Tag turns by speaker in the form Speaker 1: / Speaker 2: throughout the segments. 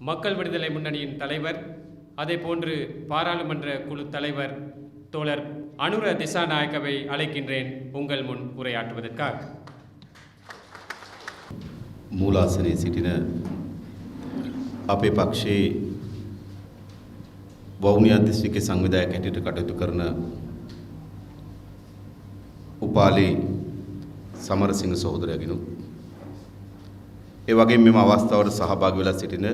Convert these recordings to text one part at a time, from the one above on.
Speaker 1: மக்கள் விடுதலை முன்னணியின் தலைவர், அதே போன்று பாராளுமன்ற குழு தலைவர் தோழர் அனுர திசாநாயக்கவை அழைக்கின்றேன் உங்கள் முன் உரையாற்றுவதற்காக.
Speaker 2: මූලාසනයේ සිටින අපේ පක්ෂයේ වවුනියා දිස්ත්‍රික්කයේ සංවිධායක හැටියට කටයුතු කරන උපාලි සමරසිංහ සහෝදරයාගෙනුත් ඒ වගේම මෙම අවස්ථාවට සහභාගී වෙලා සිටින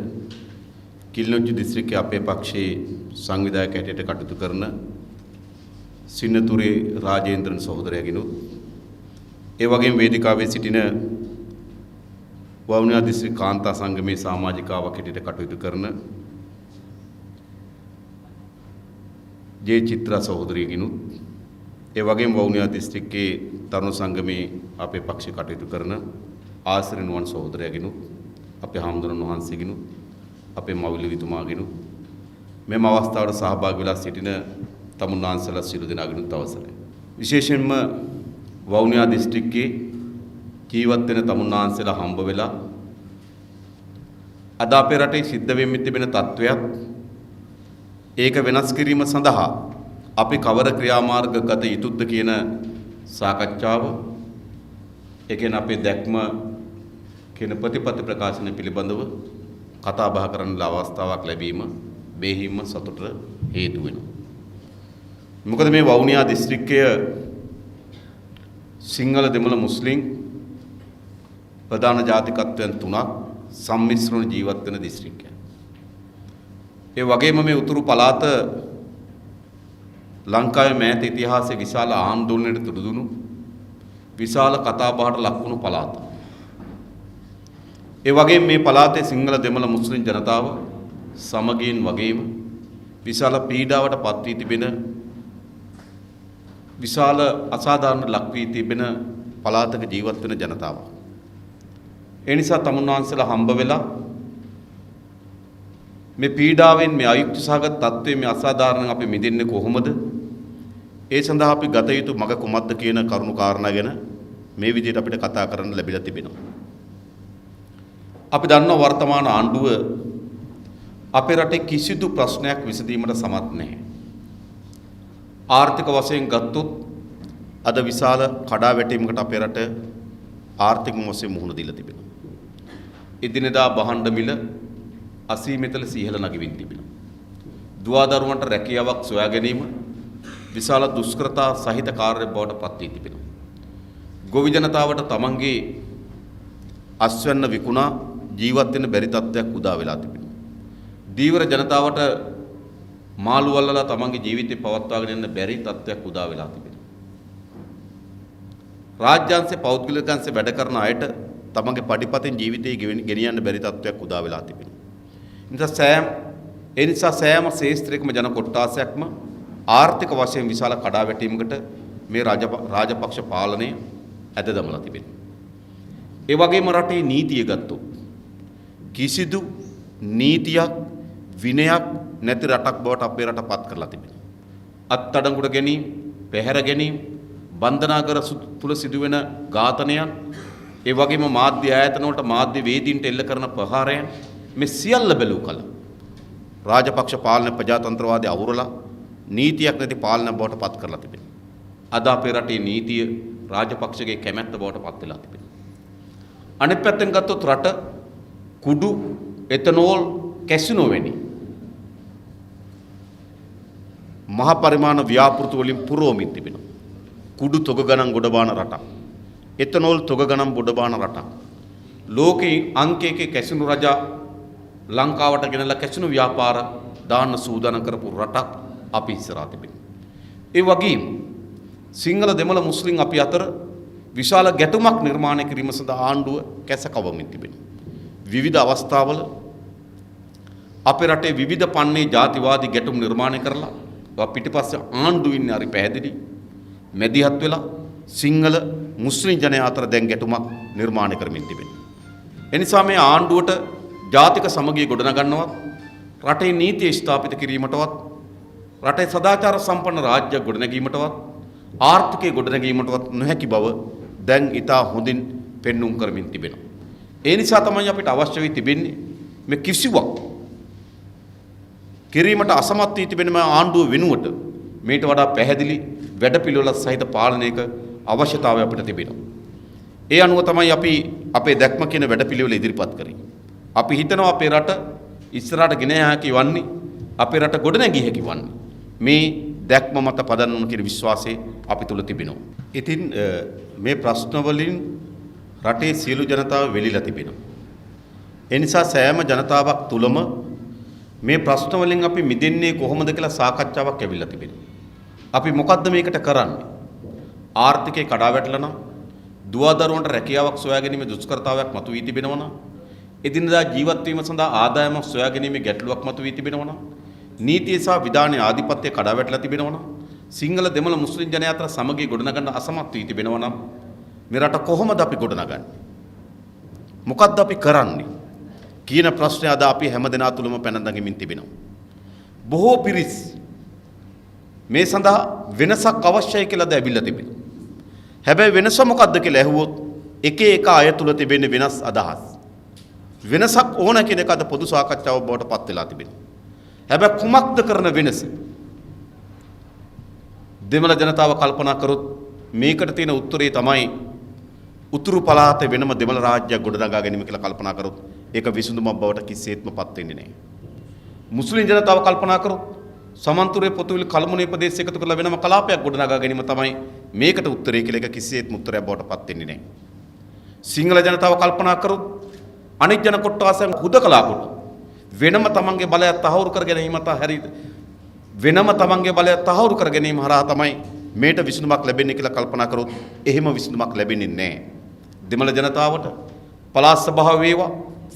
Speaker 2: කිලිනොච්චි දිස්ත්‍රික්කයේ අපේ පක්ෂයේ සංවිධායක හැටියට කටයුතු කරන සින්නතුරේ රාජේන්ද්‍රන් සහෝදරයාගෙනුත් ඒ වගේම වේදිකාවේ සිටින වවුනියා දිස්ත්‍රික් කාන්තා සංගමේ සමාජිකාවක් හැටියට කටයුතු කරන ජේ චිත්‍රා සහෝදරියගෙනුත් ඒ වගේම වවුනියා දිස්ත්‍රික්කයේ තරුණ සංගමේ අපේ පක්ෂේ කටයුතු කරන ආශ්‍රිනුවන් සහෝදරයාගෙනුත් අපේ හාමුදුරන් වහන්සේගෙනුත් අපේ මවිලවිතුමාගෙනුත් මෙම අවස්ථාවට සහභාගී වෙලා සිටින තමුන්නාන්සලා සියලු දෙනාගෙනුත් අවසරයි. විශේෂයෙන්ම වවුනියා දිස්ත්‍රික්කයේ ජීවත් වෙන තමුන්නාන්සලා හම්බ වෙලා අද අපේ රටේ සිද්ධ වෙමින් තිබෙන තත්වයක් ඒක වෙනස් කිරීම සඳහා අපි කවර ක්‍රියාමාර්ග ගත යුතුද කියන සාකච්ඡාව ඒ කියන්නේ අපේ දැක්ම කියන ප්‍රතිපත්ති ප්‍රකාශන පිළිබඳව කතා බහ කරන්න අවස්ථාවක් ලැබීම බෙහෙහිම සතුටට හේතු වෙනවා. මොකද මේ වවුනියා දිස්ත්‍රික්කය සිංහල දෙමළ මුස්ලිම් ප්‍රධාන ජාතිකත්වයන් තුනක් සම්මිශ්‍රව ජීවත් වෙන දිස්ත්‍රික්කයක්. ඒ වගේම මේ උතුරු පළාත ලංකාවේ මෑත ඉතිහාසයේ විශාල ආන්දෝලනයට තුඩුදුණු විශාල කතාබහට ලක්වුණු පළාත. ඒ වගේම මේ පළාතේ සිංහල දෙමළ මුස්ලිම් ජනතාව සමගින් වගේම විශාල පීඩාවට පත් වී තිබෙන විශාල අසාධාරණ ලක් වී තිබෙන පළාතක ජීවත් වෙන ජනතාව. ඒ නිසා තමුන්නාන්සලා හම්බ වෙලා මේ පීඩාවෙන් මේ අයුක්ති සහගත තත්ත්වයේ මේ අසාධාරණයෙන් අපි මිදෙන්නේ කොහොමද? ඒ සඳහා අපි ගත යුතු මඟ කුමක්ද කියන කරුණු කාරණා ගැන මේ විදිහට අපිට කතා කරන්න ලැබිලා තිබෙනවා. අපි දන්නවා වර්තමාන ආණ්ඩුව අපේ රටේ කිසිදු ප්‍රශ්නයක් විසඳීමට සමත් නැහැ. ආර්ථික වශයෙන් ගත්තොත් අද විශාල කඩාවැටීමකට අපේ රට ආර්ථික වශයෙන් මුහුණ දීලා තිබෙනවා. එදිනෙදා භාණ්ඩ මිල අසීමිත ලෙස ඉහළ නැගිමින් තිබෙනවා. දුවදරුවන්ට රැකියාවක් සොයා ගැනීම විශාල දුෂ්කරතා සහිත කාර්යයක් බවට පත් වී තිබෙනවා. ගොවි ජනතාවට තමන්ගේ අස්වැන්න විකුණා ජීවත් වෙන්න බැරි තත්ත්වයක් උදා වෙලා තිබෙනවා. දීවර ජනතාවට මාළු වල්ලලා තමන්ගේ ජීවිතේ පවත්වාගෙන යන්න බැරි තත්ත්වයක් උදා වෙලා තිබෙනවා. රාජ්‍යාංශේ පෞද්ගලිකංශේ වැඩ කරන අයට තමන්ගේ පඩිපතෙන් ජීවිතේ ගෙනියන්න බැරි තත්ත්වයක් උදා වෙලා තිබෙනවා. ඒ නිසා සෑම ශේෂ්ත්‍රයකම ජන කොට්ටාසයක්ම ආර්ථික වශයෙන් විශාල කඩාවැටීමකට මේ රාජපක්ෂ පාලනය ඇද දමලා තිබෙනවා. ඒ වගේම රටේ නීතිය ගත්තොත් කිසිදු නීතියක් විනයක් නැති රටක් බවට අපේ රට පත් කරලා තිබෙනවා. අත්අඩංගුවට ගැනීම, පැහැර ගැනීම, බන්ධනාගාර තුල සිදුවෙන ඝාතනයන්, ඒ වගේම මාධ්‍ය ආයතන වලට මාධ්‍ය වේදීන්ට එල්ල කරන ප්‍රහාරයන් මේ සියල්ල බැලූ කල රාජපක්ෂ පාලන ප්‍රජාතන්ත්‍රවාදී අවුරලා නීතියක් නැති පාලනයක් බවට පත් කරලා තිබෙනවා. අද අපේ රටේ නීතිය රාජපක්ෂගේ කැමැත්ත බවට පත් වෙලා තිබෙනවා. අනිත් පැත්තෙන් ගත්තොත් රට කුඩු, එතනෝල්, කැසිනෝ වැනි මහ පරිමාණ ව්‍යාපෘති වලින් පුරවමින් තිබෙනවා. කුඩු තොග ගණන් ගොඩබාන රටක්. එතනෝල් තොග ගණන් ගොඩබාන රටක්. ලෝකේ අංක 1 කැසිනෝ රජා ලංකාවට ගෙනලා කැසිනෝ ව්‍යාපාර දාන්න සූදානම් කරපු රටක් අපි ඉස්සරහා තිබෙනවා. ඒ වගේම සිංහල දෙමළ මුස්ලිම් අපි අතර විශාල ගැටුමක් නිර්මාණය කිරීම සඳහා ආණ්ඩුව කැසකවමින් තිබෙනවා. විවිධ අවස්ථාවල අපේ රටේ විවිධ පන්නේ ජාතිවාදී ගැටුම් නිර්මාණය කරලා පිටිපස්සේ ආණ්ඩුව ඉන්නේ හරි පැහැදිලි මැදිහත් වෙලා සිංහල මුස්ලිම් ජනයා අතර දැන් ගැටුමක් නිර්මාණය කරමින් තිබෙනවා. එනිසා මේ ආණ්ඩුවට ජාතික සමගිය ගොඩනගන්නවත් රටේ නීතිය ස්ථාපිත කිරීමටවත් රටේ සදාචාර සම්පන්න රාජ්‍යයක් ගොඩනැගීමටවත් ආර්ථිකය ගොඩනැගීමටවත් නොහැකි බව දැන් ඉතා හොඳින් පෙන්눔 කරමින් තිබෙනවා. ඒ නිසා තමයි අපිට අවශ්‍ය වෙයි තිබෙන්නේ මේ කිසිවක් කිරීමට අසමත් වී තිබෙන ආණ්ඩුව වෙනුවට මේට වඩා පැහැදිලි වැඩපිළිවෙලක් සහිත පාලනයක අවශ්‍යතාවය අපිට තිබෙනවා. ඒ අනුව තමයි අපි අපේ දැක්ම කියන වැඩපිළිවෙල ඉදිරිපත් කරේ. අපි හිතනවා අපේ රට ඉස්සරහට ගෙන යා හැකි වන්නේ අපේ රට ගොඩනැගිය හැකි වන්නේ මේ දැක්ම මත පදන්වන කියන විශ්වාසය අපි තුල තිබෙනවා. ඉතින් මේ ප්‍රශ්න වලින් රටේ සියලු ජනතාව වෙලිලා තිබෙනවා. ඒ නිසා සෑම ජනතාවක් තුලම මේ ප්‍රශ්න වලින් අපි මිදෙන්නේ කොහොමද කියලා සාකච්ඡාවක් ඇවිල්ලා තිබෙනවා. අපි මොකද්ද මේකට කරන්නේ? ආර්ථිකේ කඩා වැටලා නම් දුවදරුවන්ට රැකියාවක් සොයා ගැනීමේ දුෂ්කරතාවයක් මතුවී තිබෙනවා නම් එදිනදා ජීවත් වීම සඳහා ආදායමක් සොයා ගැනීමේ ගැටලුවක් මතුවී තිබෙනවා නම් නීතිය සහ විධානයේ ආධිපත්‍යය කඩා වැටලා තිබෙනවා නම් සිංහල දෙමළ මුස්ලිම් ජනයා අතර සමගිය ගොඩනගන්න අසමත් වී තිබෙනවා නම් මේ රට කොහොමද අපි ගොඩනගන්නේ? මොකද්ද අපි කරන්නේ? කියන ප්‍රශ්නය අද අපි හැමදෙනා තුළම පැන නගමින් තිබෙනවා. බොහෝ පිරිස් මේ සඳහා වෙනසක් අවශ්‍යයි කියලා දැවිලා තිබෙනවා. හැබැයි වෙනස මොකද්ද කියලා ඇහුවොත් එක එක අය තුල තිබෙන වෙනස් අදහස්. වෙනසක් ඕන කියන එක අද පොදු සාකච්ඡාවක් බවට පත් වෙලා තිබෙනවා. හැබැයි කුමක්ද කරන වෙනස? දෙමළ ජනතාව කල්පනා කරොත් මේකට තියෙන උත්තරේ තමයි උතුරු පළාතේ වෙනම දෙමළ රාජ්‍යයක් ගොඩනගා ගැනීම කියලා කල්පනා කරොත් ඒක විසඳුමක් බවට කිසිසේත්ම පත් වෙන්නේ නැහැ. මුස්ලිම් ජනතාව කල්පනා කරොත් සමන්තුරේ පොතුවිලි කලමුණේ ප්‍රදේශ එකතු කරලා වෙනම කලාපයක් ගොඩනගා ගැනීම තමයි මේකට උත්තරේ කියලා ඒක කිසිසේත්ම උත්තරයක් බවට පත් වෙන්නේ නැහැ. සිංහල ජනතාව කල්පනා කරොත් අනිත් ජන කොට්ටාසයන් හුදකලා කොට වෙනම තමන්ගේ බලය තහවුරු කර ගැනීමට හරිද වෙනම තමන්ගේ බලය තහවුරු කර ගැනීම හරහා තමයි මේට විසඳුමක් ලැබෙන්නේ කියලා කල්පනා කරොත් එහෙම විසඳුමක් ලැබෙන්නේ නැහැ. දෙමළ ජනතාවට පළාත් සභාව වේවා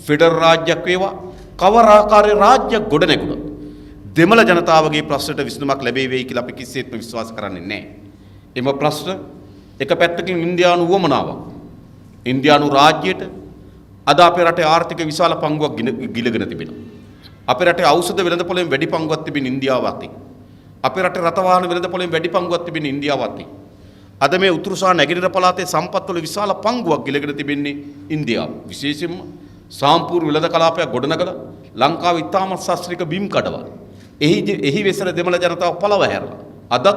Speaker 2: ෆෙඩරල් රාජ්‍යයක් වේවා කවර ආකාරයේ රාජ්‍යයක් ගොඩ නැගුණත් දෙමළ ජනතාවගේ ප්‍රශ්නට විසඳුමක් ලැබෙයි වෙයි කියලා අපි කිසිසේත්ම විශ්වාස කරන්නේ නැහැ. එම ප්‍රශ්න එක පැත්තකින් ඉන්දියානු වමනාවක්. ඉන්දියානු රාජ්‍යයට අද අපේ රටේ ආර්ථික විශාල පංගුවක් ගිලගෙන තිබෙනවා. අපේ රටේ ඖෂධ වෙළඳපොළෙන් වැඩි පංගුවක් තිබෙන ඉන්දියාව අතේ. අපේ රටේ රථ වාහන වෙළඳපොළෙන් වැඩි පංගුවක් තිබෙන ඉන්දියාව අතේ. අද මේ උතුරු සහ නැගෙනහිර පළාතේ සම්පත් වල විශාල පංගුවක් ගිලගෙන තිබෙන්නේ ඉන්දියාව. විශේෂයෙන්ම සාම්පූර් වෙළඳ කලාපයක් ගොඩනගලා ලංකාවේ ඉතාමත් ශාස්ත්‍රීය බිම් කඩවල. එහි වෙසෙන දෙමළ ජනතාව පළව හැරලා. අදත්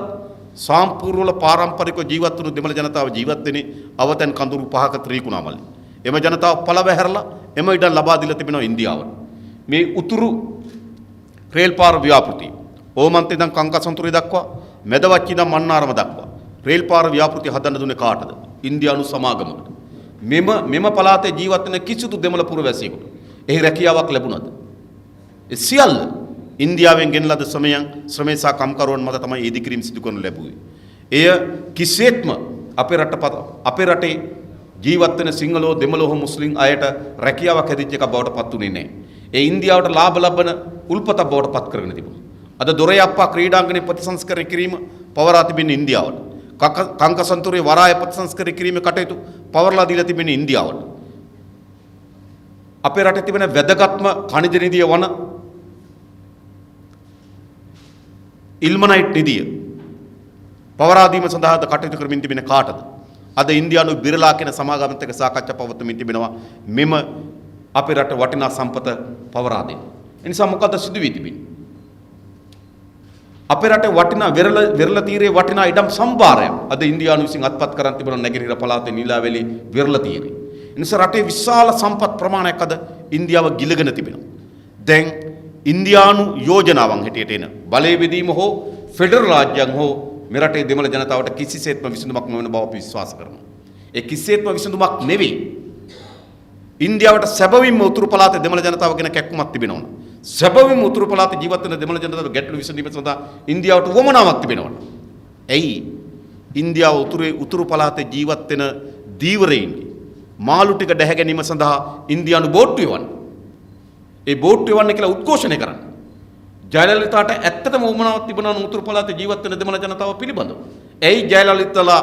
Speaker 2: සාම්පූර් වල පාරම්පරික ජීවත් වුණු දෙමළ ජනතාව ජීවත් වෙන්නේ අවතන් කඳුරු පහක ත්‍රිකුණාමලේ. එම ජනතාව පළව හැරලා එම ඉඩම් ලබා දීලා තිබෙනවා ඉන්දියාවට. මේ උතුරු රේල් පාර ව්‍යාපෘතිය ඕමන්තේ ඉඳන් කංකසන්තුරේ දක්වා මැදවච්චි ඉඳන් මන්නාරම දක්වා රේල් පාර ව්‍යාපෘතිය හදන්න දුන්නේ කාටද? ඉන්දියානු සමාගමකට. මෙම පළාතේ ජීවත් වෙන කිසිදු දෙමළ පුරවැසියෙකුට එහි රැකියාවක් ලැබුණාද? ඒ සියල්ල ඉන්දියාවෙන් ගෙන ලද ශ්‍රමය සහ කම්කරුවන් මත තමයි ඉදිකිරීම සිදු කරනු ලැබුවේ. එය කිසිසේත්ම අපේ රටේ ජීවත් වෙන සිංහලෝ දෙමළෝ මුස්ලිම් අයට රැකියාවක් හැදිච්ච එක බවට පත් උනේ නැහැ. ඒ ඉන්දියාවට ලාභ ලබන උල්පතක් බවට පත් කරගෙන තිබුණා. අද දොරයප්පා ක්‍රීඩාංගණේ ප්‍රතිසංස්කරණය කිරීම පවරා තිබෙන්නේ ඉන්දියාවට. කංකසන්තුරේ වරාය ප්‍රතිසංස්කරණය කිරීමේ කටයුතු පවරලා දීලා තිබෙන්නේ ඉන්දියාවට. අපේ රටේ තිබෙන වැදගත්ම ඛනිජ නිධිය වන ඉල්මනයිට් නිධිය පවරා දීම සඳහා කටයුතු කරමින් තිබෙන කාටද? අද ඉන්දියානු බිරලා කියන සමාගමත් එක්ක සාකච්ඡා පවත්වමින් තිබෙනවා මෙම අපේ රට වටිනා සම්පත පවරා දෙන්න. ඒ නිසා මොකද සිදු වී තිබෙන්නේ? අපේ රටේ වටිනා වෙරළ තීරයේ වටිනා ඉඩම් සම්භාරයක් අද ඉන්දියානු විසින් අත්පත් කරන් තිබෙන නැගෙනහිර පළාතේ නීලාවැලි වෙරළ තීරේ. ඒ නිසා රටේ විශාල සම්පත් ප්‍රමාණයක් අද ඉන්දියාව ගිලගෙන තිබෙනවා. දැන් ඉන්දියානු යෝජනාවන් හැටියට එන බලය බෙදීම හෝ ෆෙඩරල් රාජ්‍යයන් හෝ මේ රටේ දෙමළ ජනතාවට කිසිසේත්ම විසඳුමක් නොවන බව අපි විශ්වාස කරනවා. ඒ කිසිසේත්ම විසඳුමක් නෙවෙයි. ඉන්දියාවට සැබවින්ම උතුරු පළාතේ දෙමළ ජනතාව ගැන කැක්කුමක් තිබෙනවා. සැබවින්ම උතුරු පළාතේ ජීවත් වෙන දෙමළ ජනතාව ගැටළු විසඳීම සඳහා ඉන්දියාවට වමනාවක් තිබෙනවා. ඇයි? ඉන්දියාව උතුරු පළාතේ ජීවත් වෙන දීවරයින්ගේ මාළු ටික දැහැ ගැනීම සඳහා ඉන්දියානු බෝට්ටු එවන්නේ. ඒ බෝට්ටු එවන්නේ කියලා උද්ඝෝෂණය කරන්නේ. ජයලලිතාට ඇත්තටම වමනාවක් තිබුණා උතුරු පළාතේ ජීවත් වෙන දෙමළ ජනතාව පිළිබඳව. ඇයි ජයලලිතලා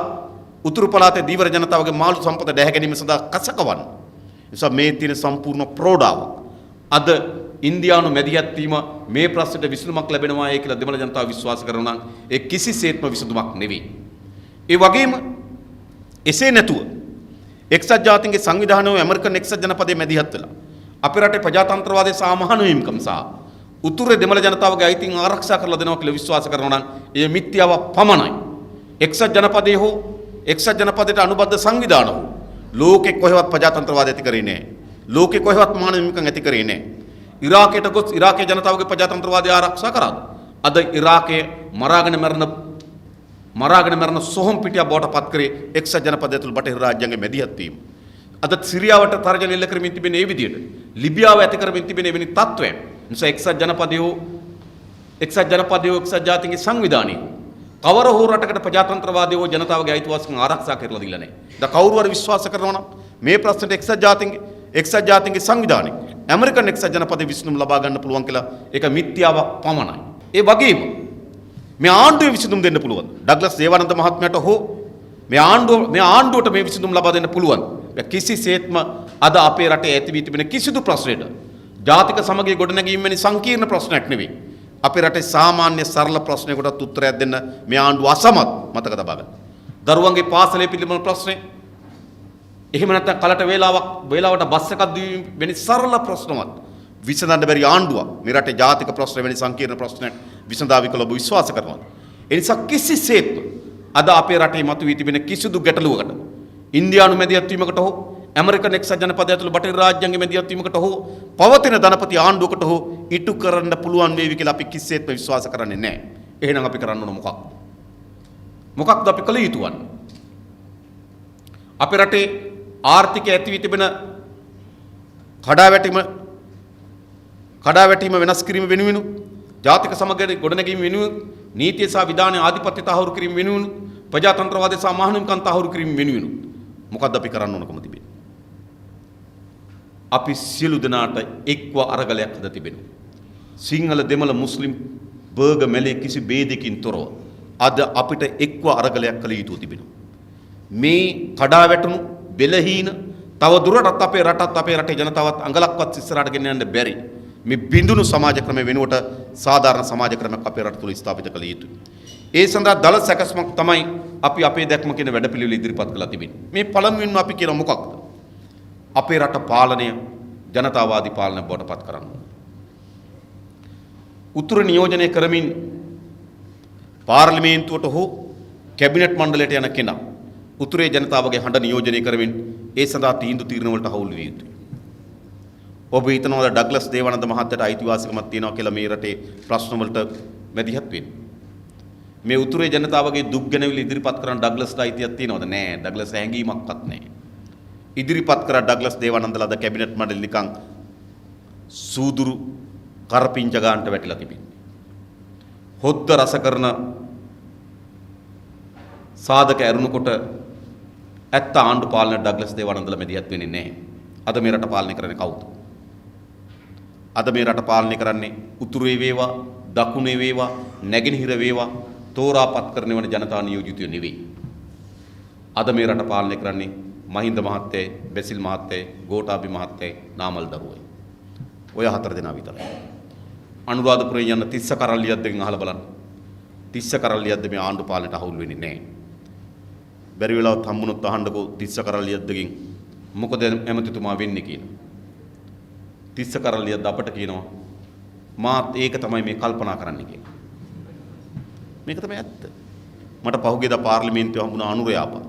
Speaker 2: උතුරු පළාතේ දීවර ජනතාවගේ මාළු සම්පත දැහැ ගැනීම සඳහා කසකවන්නේ? නිසා මේ තියෙන සම්පූර්ණ ප්‍රෝඩාව අද ඉන්දියානු මැදිහත් වීම මේ ප්‍රශ්නට විසඳුමක් ලැබෙනවා කියලා දෙමළ ජනතාව විශ්වාස කරනවා නම් ඒ කිසිසේත්ම විසඳුමක් නෙවෙයි. ඒ වගේම එසේ නැතුව එක්සත් ජාතීන්ගේ සංවිධානයේ ඇමරිකන් එක්සත් ජනපදයේ මැදිහත් වෙලා අපේ රටේ ප්‍රජාතන්ත්‍රවාදයේ සාමහාන වීමකම් සහ උතුරේ දෙමළ ජනතාවගේ අයිතීන් ආරක්ෂා කරලා දෙනවා කියලා විශ්වාස කරනවා නම් ඒ මිත්‍යාව පමණයි. එක්සත් ජනපදයේ හෝ එක්සත් ජනපදයට අනුබද්ධ සංවිධාන හෝ ලෝකෙ කොහෙවත් ප්‍රජාතන්ත්‍රවාදය ඇති කරේ නැහැ. ලෝකෙ කොහෙවත් මානව හිමිකම් ඇති කරේ නැහැ. ඉරාකයට ගොස් ඉරාකයේ ජනතාවගේ ප්‍රජාතන්ත්‍රවාදය ආරක්ෂා කරාද? අද ඉරාකයේ මරාගෙන මරන සොහොන් පිටිය බවට පත් කරේ එක්සත් ජනපදය තුළ බටහිර රාජ්‍යයන්ගේ මැදිහත් වීම. අද සිරියාවට තර්ජන එල්ල කරමින් තිබෙන මේ විදියට ලිබියාව ඇති කරමින් තිබෙන එවැනි තත්ත්වයන් නිසා එක්සත් ජනපදයේ එක්සත් ජාතීන්ගේ සංවිධානයේ කවර හෝ රටකට ප්‍රජාතන්ත්‍රවාදී හෝ ජනතාවගේ අයිතිවාසිකම් ආරක්ෂා කරලා දීලා නැහැ. දැන් කවුරු හරි විශ්වාස කරනවා නම් මේ ප්‍රශ්නෙට එක්සත් ජාතීන්ගේ සංවිධානයේ ඇමරිකන් එක්සත් ජනපදයේ විසඳුම් ලබා ගන්න පුළුවන් කියලා ඒක මිත්‍යාවක් පමණයි. ඒ වගේම මේ ආණ්ඩුවේ විසඳුම් දෙන්න පුළුවන්. ඩග්ලස් දේවානන්ද මහත්මයාට හෝ මේ ආණ්ඩුවට මේ විසඳුම් ලබා දෙන්න පුළුවන්. කිසිසේත්ම අද අපේ රටේ ඇති වී තිබෙන කිසිදු ප්‍රශ්නයකට ජාතික සමගිය ගොඩනැගීම වැනි සංකීර්ණ ප්‍රශ්නයක් නෙවෙයි. අපේ රටේ සාමාන්‍ය සරල ප්‍රශ්නයකටත් උත්තරයක් දෙන්න මේ ආණ්ඩුව අසමත්. මතක තබා ගන්න. දරුවන්ගේ පාසලේ පිළිබඳ ප්‍රශ්නේ එහෙම නැත්නම් කලට වේලාවට බස් එකක් දීම වැනි සරල ප්‍රශ්නවත් විසඳන්න බැරි ආණ්ඩුවක් මේ රටේ ජාතික ප්‍රශ්න වැනි සංකීර්ණ ප්‍රශ්නයක් විසඳාවි කියලා ඔබ විශ්වාස කරනවා. ඒ නිසා කිසිසේත්ම අද අපේ රටේ මතුවී තිබෙන කිසිදු ගැටලුවකට ඉන්දියානු මැදිහත් වීමකට හෝ ඇමරිකන් එක්සත් ජනපදය ඇතුළු බටහිර රාජ්‍යයන්ගේ මැදිහත් වීමකට හෝ පවතින ධනපති ආණ්ඩුවකට හෝ ඉටු කරන්න පුළුවන් වේවි කියලා අපි කිසිසේත්ම විශ්වාස කරන්නේ නැහැ. එහෙනම් අපි කරන්න ඕන මොකක්ද? මොකක්ද අපි කළ යුතු වන්නේ? අපේ රටේ ආර්ථිකය ඇති වී තිබෙන කඩාවැටීම වෙනස් කිරීම වෙනුවෙන් ජාතික සමගිය ගොඩනැගීම වෙනුවෙන් නීතිය සහ විධානයේ ආධිපත්‍ය තහවුරු කිරීම වෙනුවෙන් ප්‍රජාතන්ත්‍රවාදය සහ මහානිකම් තහවුරු කිරීම වෙනුවෙන් මොකද්ද අපි කරන්න ඕනකම තිබෙන්නේ? අපි සියලු දෙනාට එක්ව අරගලයක් හද තිබෙනවා. සිංහල දෙමළ මුස්ලිම් බර්ග මැලේ කිසි ભેදකින් තොරව අද අපිට එක්ව අරගලයක් කළ යුතු තිබෙනවා. මේ කඩාවැටුණු බෙලහීන තව දුරටත් අපේ රටත් අපේ රටේ ජනතාවත් අඟලක්වත් ඉස්සරහට ගෙන යන්න බැරි මේ බිඳුණු සමාජ ක්‍රම වෙනුවට සාධාරණ සමාජ ක්‍රමයක් අපේ රට තුළ ස්ථාපිත කළ යුතුයි. ඒ සඳහා දල සැකස්මක් තමයි අපි අපේ දැක්ම කියන වැඩපිළිවෙල ඉදිරිපත් කළා තිබෙන්නේ. මේ පළමුවෙන්ම අපි කියන මොකක්ද? අපේ රට පාලනය ජනතාවාදී පාලනයක් බවට පත් කරන්න ඕන. උතුරු නියෝජනය කරමින් පාර්ලිමේන්තුවට හෝ කැබිනට් මණ්ඩලයට යන කෙනා උතුරේ ජනතාවගේ හඬ නියෝජනය කරමින් ඒ සඳහා තීන්දුව වලට හවුල් විය යුතුයි. ඔබ හිතනවාද ඩග්ලස් දේවානන්ද මහත්තයාට අයිතිවාසිකමක් තියෙනවා කියලා මේ රටේ ප්‍රශ්න වලට මැදිහත් වෙන්න? මේ උතුරේ ජනතාවගේ දුක් ගැනවිලි ඉදිරිපත් කරන ඩග්ලස්ට අයිතියක් තියෙනවද? නෑ. ඩග්ලස් හැංගීමක්වත් නෑ. ඉදිරිපත් කර ඩග්ලස් දේවානන්දලාද කැබිනට් මණ්ඩල නිකන් සූදුරු කරපිංච ගන්නට වැටිලා තිබෙන්නේ. හොද්ද රස කරන සාධක ඇරුණකොට ඇත්ත ආණ්ඩු පාලන ඩග්ලස් දේවානන්දලා මැදිහත් වෙන්නේ නැහැ. අද මේ රට පාලනය කරන්නේ කවුද? අද මේ රට පාලනය කරන්නේ උතුරේ වේවා, දකුණේ වේවා, නැගෙනහිර වේවා තෝරාපත් කරන වෙන ජනතා නියෝජිතයෝ නෙවෙයි. අද මේ රට පාලනය කරන්නේ මහින්ද මහත්තයයි, බැසිල් මහත්තයයි, ගෝඨාභය මහත්තයයි, නාමල් දරුවයි. ඔය හතර දෙනා විතරයි. අනුරාධපුරේ යන තිස්ස කරල්ලියද්දගෙන් අහලා බලන්න. තිස්ස කරල්ලියද්ද මේ ආණ්ඩු පාලනයට අහුල් වෙන්නේ නැහැ. බැරි වෙලාවත් හම්බුනොත් අහන්නකෝ තිස්ස කරල්ලියද්දගෙන් මොකද ඇමතිතුමා වෙන්නේ කියලා. තිස්ස කරල්ලියද්ද අපට කියනවා මාත් ඒක තමයි මේ කල්පනා කරන්න කියලා. මේක තමයි ඇත්ත. මට පහුගියදා පාර්ලිමේන්තුවේ හම්බුණා අනුරයාපා.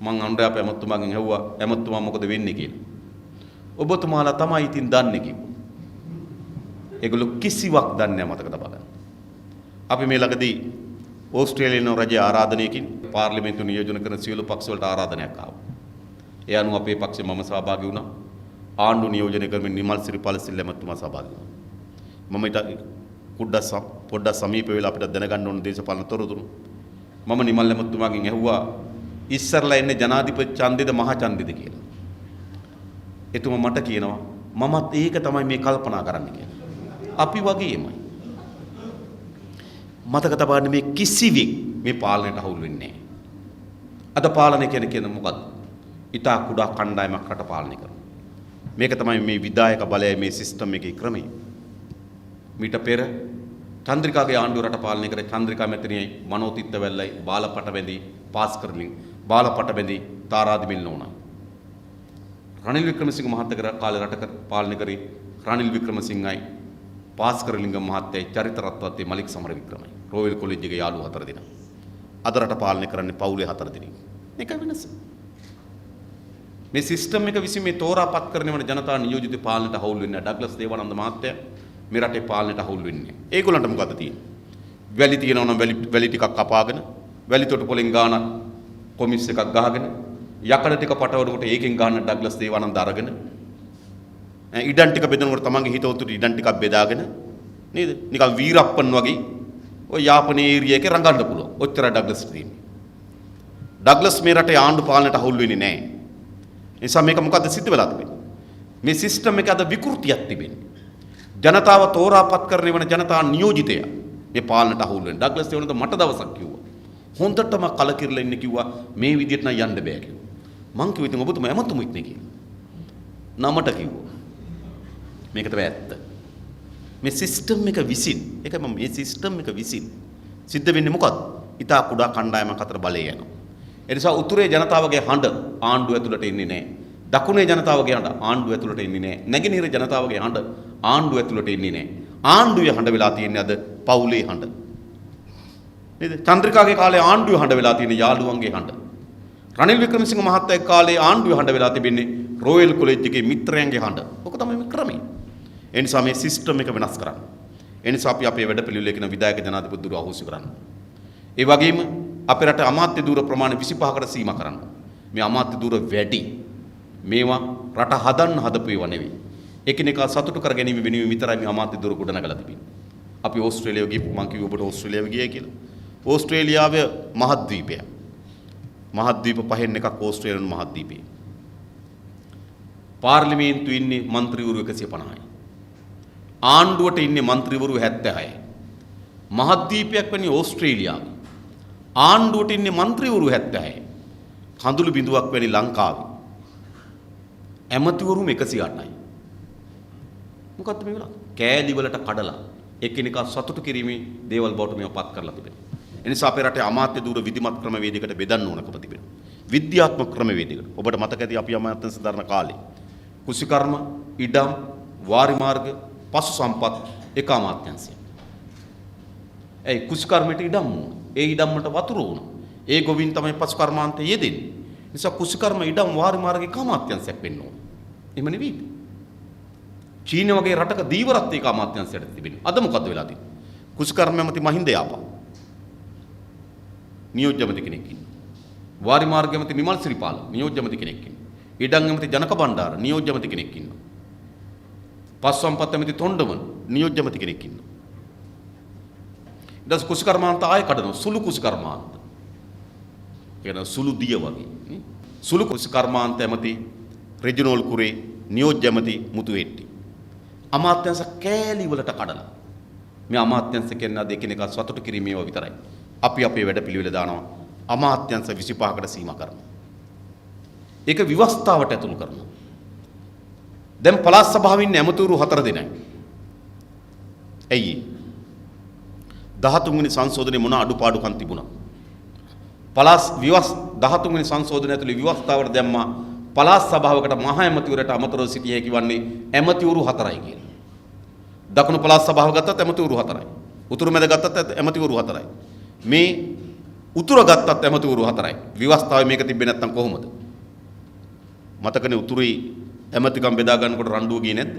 Speaker 2: මං අනුරයාපා ඇමතිතුමාගෙන් ඇහුවා ඇමතිතුමා මොකද වෙන්නේ කියලා. ඔබතුමාලා තමයි ඉතින් දන්නේ කිව්වා. ඒගොල්ලෝ කිසිවක් දන්නේ නැහැ මතක තබා ගන්න. අපි මේ ළඟදී ඕස්ට්‍රේලියානු රජයේ ආරාධනයකින් පාර්ලිමේන්තු නියෝජන කරන සියලු පක්ෂ වලට ආරාධනයක් ආවා. ඒ අනුව අපේ පක්ෂේ මම සහභාගී වුණා. ආණ්ඩු නියෝජනය කරමින් නිමල් සිරිපාලසිල්ල ඇමතුමා සහභාගී වුණා. මම ඊට පොඩ්ඩක් සමීප වෙලා අපිට දැනගන්න ඕන දේශපාලන තොරතුරු. මම නිමල් ඇමතුමාගෙන් ඇහුවා ඉස්සරලා එන්නේ ජනාධිපති ඡන්දෙද මහා ඡන්දෙද කියලා. එතුමා මට කියනවා මමත් ඒක තමයි මේ කල්පනා කරන්න කියලා. අපි වගේමයි. මතක තබා ගන්න මේ කිසිවෙක් මේ පාලනයට අහුල් වෙන්නේ නැහැ. අද පාලනය කියන්නේ මොකද්ද? ඊටා කුඩා කණ්ඩායමක් රට පාලනය කරනවා. මේක තමයි මේ විධායක බලය මේ සිස්ටම් එකේ ක්‍රමය. මීට පෙර චන්ද්‍රිකාගේ ආණ්ඩුව රට පාලනය කරේ චන්ද්‍රිකා මැතිණියයි මනෝතිත්ත වැල්ලයි බාලපට බැඳි පාස් කරමින් බාලපට බැඳි තාරාදිමිල් නෝනා. රනිල් වික්‍රමසිංහ මහත්තයා කාලේ රට පාලනය කරේ රනිල් වික්‍රමසිංහයි පාස්කරලිංගම් මහත්තයයි චරිත රත්නත්‍රේ මලික් සමරවික්‍රමයි. රෝයල් කොලෙජ් එකේ යාළුවෝ 4 දෙනා. අද රට පාලනය කරන්නේ පවුලේ 4 දෙනෙක්. මේක වෙනස. මේ සිස්ටම් එක විසින් මේ තෝරාපත් කරන වන ජනතා නියෝජිත පාලනයට හවුල් වෙන්නේ නැහැ. ඩග්ලස් දේවානන්ද මහත්තයා මේ රටේ පාලනයට හවුල් වෙන්නේ නැහැ. ඒගොල්ලන්ට මොකද තියෙන්නේ? වැලි තියෙනවා නම් වැලි ටිකක් කපාගෙන, වැලි තොටු පොලෙන් ගාන කොමිස් එකක් ගහගෙන, යකඩ ටික පටවනකොට ඒකෙන් ගන්න ඩග්ලස් දේවානන්ද අරගෙන, ඉඩම් ටික බෙදනකොට තමන්ගේ හිතවතුට ඉඩම් ටිකක් බෙදාගෙන නේද? නිකන් වීරප්පන් වගේ ඔය යාපනයේ ඒරියා එකේ රඟන්න පුළුවන්. ඔච්චරයි ඩග්ලස් තියෙන්නේ. ඩග්ලස් මේ රටේ ආණ්ඩු පාලනයට හවුල් වෙන්නේ නැහැ. ඒ නිසා මේක මොකද්ද සිද්ධ වෙලා තිබෙන්නේ? මේ සිස්ටම් එක අද විකෘතියක් තිබෙන්නේ. ජනතාව තෝරාපත් කරන වෙන ජනතා නියෝජිතය මේ පාලනයට අහුල් වෙන. ඩග්ලස් තේවනද මට දවසක් කිව්වා. හොඳටම කලකිරලා ඉන්න කිව්වා මේ විදියට නම් යන්න බෑ කිව්වා. මං කිව්වා ඉතින් ඔබතුමා ඇමතුමු ඉන්නේ කියලා. නමට කිව්වා. මේක තමයි ඇත්ත. මේ සිස්ටම් එක විසින් ඒකයි මම මේ සිස්ටම් එක විසින් සිද්ධ වෙන්නේ මොකද්ද? ඊටා කුඩා කණ්ඩායමක් අතර බලය යනවා. ඒ නිසා උතුරේ ජනතාවගේ හඬ ආණ්ඩුව ඇතුළට එන්නේ නැහැ. දකුණේ ජනතාවගේ හඬ ආණ්ඩුව ඇතුළට එන්නේ නැහැ. නැගෙනහිර ජනතාවගේ හඬ ආණ්ඩුව ඇතුළට එන්නේ නැහැ. ආණ්ඩුවේ හඬ වෙලා තියෙන්නේ අද පවුලේ හඬ. නේද? චන්ද්‍රිකාගේ කාලේ ආණ්ඩුවේ හඬ වෙලා තියෙන්නේ යාළුවන්ගේ හඬ. රනිල් වික්‍රමසිංහ මහත්තයාගේ කාලේ ආණ්ඩුවේ හඬ වෙලා තිබෙන්නේ රෝයල් කොලෙජ් එකේ මිත්‍රයන්ගේ හඬ. ඔක තමයි මේ ක්‍රමය. ඒ නිසා මේ සිස්ටම් එක වෙනස් කරන්න. ඒ නිසා අපි අපේ වැඩපිළිවෙලේ කියන විධායක ජනාධිපති දුර අහෝසි කරන්න. ඒ වගේම අපේ රට අමාත්‍ය ධූර ප්‍රමාණය 25කට සීමා කරන්න. මේ අමාත්‍ය ධූර වැඩි. මේවා රට හදන්න හදපු ඒවා නෙවෙයි. එකිනෙකා සතුටු කර ගැනීම වෙනුවෙන් විතරයි මේ අමාත්‍ය ධූර ගොඩනගලා තිබෙන්නේ. අපි ඕස්ට්‍රේලියාව ගිහපු මං කිව්ව ඔබට ඕස්ට්‍රේලියාව ගියයි කියලා. ඕස්ට්‍රේලියාව මහද්වීපයක්. මහද්වීප පහෙන් එකක් ඕස්ට්‍රේලියානු මහද්වීපේ. පාර්ලිමේන්තුවේ ඉන්නේ മന്ത്രിවරු 150යි. ආණ්ඩුවට ඉන්නේ മന്ത്രിවරු 76යි. මහද්වීපයක් වෙන්නේ ඕස්ට්‍රේලියාව. ආණ්ඩුවට ඉන්නේ മന്ത്രിවරු 76යි. කඳුළු බිඳුවක් වැනි ලංකාවේ. ඇමතිවරුම 108යි. මොකක්ද මේ වෙලාව? කෑලි වලට කඩලා එකිනෙකා සතුටු කිරීමේ දේවල් බවට මේව පත් කරලා තිබෙනවා. ඒ නිසා අපේ රටේ අමාත්‍ය ධූර විධිමත් ක්‍රමවේදයකට බෙදන්න ඕනකම තිබෙනවා. විද්‍යාත්මක ක්‍රමවේදයකට. ඔබට මතක ඇති අපි අමාත්‍ය සදාරණ කාලේ කුසිකර්ම, ඉඩම්, වාරි මාර්ග, පසු සම්පත් එක අමාත්‍යංශය. ඒ කුසිකර්මයට ඉඩම් වුණා. ඒ ඉඩම් වලට වතුර වුණා. ඒ ගොවින් තමයි පසු කර්මාන්තය යෙදෙන්නේ. නිසා කුසිකර්ම ඉඩම් වාරි මාර්ග එක අමාත්‍යංශයක් වෙන්න ඕන. එහෙම නෙවෙයි. චීන වගේ රටක දීවරත් ඒක අමාත්‍යංශයට තිබෙනවා. අද මොකද්ද වෙලා තියෙන්නේ? කුසිකර්ම ඇමති මහින්ද යාපා. නියෝජ්‍ය ඇමති කෙනෙක් ඉන්නවා. වාරි මාර්ග ඇමති නිමල් සිරිපාල නියෝජ්‍ය ඇමති කෙනෙක් ඉන්නවා. ඉඩම් ඇමති ජනක බණ්ඩාර නියෝජ්‍ය ඇමති කෙනෙක් ඉන්නවා. පස් සම්පත් ඇමති තොණ්ඩමන් නියෝජ්‍ය ඇමති කෙනෙක් ඉන්නවා. ඊට පස්සේ කුසිකර්මාන්ත ආයෙ කඩනවා. සුළු කුසිකර්මාන්ත. කියන සුළු දිය වගේ නේ. සුළු කුසිකර්මාන්ත ඇමති රෙජිනෝල් කුරේ නියෝජ්‍ය ඇමති මුතු හෙට්ටි. අමාත්‍යංශ කෑලි වලට කඩලා මේ අමාත්‍යංශ කියන්නේ අද එකිනෙකා සතුටු කිරීමේව විතරයි. අපි අපේ වැඩපිළිවෙල දානවා අමාත්‍යංශ 25කට සීමා කරනවා. ඒක විවස්ථාවට ඇතුළු කරනවා. දැන් පළාත් සභාවේ ඉන්නේ ඇමතිවරු 4 දෙනයි. ඇයි 13 වෙනි සංශෝධනයේ මොන අඩුපාඩුකම් තිබුණා? පළාත් 13 වෙනි සංශෝධනය ඇතුළේ විවස්ථාවට දැම්මා පළාත් සභාවකට මහ ඇමතිවරට අමතරව සිටිය හැකි වන්නේ ඇමතිවරු 4යි කියලා. දකුණු පළාත් සභාව ගත්තත් ඇමතිවරු 4යි. උතුරු මැද ගත්තත් ඇමතිවරු 4යි. මේ උතුර ගත්තත් ඇමතිවරු 4යි. විවස්ථාවේ මේක තිබ්බේ නැත්නම් කොහොමද? මතකනේ උතුරේ ඇමතිකම් බෙදා ගන්නකොට රණ්ඩුව ගියේ නැද්ද?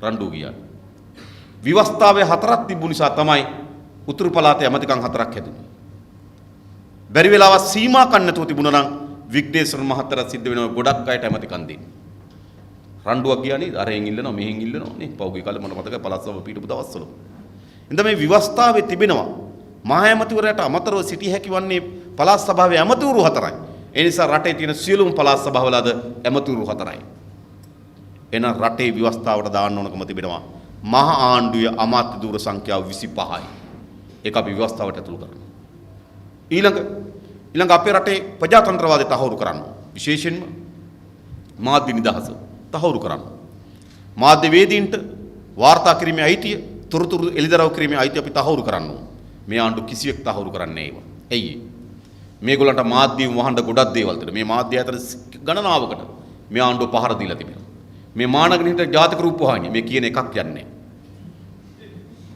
Speaker 2: රණ්ඩුව ගියා. විවස්ථාවේ 4ක් තිබුණ නිසා තමයි උතුරු පළාතේ ඇමතිකම් 4ක් හැදුනේ. බැරි වෙලාවක් සීමා කන්න නැතුව තිබුණා නම් විග්නේශ්වර මහත්තයා සිද්ධ වෙනවා ගොඩක් අයට ඇමතිකම් දෙන්න. රණ්ඩුවක් ගියා නේද? අරෙන් ඉල්ලනවා මෙහෙන් ඉල්ලනවා නේ. පෞගේ කාලේ මට මතකයි පළාත් සභාව පිටපු දවස්වල. එඳ මේ විවස්ථාවේ තිබෙනවා මහ ඇමතිවරයාට අමතරව සිටිය හැකි වන්නේ පළාත් සභාවේ ඇමතිවරු 4යි. ඒ නිසා රටේ තියෙන සියලුම පළාත් සභාවල අද ඇමතිවරු 4යි. එන රටේ විවස්ථාවට දාන්න ඕනකම තිබෙනවා මහ ආණ්ඩුවේ අමාත්‍ය ධූර සංඛ්‍යාව 25යි. ඒක අපි විවස්ථාවට ඇතුළු කරනවා. ඊළඟ අපේ රටේ ප්‍රජාතන්ත්‍රවාදය තහවුරු කරන්න. විශේෂයෙන්ම මාධ්‍ය නිදහස තහවුරු කරන්න. මාධ්‍ය වේදීන්ට වාර්තා කිරීමේ අයිතිය, තොරතුරු එළිදරව් කිරීමේ අයිතිය අපි තහවුරු කරන්න ඕන. මේ ආණ්ඩු කිසිවෙක් තහවුරු කරන්නේ නැහැ ඒවා. ඇයි? මේගොල්ලන්ට මාධ්‍යයෙන් වහන්න ගොඩක් දේවල් තියෙනවා. මේ මාධ්‍ය අතර ගණනාවකට මේ ආණ්ඩුව පහර දීලා තිබෙනවා. මේ මානගනිට ජාතික රූපවාහිනිය මේ කියන එකක් යන්නේ.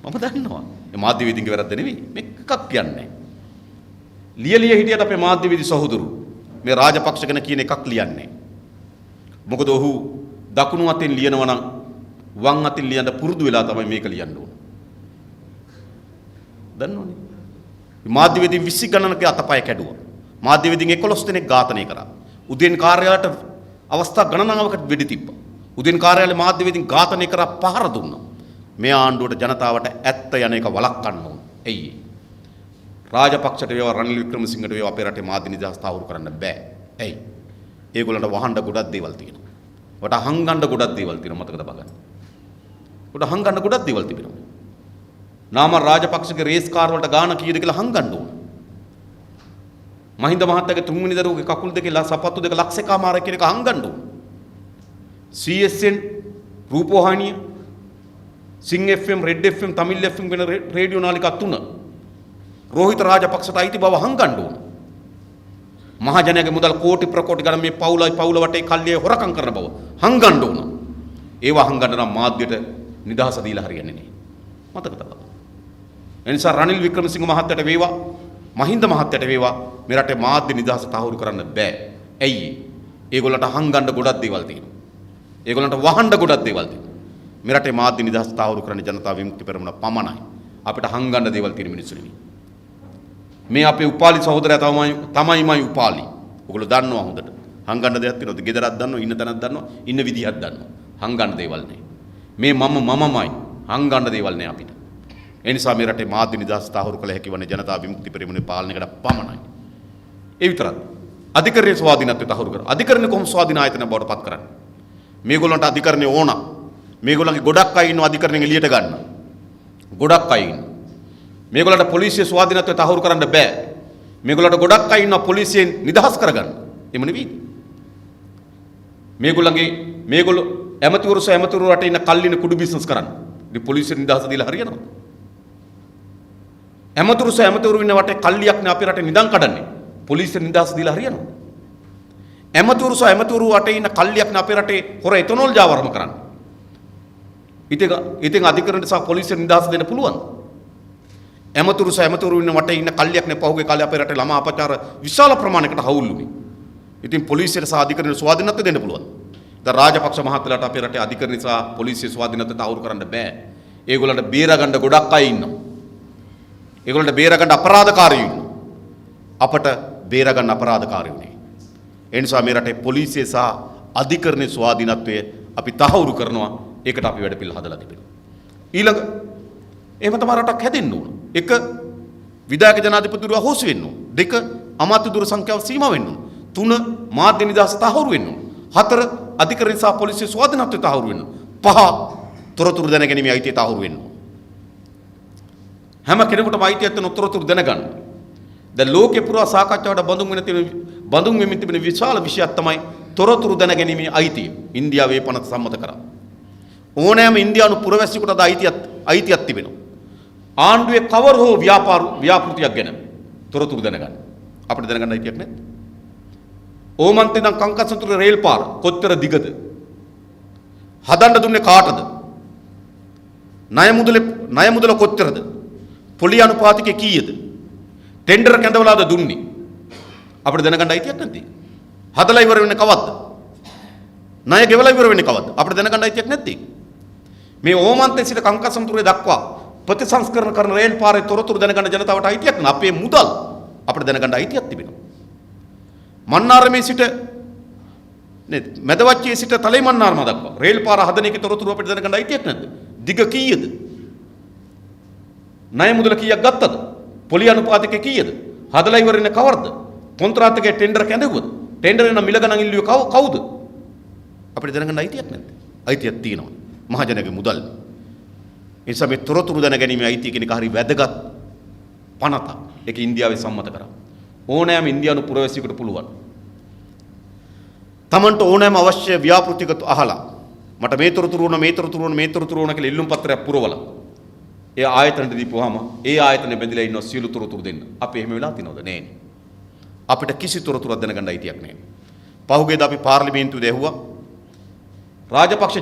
Speaker 2: මම දන්නවා. මේ මාධ්‍යවේදීන්ගේ වැරද්ද නෙවෙයි. මේ එකක් කියන්නේ. ලියලිය හිටියට අපේ මාධ්‍යවේදී සහෝදරු මේ රාජපක්ෂ ගැන කියන එකක් ලියන්නේ. මොකද ඔහු දකුණු අතින් ලියනවා නම් වම් අතින් ලියන්න පුරුදු වෙලා තමයි මේක ලියන්න ඕන. දන්නවනේ. මාධ්‍යවේදීන් 20 ගණනක අතපය කැඩුවා. මාධ්‍යවේදීන් 11 දෙනෙක් ඝාතනය කරා. උදේන් කාර්යාලයට අවස්ථා ගණනාවකට වෙඩි තිබ්බා. උදේන් කාර්යාලේ මාධ්‍යවේදීන් ඝාතනය කරා පහර දුන්නා. මේ ආණ්ඩුවට ජනතාවට ඇත්ත යන එක වළක්වන්න ඕන. එයි. රාජපක්ෂට වේවා රනිල් වික්‍රමසිංහට වේවා අපේ රටේ මාධ්‍ය නිදහස තහවුරු කරන්න බෑ. එයි. ඒගොල්ලන්ට වහන්න ගොඩක් දේවල් තියෙනවා. වට හංගන්න ගොඩක් දේවල් තියෙනවා මතක තබා ගන්න. වට හංගන්න ගොඩක් දේවල් තිබෙනවා. නාම රාජපක්ෂගේ රේස් කාර් වලට ගාන කීයද කියලා හංගන්න ඕන. මහින්ද මහත්තයාගේ තුන්වෙනි දරුවගේ කකුල් දෙකේ සපත්තු දෙක ලක්ෂයකමාරක් කියන එක හංගන්න ඕන. CSN රූපවාහිනිය සිං FM red FM Tamil FM වෙන රේඩියෝ නාලිකා 3 රෝහිත රාජපක්ෂට අයිති බව හංගන්න ඕන. මහජනයාගේ මුදල් කෝටි ප්‍රකෝටි ගණන් මේ පවුල වටේ කල්ලියේ හොරකම් කරන බව හංගන්න ඕන. ඒවා හංගන්න නම් මාධ්‍යට නිදහස දීලා හරියන්නේ නැහැ. මතක තබා. එනිසා රනිල් වික්‍රමසිංහ මහත්තයට වේවා මහින්ද මහත්තයට වේවා මේ රටේ මාධ්‍ය නිදහස තහවුරු කරන්න බෑ. ඇයි? ඒගොල්ලන්ට හංගන්න ගොඩක් දේවල් තියෙනවා. ඒගොල්ලන්ට වහන්න ගොඩක් දේවල් තියෙනවා. මේ රටේ මාධ්‍ය නිදහස තහවුරු කරන ජනතා විමුක්ති පෙරමුණ පමණයි. අපිට හංගන්න දේවල් තියෙන මිනිස්සු නෙවෙයි. මේ අපේ උපාලි සහෝදරයා තමයිමයි උපාලි. ඔයගොල්ලෝ දන්නවා හොඳට. හංගන්න දෙයක් තියෙනවද? ගෙදරක් දන්නවා, ඉන්න තැනක් දන්නවා, ඉන්න විදිහක් දන්නවා. හංගන්න දේවල් නෑ. මේ මමමයි හංගන්න දේවල් නෑ අපිට. ඒ නිසා මේ රටේ මාධ්‍ය නිදහස තහවුරු කළ හැකි වන්නේ ජනතා විමුක්ති පෙරමුණේ පාලනයකට පමණයි. ඒ විතරක්. අධිකරණයේ ස්වාධීනත්වය තහවුරු කර. අධිකරණය කොහොම ස්වාධීන ආයතන බවට පත් කරන්නේ? මේගොල්ලන්ට අධිකරණය ඕන. මේගොල්ලන්ගේ ගොඩක් අය ඉන්නවා අධිකරණයෙන් එළියට ගන්න. ගොඩක් අය ඉන්නවා. මේගොල්ලන්ට පොලිසිය ස්වාධීනත්වය තහවුරු කරන්න බෑ. මේගොල්ලන්ට ගොඩක් අය ඉන්නවා පොලිසියෙන් නිදහස් කරගන්න. එම නෙවෙයි. මේගොල්ලෝ ඇමතිවරු රටේ ඉන්න කල්ලින කුඩු බිස්නස් කරන්න. ඉතින් පොලිසියෙන් නිදහස දීලා හරියනවද? ඇමතිවරු ඉන්න වටේ කල්ලියක් නේ අපේ රටේ නිදන් කඩන්නේ. පොලිසියෙන් නිදහස දීලා හරියනවද? ඇමතිවරු වටේ ඉන්න කල්ලියක් නේ අපේ රටේ හොර එතනෝල් ජාවරම කරන්නේ. ඉතින් අධිකරණයට සහ පොලිසියෙන් නිදහස දෙන්න පුළුවන්ද? ඇමතිවරු ඉන්න වටේ ඉන්න කල්ලියක් නේ පහුගිය කාලේ අපේ රටේ ළමා අපචාර විශාල ප්‍රමාණයකට හවුල්ුනේ. ඉතින් පොලිසියට සහ අධිකරණයට ස්වාධීනත්වය දෙන්න පුළුවන්. දැන් රාජපක්ෂ මහත්තයාට අපේ රටේ අධිකරණ සහ පොලිසිය ස්වාධීනත්වය තහවුරු කරන්න බෑ. ඒගොල්ලන්ට බේරගන්න ගොඩක් අය ඉන්නවා. ඒගොල්ලන්ට බේරගන්න අපරාධකාරයෝ ඉන්නවා. අපට බේරගන්න අපරාධකාරයෝ නේ. ඒ නිසා මේ රටේ පොලිසිය සහ අධිකරණයේ ස්වාධීනත්වය අපි තහවුරු කරනවා. ඒකට අපි වැඩ පිළිවෙල හදලා තිබෙනවා. ඊළඟ එහෙම තමයි රටක් හැදෙන්න ඕන. එක විධායක ජනාධිපතිවරු අහෝසි වෙන්න ඕන. දෙක අමාත්‍ය දුර සංඛ්‍යාව සීමා වෙන්න ඕන. තුන මාධ්‍ය නිදහස තහවුරු වෙන්න ඕන. හතර අධිකරණ සහ පොලිසිය ස්වාධීනත්වය තහවුරු වෙන්න ඕන. පහ තොරතුරු දැනගැනීමේ අයිතිය තහවුරු වෙන්න ඕන. හැම කෙනෙකුටම අයිතියක් තියෙන තොරතුරු දැනගන්න. දැන් ලෝකේ පුරා සාකච්ඡාවට බඳුන් වෙමින් තිබෙන විශාල විෂයක් තමයි තොරතුරු දැනගැනීමේ අයිතිය. ඉන්දියාවේ පනත සම්මත කරා. ඕනෑම ඉන්දියානු පුරවැසියෙකුට අද අයිතියක් තිබෙනවා. ආණ්ඩුවේ කවර හෝ ව්‍යාපෘතියක් ගැන තොරතුරු දැනගන්න. අපිට දැනගන්න අයිතියක් නැද්ද? ඕමන්තේ නම් කංකසතුරු රේල් පාර කොච්චර දිගද? හදන්න දුන්නේ කාටද? ණය මුදල කොච්චරද? පොලි අනුපාතිකය කීයද? ටෙන්ඩර් කැඳවලාද දුන්නේ? අපිට දැනගන්න අයිතියක් නැද්ද? හදලා ඉවර වෙන්නේ කවද්ද? ණය ගෙවලා ඉවර වෙන්නේ කවද්ද? අපිට දැනගන්න අයිතියක් නැද්ද? මේ ඕමන්තේ සිට කංකසතුරේ දක්වා ප්‍රතිසංස්කරණ කරන රේල් පාරේ තොරතුරු දැනගන්න ජනතාවට අයිතියක් නැහැ. අපේ මුදල් අපිට දැනගන්න අයිතියක් තිබෙනවා. මන්නාරමේ සිට නේද? මැදවච්චේ සිට තලේ මන්නාරම දක්වා රේල් පාර හදන එකේ තොරතුරු අපිට දැනගන්න අයිතියක් නැද්ද? දිග කීයද? ණය මුදල කීයක් ගත්තද? පොලි අනුපාතික කීයද? හදලා ඉවර වෙන්නේ කවරද? කොන්ත්‍රාත්කයේ ටෙන්ඩර් කැඳවුවද? ටෙන්ඩර් එක මිල ගණන් ඉල්ලුවේ කවුද? අපිට දැනගන්න අයිතියක් නැද්ද? අයිතියක් තියෙනවා. මහජනගේ මුදල්. ඒ නිසා මේ තොරතුරු දැනගැනීමේ අයිතිය කියන එක හරි වැදගත් පනතක්. ඒක ඉන්දියාවේ සම්මත කරා. ඕනෑම ඉන්දියානු පුරවැසියෙකුට පුළුවන්. Tamanට ඕනෑම අවශ්‍ය ව්‍යාපෘතික අහලා මට මේ තොරතුරු ඕන කියලා ඉල්ලුම් පත්‍රයක් පුරවලා ඒ ආයතනට දීපුවාම ඒ ආයතනෙ බැඳිලා ඉන්න සියලු තොරතුරු දෙන්න. අපි එහෙම වෙලා තිනවද? නෑනේ. අපිට කිසි තොරතුරක් දැනගන්න අයිතියක් නෑ. පහුගියද අපි පාර්ලිමේන්තුවේ ඇහුවා රාජපක්ෂ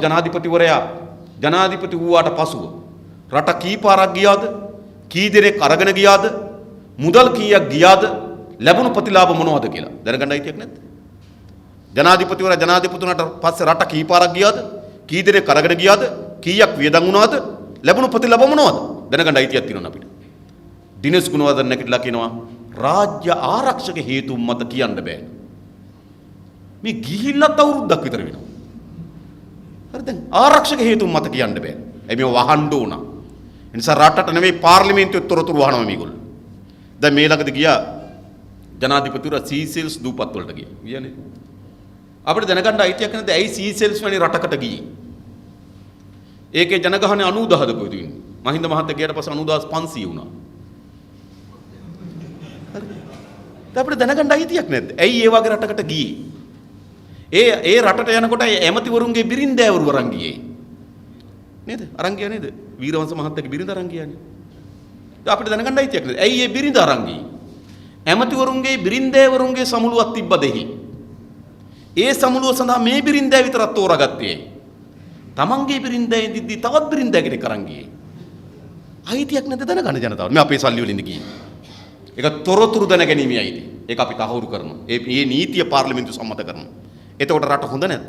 Speaker 2: ජනාධිපති වූවාට පසුව රට කී පාරක් ගියාද? කී දෙනෙක් අරගෙන ගියාද? මුදල් කීයක් ගියාද? ලැබුණු ප්‍රතිලාභ මොනවද කියලා දැනගන්න අයිතියක් නැද්ද? ජනාධිපතිවරයා ජනාධිපතිතුමාට පස්සේ රට කී පාරක් ගියාද? කී දෙනෙක් අරගෙන ගියාද? කීයක් වියදම් වුණාද? ලැබුණු ප්‍රතිලාභ මොනවද? දැනගන්න අයිතියක් තියෙනවා අපිට. දිනේෂ් ගුණවර්ධන නැගිටලා කියනවා රාජ්‍ය ආරක්ෂක හේතුන් මත කියන්න බෑ. මේ ගිහිල්ලත් අවුරුද්දක් විතර වෙනවා. හරි දැන් ආරක්ෂක හේතුන් මත කියන්න බෑ. ඒ මේ වහන්න උනා. ඒ නිසා රටට නෙවෙයි පාර්ලිමේන්තුවේ තොරතුරු වහනවා මේගොල්ලෝ. දැන් මේ ළඟදී ගියා ජනාධිපතිවරයා සීසෙල්ස් දූපත් වලට ගියා. ගියානේ. අපිට දැනගන්න අයිතියක් නැද්ද ඇයි සීසෙල්ස් වැනි රටකට ගියේ? ඒකේ ජනගහනය 90000ද කොහෙද ඉන්නේ? මහින්ද මහත්තයා ගියට පස්සේ 90500 වුණා. හරි. අපිට දැනගන්න අයිතියක් නැද්ද? ඇයි ඒ වගේ රටකට ගියේ? ඒ රටට යනකොට ඇමතිවරුන්ගේ බිරින්දෑවරු වරන් ගියේ. නේද? අරන් ගියා නේද? වීරවංශ මහත්තයාගේ බිරිඳ අරන් ගියානේ. අපිට දැනගන්න අයිතියක් නැද්ද? ඇයි ඒ බිරිඳ අරන් ගියේ? ඇමතිවරුන්ගේ බිරින්දෑවරුන්ගේ සමුළුවක් තිබ්බ දෙහි. ඒ සමුළුව සඳහා මේ බිරින්දෑ විතරක් තෝරාගත්තේ. තමන්ගේ බිරින්දෑ ඉදිද්දී තවත් බිරින්දෑ කෙනෙක් අරන් ගියේ. අයිතියක් නැද්ද දැනගන්න ජනතාව? මේ අපේ සල්ලි වලින්ද ගියේ. ඒක තොරතුරු දැනගැනීමේ අයිතිය. ඒක අපි තහවුරු කරනවා. මේ නීතිය පාර්ලිමේන්තුව සම්මත කරනවා. එතකොට රට හොඳ නැද්ද?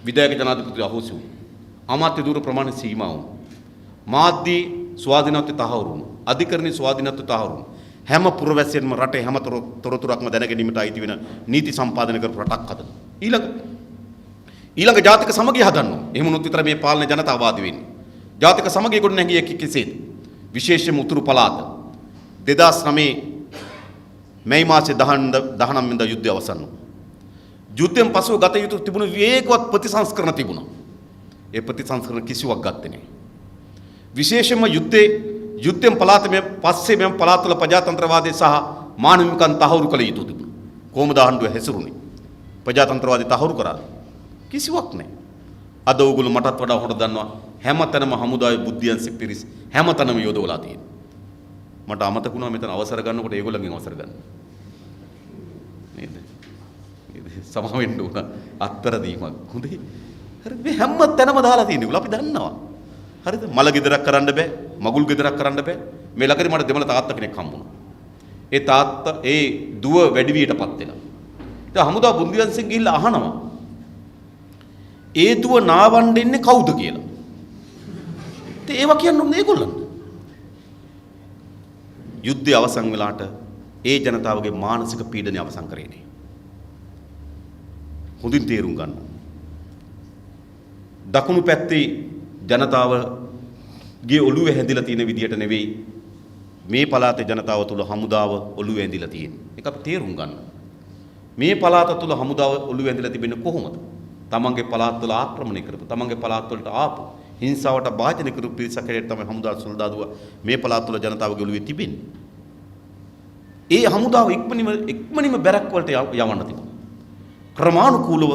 Speaker 2: විධායක ජනාධිපති අහෝසි වුණා. අමාත්‍ය ධූර ප්‍රමාණය සීමා වුණා. මාධ්‍ය ස්වාධීනත්වය තහවුරු වුණා. අධිකරණයේ ස්වාධීනත්වය තහවුරු වුණා. හැම පුරවැසියෙක්ම රටේ හැම තොරතුරක්ම දැනගැනීමට අයිති වෙන නීති සම්පාදනය කරපු රටක් හදනවා. ඊළඟ ජාතික සමගිය හදනවා. එහෙම වුණොත් විතර මේ පාලන ජනතාවාදී වෙන්නේ. ජාතික සමගිය ගොඩ නැගිය කෙසේද? විශේෂයෙන්ම උතුරු පළාත 2009 මැයි මාසේ 19 වෙනිදා යුද්ධය අවසන් වුණා. යුද්ධයෙන් පසුව ගත යුතු තිබුණු වේගවත් ප්‍රතිසංස්කරණ තිබුණා. ඒ ප්‍රතිසංස්කරණ කිසිවක් ගත්තේ නැහැ. විශේෂයෙන්ම යුද්ධයෙන් පළාතේ පස්සේ මෙම පළාත්වල ප්‍රජාතන්ත්‍රවාදය සහ මානව හිමිකම් තහවුරු කළ යුතු තිබුණා. කොහොමද ආණ්ඩුව හැසිරුණේ? ප්‍රජාතන්ත්‍රවාදය තහවුරු කරා. කිසිවක් නැහැ. අද ඕගොල්ලෝ මටත් වඩා හොඳ දන්නවා හැමතැනම හමුදාවේ බුද්ධියන්සික පිරිස් හැමතැනම යොදවලා තියෙනවා. මට අමතක වුණා මෙතන අවසර ගන්නකොට ඒගොල්ලන්ගෙන් අවසර ගන්න. නේද? සමා වෙන්න උන අත්තරදීමක්. හොඳයි. හරි මේ හැම තැනම දාලා තියෙනවා. අපි දන්නවා. හරිද? මල ගෙදරක් කරන්න බෑ. මගුල් ගෙදරක් කරන්න බෑ. මේ ළඟදී මට දෙමළ තාත්තා කෙනෙක් හම්බුණා. ඒ තාත්තා ඒ දුව වැඩිවියටපත් වෙලා. ඉතින් හමුදා බුන්දියන්සෙන් ගිහිල්ලා අහනවා. ඒ දුව නාවන්න ඉන්නේ කවුද කියලා. ඉතින් ඒවා කියන්නේ මේගොල්ලන්ට. යුද්ධය අවසන් වෙලාට ඒ ජනතාවගේ මානසික පීඩනය අවසන් කරේ නේ. හොඳින් තේරුම් ගන්න. දකුණු පැත්තේ ජනතාවගේ ඔළුවේ හැදිලා තියෙන විදියට නෙවෙයි මේ පළාතේ ජනතාව තුළ හමුදාව ඔළුවේ ඇඳිලා තියෙන්නේ. ඒක අපි තේරුම් ගන්න. මේ පළාත තුළ හමුදාව ඔළුවේ ඇඳිලා තිබෙන්නේ කොහොමද? තමන්ගේ පළාත් වල ආක්‍රමණය කරපු, තමන්ගේ පළාත් වලට ආපු හිංසාවට භාජනය කරපු පිරිසක් හැටියට තමයි හමුදා සොල්දාදුව මේ පළාත් වල ජනතාවගේ ඔළුවේ තිබෙන්නේ. ඒ හමුදාව ඉක්මනින්ම බැරක් වලට යවන්න තිබුණා. ක්‍රමානුකූලව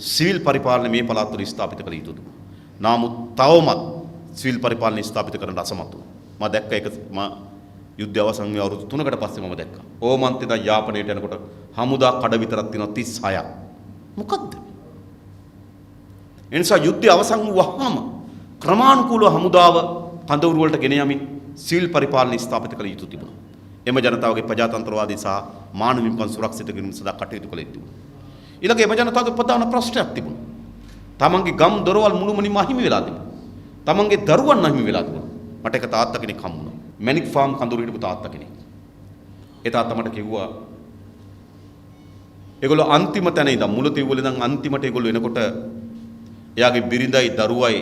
Speaker 2: සිවිල් පරිපාලනය මේ පළාත් වල ස්ථාපිත කළ යුතුද? නමුත් තවමත් සිවිල් පරිපාලනය ස්ථාපිත කරන්න අසමත් වුණා. මම දැක්ක එක යුද්ධය අවසන් වෙන අවුරුදු 3කට පස්සේ මම දැක්කා. ඕමන්තේ දා යාපනයට යනකොට හමුදා කඩ විතරක් තියෙනවා 36ක්. මොකද්ද? එනිසා යුද්ධය අවසන් වුවහම ක්‍රමානුකූලව හමුදාව කඳවුරු වලට ගෙන යමින් සිවිල් පරිපාලනය ස්ථාපිත කළ යුතු තිබුණා. එම ජනතාවගේ ප්‍රජාතන්ත්‍රවාදී සහ මානව හිමිකම් සුරක්ෂිත කිරීම සඳහා කටයුතු කළ යුතුයි. ඊළඟ එම ජනතාවගේ ප්‍රධාන ප්‍රශ්නයක් තිබුණා. තමන්ගේ ගම් දොරවල් මුළුමනින්ම අහිමි වෙලා තිබුණා. තමන්ගේ දරුවන් අහිමි වෙලා තිබුණා. මට එක තාත්තා කෙනෙක් හම්බුණා. මැනික් ෆාම් කඳවුරු හිටපු තාත්තා කෙනෙක්. ඒ තාත්තා මට කිව්වා ඒගොල්ලෝ අන්තිම තැන ඉඳන් මුලතිව්වල ඉඳන් අන්තිමට ඒගොල්ලෝ එනකොට එයාගේ බිරිඳයි දරුවයි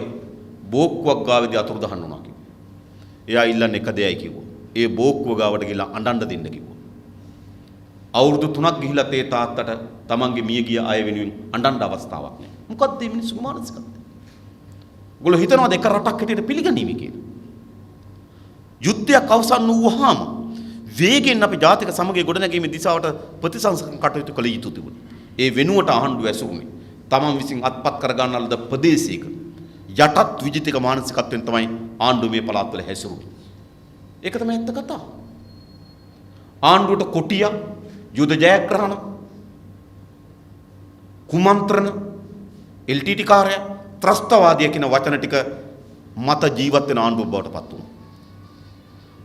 Speaker 2: බෝක්කුවක් ගාවේදී අතුරුදහන් වුණා කිව්වා. එයා ඉල්ලන්නේ එක දෙයයි කිව්වා. ඒ බෝක්කුව ගාවට ගිහලා අඬන්න දෙන්න කිව්වා. අවුරුදු 3ක් ගිහිලා තේ තාත්තට තමන්ගේ මිය ගිය අය වෙනුවෙන් අඬන්න අවස්ථාවක් නැහැ. මොකද්ද මේ මිනිස්සුගේ මානසිකත්වය? ඔයගොල්ලෝ හිතනවාද එක රටක් හැටියට පිළිගැනීමේ කියලා? යුද්ධයක් අවසන් වුවහම වේගෙන් අපි ජාතික සමගිය ගොඩනැගීමේ දිශාවට ප්‍රතිසංස්කරණ කටයුතු කළ යුතු තිබුණා. ඒ වෙනුවට ආණ්ඩුව ඇසුරුනේ තමන් විසින් අත්පත් කර ගන්නා ලද ප්‍රදේශයක යටත් විජිතක මානසිකත්වයෙන් තමයි ආණ්ඩුව මේ පළාත්වල හැසිරුනේ. ඒක තමයි ඇත්ත කතාව. ආණ්ඩුවට කොටිය, යුද ජයග්‍රහණ, කුමන්ත්‍රණ, LTT කාර්ය, ත්‍රස්තවාදී කියන වචන ටික මත ජීවත් වෙන ආණ්ඩුවක් බවට පත් වුණා.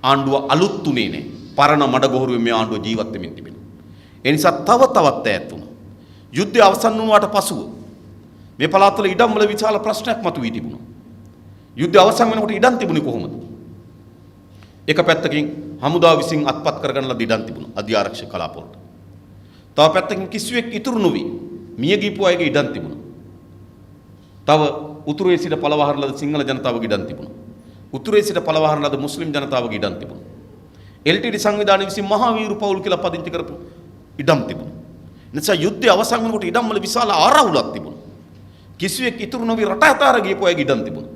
Speaker 2: ආණ්ඩුව අලුත් උනේ නැහැ. පරණ මඩගොහරුවේ මේ ආණ්ඩුව ජීවත් වෙමින් තිබෙනවා. ඒ නිසා තව තවත් ඈත් වුණා. යුද්ධය අවසන් වුණාට පසුව මේ පළාත්වල ඉඩම් වල විශාල ප්‍රශ්නයක් මතුවී තිබුණා. යුද්ධය අවසන් වෙනකොට ඉඩම් තිබුණේ කොහොමද? එක පැත්තකින් හමුදාව විසින් අත්පත් කරගන්න ලද ඉඩම් තිබුණා අධ්‍යාරක්ෂක කලාප වලට. තව පැත්තකින් කිසිවෙක් ඉතුරු නොවි මිය ගිහපු අයගේ ඉඩම් තිබුණා. තව උතුරේ සිට පළවහර ලද සිංහල ජනතාවගේ ඉඩම් තිබුණා. උතුරේ සිට පළවහර ලද මුස්ලිම් ජනතාවගේ ඉඩම් තිබුණා. LTD සංවිධානය විසින් මහා වීරු පවුල් කියලා පදිංචි කරපු ඉඩම් තිබුණා. නිසා යුද්ධය අවසන් වෙනකොට ඉඩම් වල විශාල ආරවුලක් තිබුණා. කිසිවෙක් ඉතුරු නොවි රට අතර ගිහපු අයගේ ඉඩම් තිබුණා.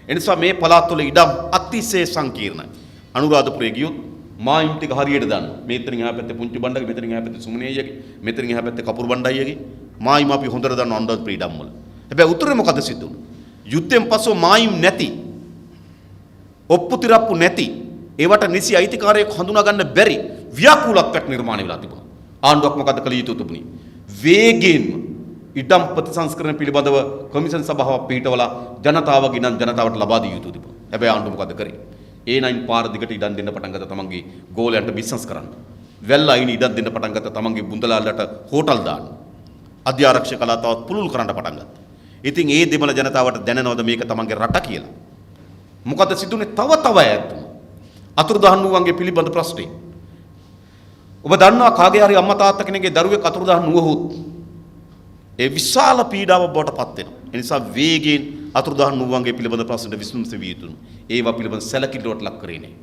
Speaker 2: එනිසා මේ පළාත්වල ඉඩම් අතිශය සංකීර්ණයි. අනුරාධපුරයේ ගියොත් මායිම් ටික හරියට දාන්න. මෙතනින් එහා පැත්තේ පුංචි බණ්ඩගේ, මෙතනින් එහා පැත්තේ සුමනේයගේ, මෙතනින් එහා පැත්තේ කපුරු බණ්ඩයියගේ මායිම් අපි හොඳට දන්න අනුරාධපුර ඉඩම් වල. හැබැයි උතුරේ මොකද සිද්ධ වුනේ? යුද්ධයෙන් පස්සෙ මායිම් නැති, ඔප්පු තිරප්පු නැති, ඒවට නිසි අයිතිකාරයෙක් හඳුනා ගන්න බැරි ව්‍යාකූලත්වයක් නිර්මාණය වෙලා තිබුණා. ආණ්ඩුවක් මොකද කළ යුතු තිබුණේ? වේගයෙන්ම ඉඩම් ප්‍රතිසංස්කරණ පිළිබඳව කොමිෂන් සභාවක් පිහිටවලා ජනතාවගේ නම් ජනතාවට ලබා දිය යුතු තිබුණා. හැබැයි ආණ්ඩුව මොකද කරේ? A9 පාර දිගට ඉඩම් දෙන්න පටන් ගත්තා තමන්ගේ ගෝලයන්ට බිස්නස් කරන්න. වැල්ලා අයින ඉඩම් දෙන්න පටන් ගත්තා තමන්ගේ බුන්දලාලට හෝටල් දාන්න. අධ්‍යාරක්ෂක කලාතාවත් පුළුල් කරන්න පටන් ගත්තා. ඉතින් ඒ දෙමළ ජනතාවට දැනනවද මේක තමන්ගේ රට කියලා? මොකද සිදුනේ? තව තව ඈත් වුණා. අතුරුදහන් වූවන්ගේ පිළිබඳ ප්‍රශ්නේ. ඔබ දන්නවා කාගේ හරි අම්මා තාත්තා කෙනෙක්ගේ දරුවෙක් අතුරුදහන් වුවහොත් ඒ විශාල පීඩාවක් බවට පත් වෙනවා. ඒ නිසා වේගයෙන් අතුරුදහන් වූවන්ගේ පිළිබඳ ප්‍රශ්නට විසඳුම් සෙවිය යුතුයි. ඒවා පිළිබඳ සැලකිලිවට ලක් කරේ නැහැ.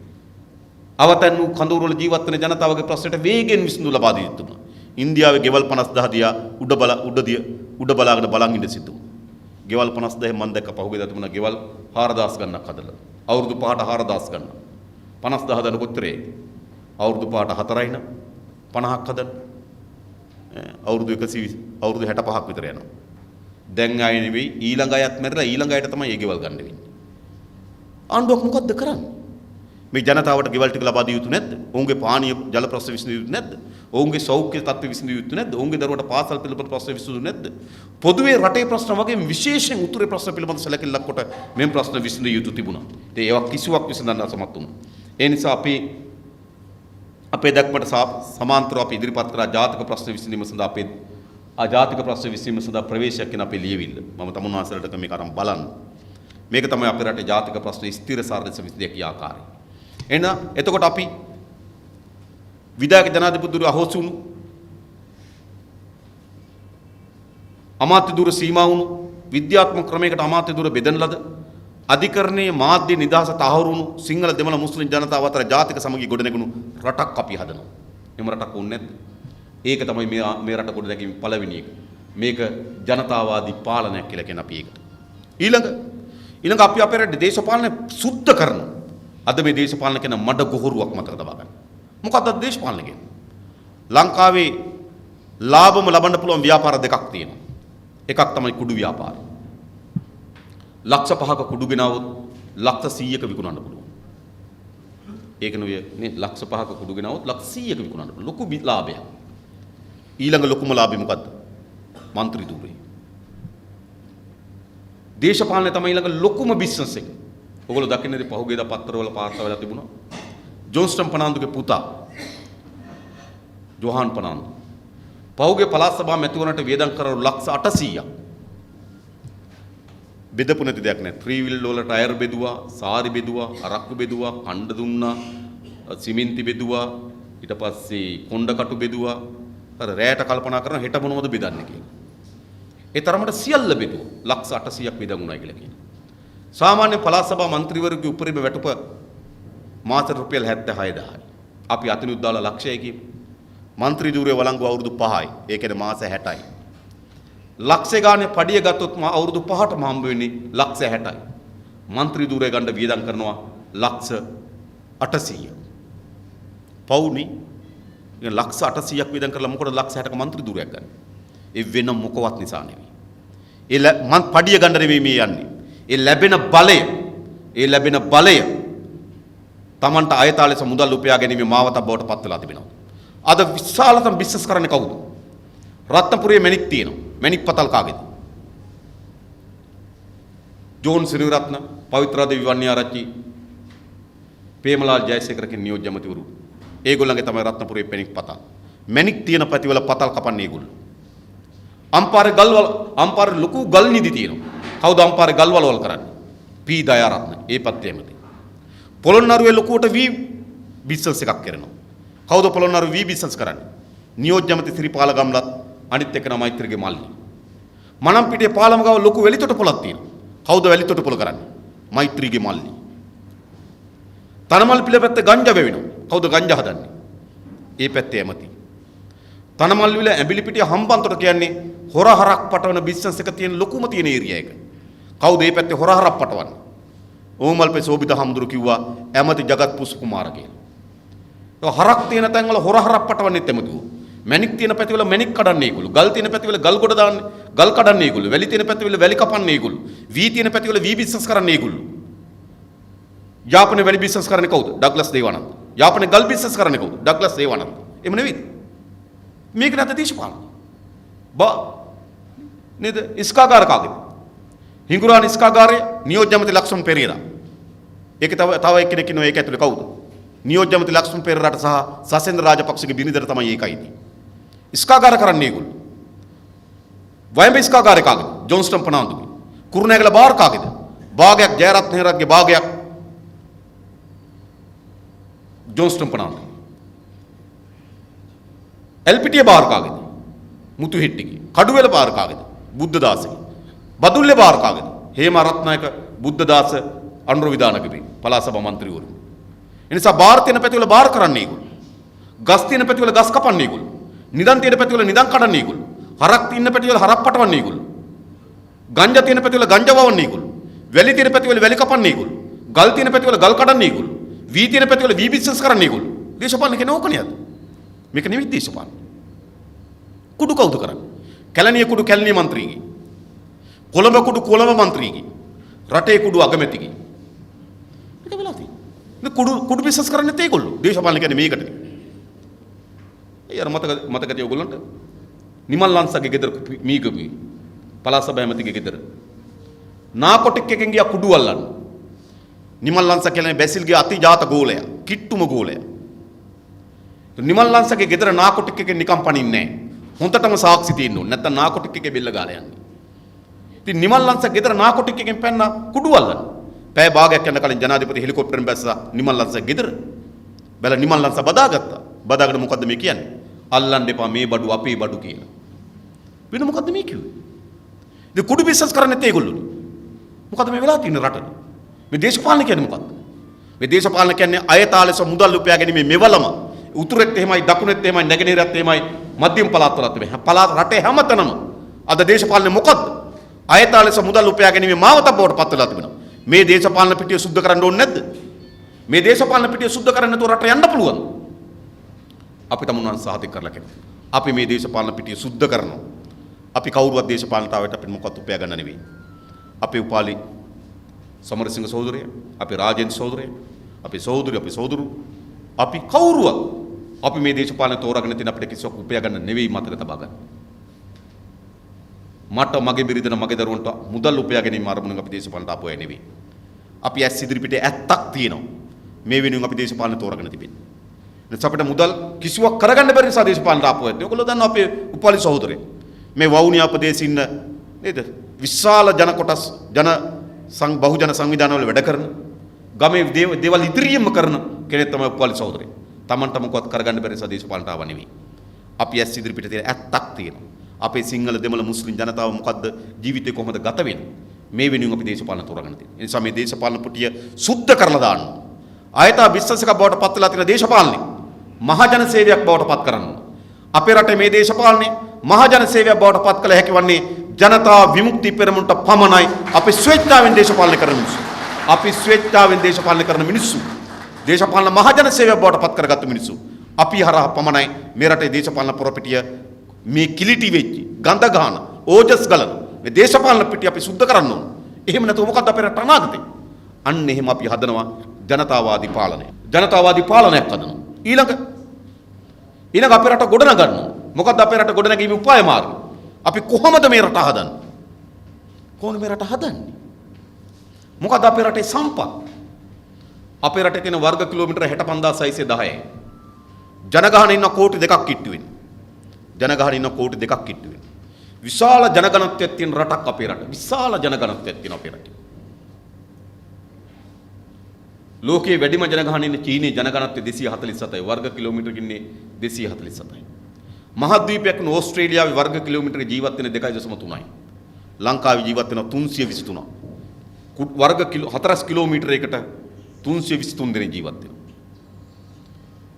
Speaker 2: අවතන් වූ කඳවුරු වල ජීවත් වෙන ජනතාවගේ ප්‍රශ්නට වේගයෙන් විසඳුම් ලබා දිය යුතුයි. ඉන්දියාවේ ගෙවල් 50000 දියා උඩ බලාගෙන බලන් ඉඳ සිටු. ගෙවල් 50000 මම දැක්ක පහුගියදා තිබුණා ගෙවල් 4000 ගණනක් හදලා. අවුරුදු 5ට 4000 ගණන. 50000 දන පුත්‍රේ. අවුරුදු 5ට 4යි නම් 50ක් හදන්න. අවුරුදු 120 අවුරුදු 65ක් විතර යනවා. දැන් ආයේ නෙවෙයි ඊළඟ අයත් මැරලා ඊළඟ අයට තමයි ඒ ගෙවල් ගන්න වෙන්නේ. ආණ්ඩුවක් මොකද්ද කරන්නේ? මේ ජනතාවට ගෙවල් ටික ලබා දිය යුතු නැද්ද? ඔවුන්ගේ පානීය ජල ප්‍රශ්න විසඳිය යුතු නැද්ද? ඔවුන්ගේ සෞඛ්‍ය තත්ත්ව විසඳිය යුතු නැද්ද? ඔවුන්ගේ දරුවන්ට පාසල් පිළිබඳ ප්‍රශ්න විසඳිය නැද්ද? පොදුවේ රටේ ප්‍රශ්න වගේ විශේෂයෙන් උතුරේ ප්‍රශ්න පිළිබඳ සැලකිල්ලක් කොට මේ ප්‍රශ්න විසඳිය යුතු තිබුණා. ඉතින් ඒවා කිසිවක් විසඳන්න අසමත් වුණා. ඒ නිසා අපේ දැක්මට සමාන්තරව අපි ඉදිරිපත් කරා ජාතික ප්‍රශ්න විසඳීම සඳහා අපේ ආජාතික ප්‍රශ්න විසඳීම සඳහා ප්‍රවේශයක් කියන අපේ ලියවිල්ල. මම තමුන්වහන්සේලාට මේක අරන් බලන්න. මේක තමයි අපේ රටේ ජාතික ප්‍රශ්න ස්ථිරසාර ලෙස විසඳිය කිය ආකාරය. එතකොට අපි විධායක ජනාධිපතිතුරු අහෝසි වුණු අමාත්‍ය දුර සීමා වුණු විද්‍යාත්මක ක්‍රමයකට අමාත්‍ය දුර බෙදන ලද අධිකරණයේ මාධ්‍ය නිදහස තහවුරු වුණු සිංහල දෙමළ මුස්ලිම් ජනතාව අතර ජාතික සමගිය ගොඩනැගුණු රටක් අපි හදනවා. එම රටක් වුන්නේ නැද්ද? ඒක තමයි මේ රට ගොඩනැගීමේ පළවෙනි එක. මේක ජනතාවාදී පාලනයක් කියලා කියන අපි ඒකට. ඊළඟ අපි අපේ රටේ දේශපාලනය සුද්ධ කරනවා. අද මේ දේශපාලන කියන මඩ ගොහරුවක් මතක තබා ගන්න. මොකක්ද දේශපාලන කියන්නේ? ලංකාවේ ලාභම ලබන්න පුළුවන් ව්‍යාපාර දෙකක් තියෙනවා. එකක් තමයි කුඩු ව්‍යාපාරය. ලක්ෂ 5ක කුඩු ගෙනාවොත් ලක්ෂ 100ක විකුණන්න පුළුවන්. ඒක නෙවෙයි නේ ලක්ෂ 5ක කුඩු ගෙනාවොත් ලක්ෂ 100ක විකුණන්න පුළුවන්. ලොකු ලාභයක්. ඊළඟ ලොකුම ලාභය මොකද්ද? മന്ത്രി ධූරය. දේශපාලනය තමයි ඊළඟ ලොකුම බිස්නස් එක. ඔයගොල්ලෝ දකින්නේ පහුගියදා පත්තරවල වාර්තා වෙලා තිබුණා. ජොන්ස්ටන් පනාන්දුගේ පුතා ජොහාන් පනාන්දු පහුගිය පළාත් සභා මැතිවරණට වියදම් කරන ලක්ෂ 800ක් බෙදපු නැති දෙයක් නෑ. ත්‍රී වීල් වල ටයර් බෙදුවා, සාරි බෙදුවා, අරක්කු බෙදුවා, කණ්ඩ දුන්නා, සිමෙන්ති බෙදුවා, ඊට පස්සේ කොණ්ඩ කටු බෙදුවා. අර රැයට කල්පනා කරන හෙට මොනවද බෙදන්නේ කියලා. ඒ තරමට සියල්ල බෙදුවා. ලක්ෂ 800ක් බෙදන් උනායි කියලා කියනවා. සාමාන්‍ය පළාත් සභා මන්ත්‍රීවරුගේ උපරිම වැටුප මාස රුපියල් 76000යි. අපි අතිනුත් දාලා ලක්ෂයයි කියමු. മന്ത്രി ධූරයේ වළංගු අවුරුදු 5යි. ඒ කියන්නේ මාස 60යි. ලක්ෂය ගානේ පඩිය ගත්තොත් අවුරුදු 5ටම හම්බ වෙන්නේ ලක්ෂ 60යි. മന്ത്രി ධූරය ගන්න වියදම් කරනවා ලක්ෂ 800. පවුනේ ලක්ෂ 800ක් වියදම් කරලා මොකද ලක්ෂ 60ක മന്ത്രി ධූරයක් ගන්න? ඒ වෙන මොකවත් නිසා නෙවෙයි. මන් පඩිය ගන්න නෙවෙයි මේ යන්නේ. ඒ ලැබෙන බලය Tamanට අයතාලෙස මුදල් උපයා ගැනීම මාවතක් බවට පත් වෙලා තිබෙනවා. අද විශාලතම බිස්නස් කරන්නේ කවුද? රත්නපුරයේ මැණික් තියෙනවා. මැණික් පතල් කාගේද? ජෝන් සිරිරත්න, පවිත්‍රාදේවි වන්නිආරච්චි ප්‍රේමලාල් ජයසේකරගේ නියෝජ්‍ය ඇමතිවරු ඒගොල්ලන්ගේ තමයි රත්නපුරේ පෙනික් පතල්. මැණික් තියෙන පැතිවල පතල් කපන්නේ ඒගොල්ලෝ. අම්පාරේ ලොකු ගල් නිදි තියෙනවා. කවුද අම්පාරේ ගල් වලවල් කරන්නේ? පී දයාරත්න ඒ පැත්තේ ඇමති. පොළොන්නරුවේ ලොකුවට වී බිස්නස් එකක් කරනවා. කවුද පොළොන්නරුවේ වී බිස්නස් කරන්නේ? නියෝජ්‍ය ඇමති ශ්‍රීපාල ගම්ලත් අනිත් එක නම මෛත්‍රීගේ මල්ලි. මනම්පිටියේ පාලම ගාව ලොකු වැලිතොට පොලක් තියෙනවා. කවුද වැලිතොට පොල කරන්නේ? මෛත්‍රීගේ මල්ලි. තනමල් පිළ පැත්තේ ගංජා වෙවිනවා. කවුද ගංජා හදන්නේ? ඒ පැත්තේ ඇමති. තනමල් විල ඇඹිලි පිටිය හම්බන්තොට කියන්නේ හොරහරක් පටවන බිස්නස් එක තියෙන ලොකුම තියෙන ඒරියා එක. කවුද මේ පැත්තේ හොරහරක් පටවන්නේ? ඕමල්පේ සෝබිත හම්දුරු කිව්වා ඇමති ජගත් පුස් කුමාර කියලා. හරක් තියෙන තැන් වල හොරහරක් පටවන්නෙත් ඇමතිවෝ. මැණික් තියෙන පැතිවල මැණික් කඩන්නේ ඒගොල්ලෝ. ගල් තියෙන පැතිවල ගල් ගොඩ දාන්නේ. ගල් කඩන්නේ ඒගොල්ලෝ. වැලි තියෙන පැතිවල වැලි කපන්නේ ඒගොල්ලෝ. වී තියෙන පැතිවල වී බිස්නස් කරන්නේ ඒගොල්ලෝ. යාපනයේ වැලි බිස්නස් කරන්නේ කවුද? ඩග්ලස් දේවානන්ද. යාපනයේ ගල් බිස්නස් කරන්නේ කවුද? ඩග්ලස් දේවානන්ද. එහෙම නෙවෙයි. මේක නැත දේශපාලන. නේද? ඉස්කාගාර කාගෙද? හිඟුරාන ඉස්කාගාරයේ නියෝජ්‍ය ඇමති ලක්ෂ්මන් පෙරේරා. ඒක තව එක්කෙනෙක් ඉන්නවා ඒක ඇතුලේ කවුද? නියෝජ්‍ය ඇමති ලක්ෂ්මන් පෙරේරාට සහ සසෙන්ද්‍ර රාජපක්ෂගේ බිරිඳට තමයි ඒකයිදී. ඉස්කාගාර කරන්නේ ඒගොල්ලෝ. වයඹ ඉස්කාගාරේ කාගෙද? ජොන්ස්ටන් පනාන්දුගේ. කුරුණෑගල බාර් කාගෙද? භාගයක් ජයරත්න හේරත්ගේ භාගයක් ජොන්ස්ටන් පනාන්දු. එල්පිටිය බාර් කාගෙද? මුතු හෙට්ටිගේ. කඩුවෙල බාර් කාගෙද? බුද්ධදාසගේ. බදුල්ලේ බාර් කාගෙද? හේම රත්නායක බුද්ධදාස අනුර විදානකගේ පළාත් සභා මන්ත්‍රීවරු. එනිසා බාර් තියෙන පැතිවල බාර් කරන්නේ ඒගොල්ලෝ. ගස් තියෙන පැතිවල ගස් කපන්නේ ඒගොල්ලෝ. නිදන් තියෙන පැතිවල නිදන් කඩන්නේ ඒගොල්ලෝ. හරක් තියෙන පැතිවල හරක් පටවන්නේ ඒගොල්ලෝ. ගංජා තියෙන පැතිවල ගංජා වවන්නේ ඒගොල්ලෝ. වැලි තියෙන පැතිවල වැලි කපන්නේ ඒගොල්ලෝ. ගල් තියෙන පැතිවල ගල් කඩන්නේ ඒගොල්ලෝ. වී තියෙන පැතිවල වී බිස්නස් කරන්නේ ඒගොල්ලෝ. දේශපාලන කෙනෙක් ඕකනේ අද. මේක නෙවෙයි දේශපාලන. කුඩු කවුද කරන්නේ? කැලණිය කුඩු කැලණිය මන්ත්‍රීගේ. කොළඹ කුඩු කොළඹ මන්ත්‍රීගේ. රටේ කුඩු අගමැතිගේ. මේක වෙලා තියෙන්නේ. කුඩු බිස්නස් කරන්නේ ඒගොල්ලෝ. දේශපාලන කියන්නේ මේකට. ඒ අර මතකද ඔයගොල්ලන්ට? නිමල් ලංසගේ ගෙදර මීගමී පළාත් සභා ඇමතිගේ ගෙදර. නාකොටික් එකෙන් ගියා කුඩු අල්ලන්න. නිමල් ලංස කියන්නේ බැසිල්ගේ අතිජාත ගෝලයා. කිට්ටුම ගෝලයා. නිමල් ලංසගේ ගෙදර නාකොටික් එකෙන් නිකම් පනින්නේ නැහැ. හොඳටම සාක්ෂි තියෙන්න ඕනේ. නැත්තම් නාකොටික් එකේ බෙල්ල ගාලා යන්නේ. ඉතින් නිමල් ලංස ගෙදර නාකොටික් එකෙන් පැන්න කුඩු අල්ලන්න. පැය භාගයක් යන කලින් ජනාධිපති හෙලිකොප්ටරෙන් බැස්සා නිමල් ලංස ගෙදර. බැල නිමල් ලංස බදාගත්තා. බදාගෙන මොකද්ද මේ කියන්නේ? අල්ලන්න එපා මේ බඩු අපේ බඩු කියලා. වෙන මොකද්ද මේ කිව්වේ? ඉතින් කුඩු බිස්නස් කරන්නේ ඒගොල්ලෝ. මොකද්ද මේ වෙලා තියෙන රටේ? මේ දේශපාලන කියන්නේ මොකක්ද? මේ දේශපාලන කියන්නේ අයතාලෙස මුදල් උපයා ගැනීම මෙවලම උතුරෙත් එහෙමයි දකුණෙත් එහෙමයි නැගෙනහිරත් එහෙමයි මධ්‍යම පළාත්වලත් එහෙමයි. පළාත් රටේ හැමතැනම අද දේශපාලනේ මොකද්ද? අයතාලෙස මුදල් උපයා ගැනීම මාවතක් බවට පත් වෙලා තිබෙනවා. මේ දේශපාලන පිටිය සුද්ධ කරන්න ඕනේ නැද්ද? මේ දේශපාලන පිටිය සුද්ධ කරන්න නැතුව රට යන්න පුළුවන්. අපි තමුන්වන් සාහිත කරලා කෙනෙක්. අපි මේ දේශපාලන පිටිය සුද්ධ කරනවා. අපි කවුරුවත් දේශපාලනතාවට අපිට මොකක්ද උපයා ගන්න නෙවෙයි. අපේ උපාලි සමරසිංහ සහෝදරයා, අපේ රාජේන්ද්‍ර සහෝදරයා, අපේ සහෝදරයෝ, අපේ සහෝදරු, අපි කවුරුවත් අපි මේ දේශපාලන තෝරාගෙන තියෙන අපිට කිසිවක් උපයා ගන්න නෙවෙයි මතක තබා ගන්න. මට මගේ බිරිඳට මගේ දරුවන්ට මුදල් උපයා ගැනීම අරමුණෙන් අපි දේශපාලනට ආපු අය නෙවෙයි. අපි ඇස් ඉදිරි පිටේ ඇත්තක් තියෙනවා. මේ වෙනුවෙන් අපි දේශපාලන තෝරාගෙන තිබෙන්නේ. එතකොට අපිට මුදල් කිසිවක් කරගන්න බැරි නිසා දේශපාලනට ආපු අය. ඔයගොල්ලෝ දන්නවා අපේ උපාලි සහෝදරයෝ. මේ වවුනියා ප්‍රදේශයේ ඉන්න නේද? විශාල ජන කොටස් බහුජන සංවිධානවල වැඩ කරන ගමේ දේවල් ඉදිරියෙම කරන කෙනෙක් තමයි උපාලි සහෝදරයා. Tamanට මොකවත් කරගන්න බැරි නිසා දේශපාලනට ආව නෙවෙයි. අපි ඇස් ඉදිරි පිට තියෙන ඇත්තක් තියෙනවා. අපේ සිංහල දෙමළ මුස්ලිම් ජනතාව මොකද්ද ජීවිතේ කොහොමද ගත වෙන්නේ? මේ වෙනුවෙන් අපි දේශපාලන තෝරාගෙන තියෙනවා. ඒ නිසා මේ දේශපාලන පුටිය සුද්ධ කරලා දාන්න. ආයතා බිස්නස් එකක් බවට පත් වෙලා තියෙන දේශපාලනේ මහජන සේවයක් බවට පත් කරන්න. අපේ රටේ මේ දේශපාලනේ මහජන සේවයක් බවට පත් කළ හැකි වන්නේ ජනතා විමුක්ති පෙරමුණට පමණයි. අපි ස්වේච්ඡාවෙන් දේශපාලනය කරන මිනිස්සු. අපි ස්වේච්ඡාවෙන් දේශපාලනය කරන මිනිස්සු. දේශපාලන මහජන සේවයක් බවට පත් කරගත්තු මිනිස්සු. අපි හරහා පමණයි මේ රටේ දේශපාලන පොරපිටිය මේ කිලිටි වෙච්චි ගඳ ගහන ඕජස් ගලන මේ දේශපාලන පිටිය අපි සුද්ධ කරන්න ඕන. එහෙම නැතුව මොකද්ද අපේ රට අනාගතේ? අන්න එහෙම අපි හදනවා ජනතාවාදී පාලනය. ජනතාවාදී පාලනයක් හදනවා. ඊළඟ අපේ රට ගොඩනග ගන්නවා. මොකද්ද අපේ රට ගොඩනැගීමේ උපාය මාර්ගය? අපි කොහොමද මේ රට හදන්නේ? කොහොමද මේ රට හදන්නේ? මොකද අපේ රටේ සම්පත්. අපේ රටේ තියෙන වර්ග කිලෝමීටර 65610යි. ජනගහනය ඉන්න කෝටි 2ක් කිට්ටු වෙන. ජනගහනය ඉන්න කෝටි 2ක් කිට්ටු වෙන. විශාල ජනගණත්වයක් තියෙන රටක් අපේ රට. විශාල ජනගණත්වයක් තියෙන අපේ රටේ. ලෝකයේ වැඩිම ජනගහනය ඉන්නේ චීනයේ ජනගණත්වය 247යි. වර්ග කිලෝමීටර කින්නේ 247යි. මහද්වීපයක් වන ඕස්ට්‍රේලියාවේ වර්ග කිලෝමීටර ජීවත් වෙන 2.3යි. ලංකාවේ ජීවත් වෙන 323ක්. වර්ග කිලෝ 4 කිලෝමීටරයකට 323 දෙනෙක් ජීවත් වෙනවා.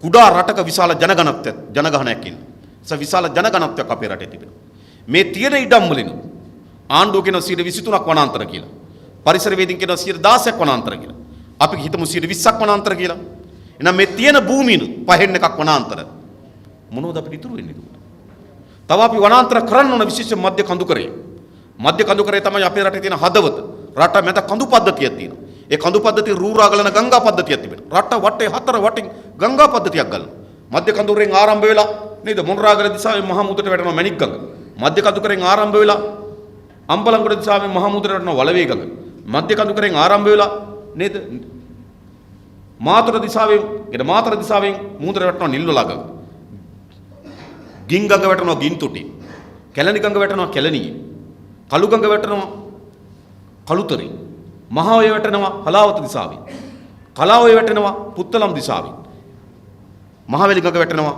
Speaker 2: කුඩා රටක විශාල ජනගහනයක් ඉන්න. විශාල ජනගණත්වයක් අපේ රටේ තිබෙනවා. මේ තියෙන ඉඩම් වලින් ආණ්ඩුව කියන 23ක් වනාන්තර කියලා. පරිසරවේදීන් කියන 16ක් වනාන්තර කියලා. අපි හිතමු 20ක් වනාන්තර කියලා. එහෙනම් මේ තියෙන භූමියන පහෙන් එකක් වනාන්තර. මොනවද අපිට ඉතුරු වෙන්නේ ඒක? තව අපි වනාන්තර කරන්න ඕන විශේෂ මධ්‍ය කඳුකරේ. මධ්‍ය කඳුකරේ තමයි අපේ රටේ තියෙන හදවත. රට මැද කඳු පද්ධතියක් තියෙනවා. ඒ කඳු පද්ධතිය රූරා ගලන ගංගා පද්ධතියක් තිබෙනවා. රට වටේ 4 වටින් ගංගා පද්ධතියක් ගලන. මධ්‍ය කඳුකරෙන් ආරම්භ වෙලා නේද මොණරාගල දිසාවේ මහා මුහුදට වැටෙනවා මණික් ගඟ. මධ්‍ය කඳුකරෙන් ආරම්භ වෙලා අම්බලන්ගොඩ දිසාවේ මහා මුහුදට වැටෙනවා වලවේ ගඟ. මධ්‍ය කඳුකරෙන් ආරම්භ වෙලා නේද මාතර දිසාවෙන් මුහුදට වැටෙනවා නිල්වලා ගඟ. ගින් ගඟ වැටෙනවා ගින්තොටි. කැලණි ගඟ වැටෙනවා කැලණියේ. කළු ගඟ වැටෙනවා කළුතරේ. මහා ඔය වැටෙනවා හලාවත දිසාවෙන්. කලා ඔය වැටෙනවා පුත්තලම් දිසාවෙන්. මහවැලි ගඟ වැටෙනවා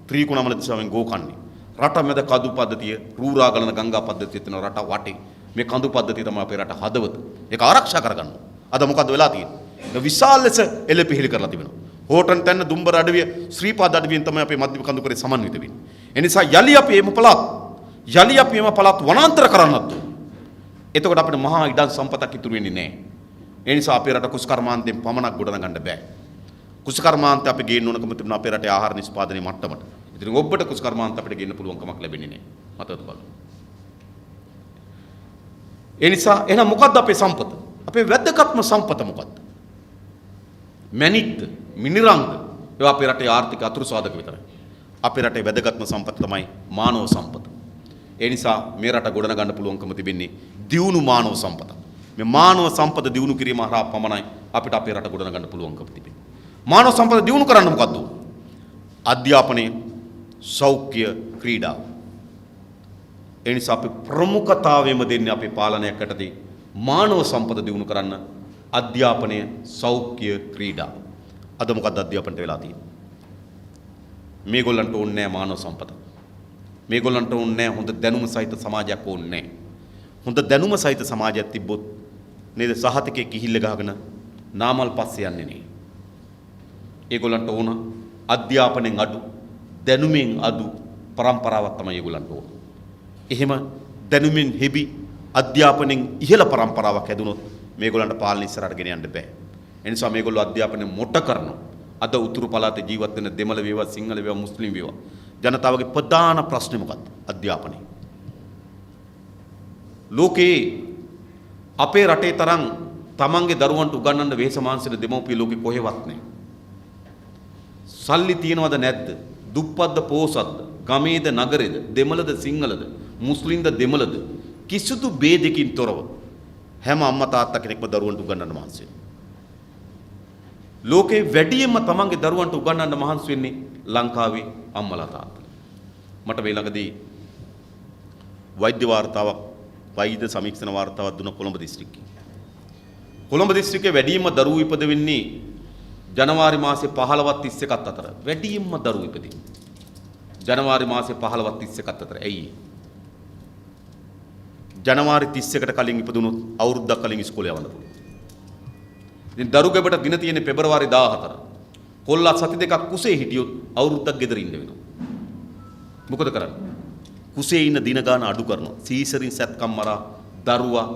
Speaker 2: ත්‍රිකුණාමල දිසාවෙන් ගෝකන්නේ. රට මැද කඳු පද්ධතිය රූරා ගලන ගංගා පද්ධතිය තියෙන රට වටේ මේ කඳු පද්ධතිය තමයි අපේ රට හදවත. ඒක ආරක්ෂා කරගන්න. අද මොකද්ද වෙලා තියෙන්නේ? විශාල ලෙස එළපිහිලි කරලා තිබෙනවා. හෝටන් තැන්න දුම්බර අඩවිය ශ්‍රීපාද අඩවියෙන් තමයි අපේ මධ්‍යම කඳුකරේ සමන්විත වෙන්නේ. ඒ නිසා යලි අපි එම පළාත් වනාන්තර කරන්නත් ඕන. එතකොට අපිට මහා ඉඩම් සම්පතක් ඉතුරු වෙන්නේ නැහැ. ඒ නිසා අපේ රට කුෂ්කර්මාන්තයෙන් පමණක් ගොඩනගන්න බෑ. කුෂ්කර්මාන්ත අපි ගේන්න ඕනකම තිබුණා අපේ රටේ ආහාර නිෂ්පාදනයේ මට්ටමට. ඉතින් ඔබට කුෂ්කර්මාන්ත අපිට ගේන්න පුළුවන් කමක් ලැබෙන්නේ නැහැ. මතකද බලන්න. ඒ නිසා එහෙනම් මොකද්ද අපේ සම්පත? අපේ වැදගත්ම සම්පත මොකද්ද? මැණික්ද? මිනිරංගද? ඒවා අපේ රටේ ආර්ථික අතුරු සාධක විතරයි. අපේ රටේ වැදගත්ම සම්පත තමයි මානව සම්පත. ඒ නිසා මේ රට ගොඩනගන්න පුළුවන්කම තිබෙන්නේ දියුණු මානව සම්පත. මේ මානව සම්පත දියුණු කිරීම හරහා පමණයි අපිට අපේ රට ගොඩනගන්න පුළුවන්කම තිබෙන්නේ. මානව සම්පත දියුණු කරන්න මොකද්ද? අධ්‍යාපනය, සෞඛ්‍ය, ක්‍රීඩා. ඒ නිසා අපි ප්‍රමුඛතාවයම දෙන්නේ අපේ පාලනයක් යටතේ මානව සම්පත දියුණු කරන්න අධ්‍යාපනය, සෞඛ්‍ය, ක්‍රීඩා. අද මොකද්ද අධ්‍යාපනයට වෙලා තියෙන්නේ? මේගොල්ලන්ට ඕනේ නැහැ මානව සම්පත. මේගොල්ලන්ට ඕනේ නැහැ හොඳ දැනුම සහිත සමාජයක් ඕනේ නැහැ. හොඳ දැනුම සහිත සමාජයක් තිබ්බොත් නේද සහතිකේ කිහිල්ල ගහගෙන නාමල් පස්සේ යන්නේ නේ. ඒගොල්ලන්ට ඕන අධ්‍යාපනයෙන් අඩු දැනුමින් අඩු પરම්පරාවක් තමයි ඒගොල්ලන්ට ඕන. එහෙම දැනුමින් හෙබි අධ්‍යාපනයෙන් ඉහළ પરම්පරාවක් හැදුනොත් මේගොල්ලන්ට පාලනය ඉස්සරහට ගෙන යන්න බෑ. ඒ නිසා මේගොල්ලෝ අධ්‍යාපනය මොට කරනවා. අද උතුරු පළාතේ ජීවත් වෙන දෙමළ වේවා සිංහල වේවා මුස්ලිම් වේවා ජනතාවගේ ප්‍රධාන ප්‍රශ්නේ මොකක්ද? අධ්‍යාපනය. ලෝකේ අපේ රටේ තරම් තමන්ගේ දරුවන්ට උගන්වන්න වෙහෙස මාංශන දෙමව්පිය ලෝකේ කොහෙවත් නැහැ. සල්ලි තියනවද නැද්ද? දුප්පත්ද පෝසත්ද? ගමේද නගරේද? දෙමළද සිංහලද? මුස්ලිම්ද දෙමළද? කිසිදු ભેදකින් තොරව හැම අම්මා තාත්තා කෙනෙක්ම දරුවන්ට උගන්වන්න මහන්සි වෙනවා. ලෝකේ වැඩියෙන්ම තමන්ගේ දරුවන්ට උගන්වන්න මහන්සි වෙන්නේ ලංකාවේ අම්මලා තාත්තලා. මට මේ ළඟදී වෛද්‍ය වාර්තාවක් වෛද්‍ය සමීක්ෂණ වාර්තාවක් දුන්න කොළඹ දිස්ත්‍රික්කයේ. කොළඹ දිස්ත්‍රික්කයේ වැඩියෙන්ම දරුවෝ ඉපද වෙන්නේ ජනවාරි මාසේ 15ත් 31ත් අතර. වැඩියෙන්ම දරුවෝ ඉපදෙන්නේ ජනවාරි මාසේ 15ත් 31ත් අතර. ඇයි? ජනවාරි 31කට කලින් ඉපදුනොත් අවුරුද්දක් කලින් ඉස්කෝලේ යවන්න පුළුවන්. ඉතින් දරුගෙබට දින තියෙන්නේ පෙබරවාරි 14. කොල්ලා සති දෙකක් කුසේ හිටියොත් අවුරුද්දක් ගෙදර ඉන්න වෙනවා. මොකද කරන්නේ? කුසේ ඉන්න දින ගාන අඩු කරනවා. සීසරින් සැත්කම් මරා දරුවා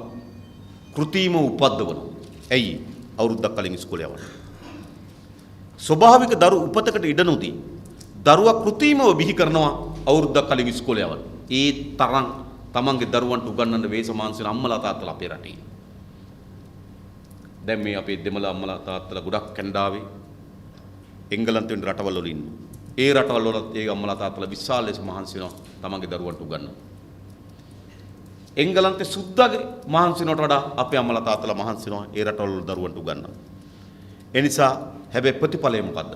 Speaker 2: කෘතිම උපද්දවනවා. ඇයි? අවුරුද්දක් කලින් ඉස්කෝලේ යවන්න. ස්වභාවික දරු උපතකට ඉඩ නොදී දරුවා කෘතිමව බිහි කරනවා අවුරුද්දක් කලින් ඉස්කෝලේ යවන්න. ඒ තරම් තමන්ගේ දරුවන්ට උගන්වන්න වේසමාංශන අම්මලා තාත්තලා අපේ රටේ. දැන් මේ අපේ දෙමළ අම්මලා තාත්තලා ගොඩක් කැනඩාවේ එංගලන්තේ වෙන රටවල් වල ඉන්නවා. ඒ රටවල් වලත් ඒ අම්මලා තාත්තලා විශාල ලෙස මහන්සි වෙනවා තමන්ගේ දරුවන්ට උගන්වන්න. එංගලන්තේ සුද්දාගේ මහන්සි වෙනවට වඩා අපේ අම්මලා තාත්තලා මහන්සි වෙනවා ඒ රටවල දරුවන්ට උගන්වන්න. ඒ නිසා හැබැයි ප්‍රතිඵලය මොකද්ද?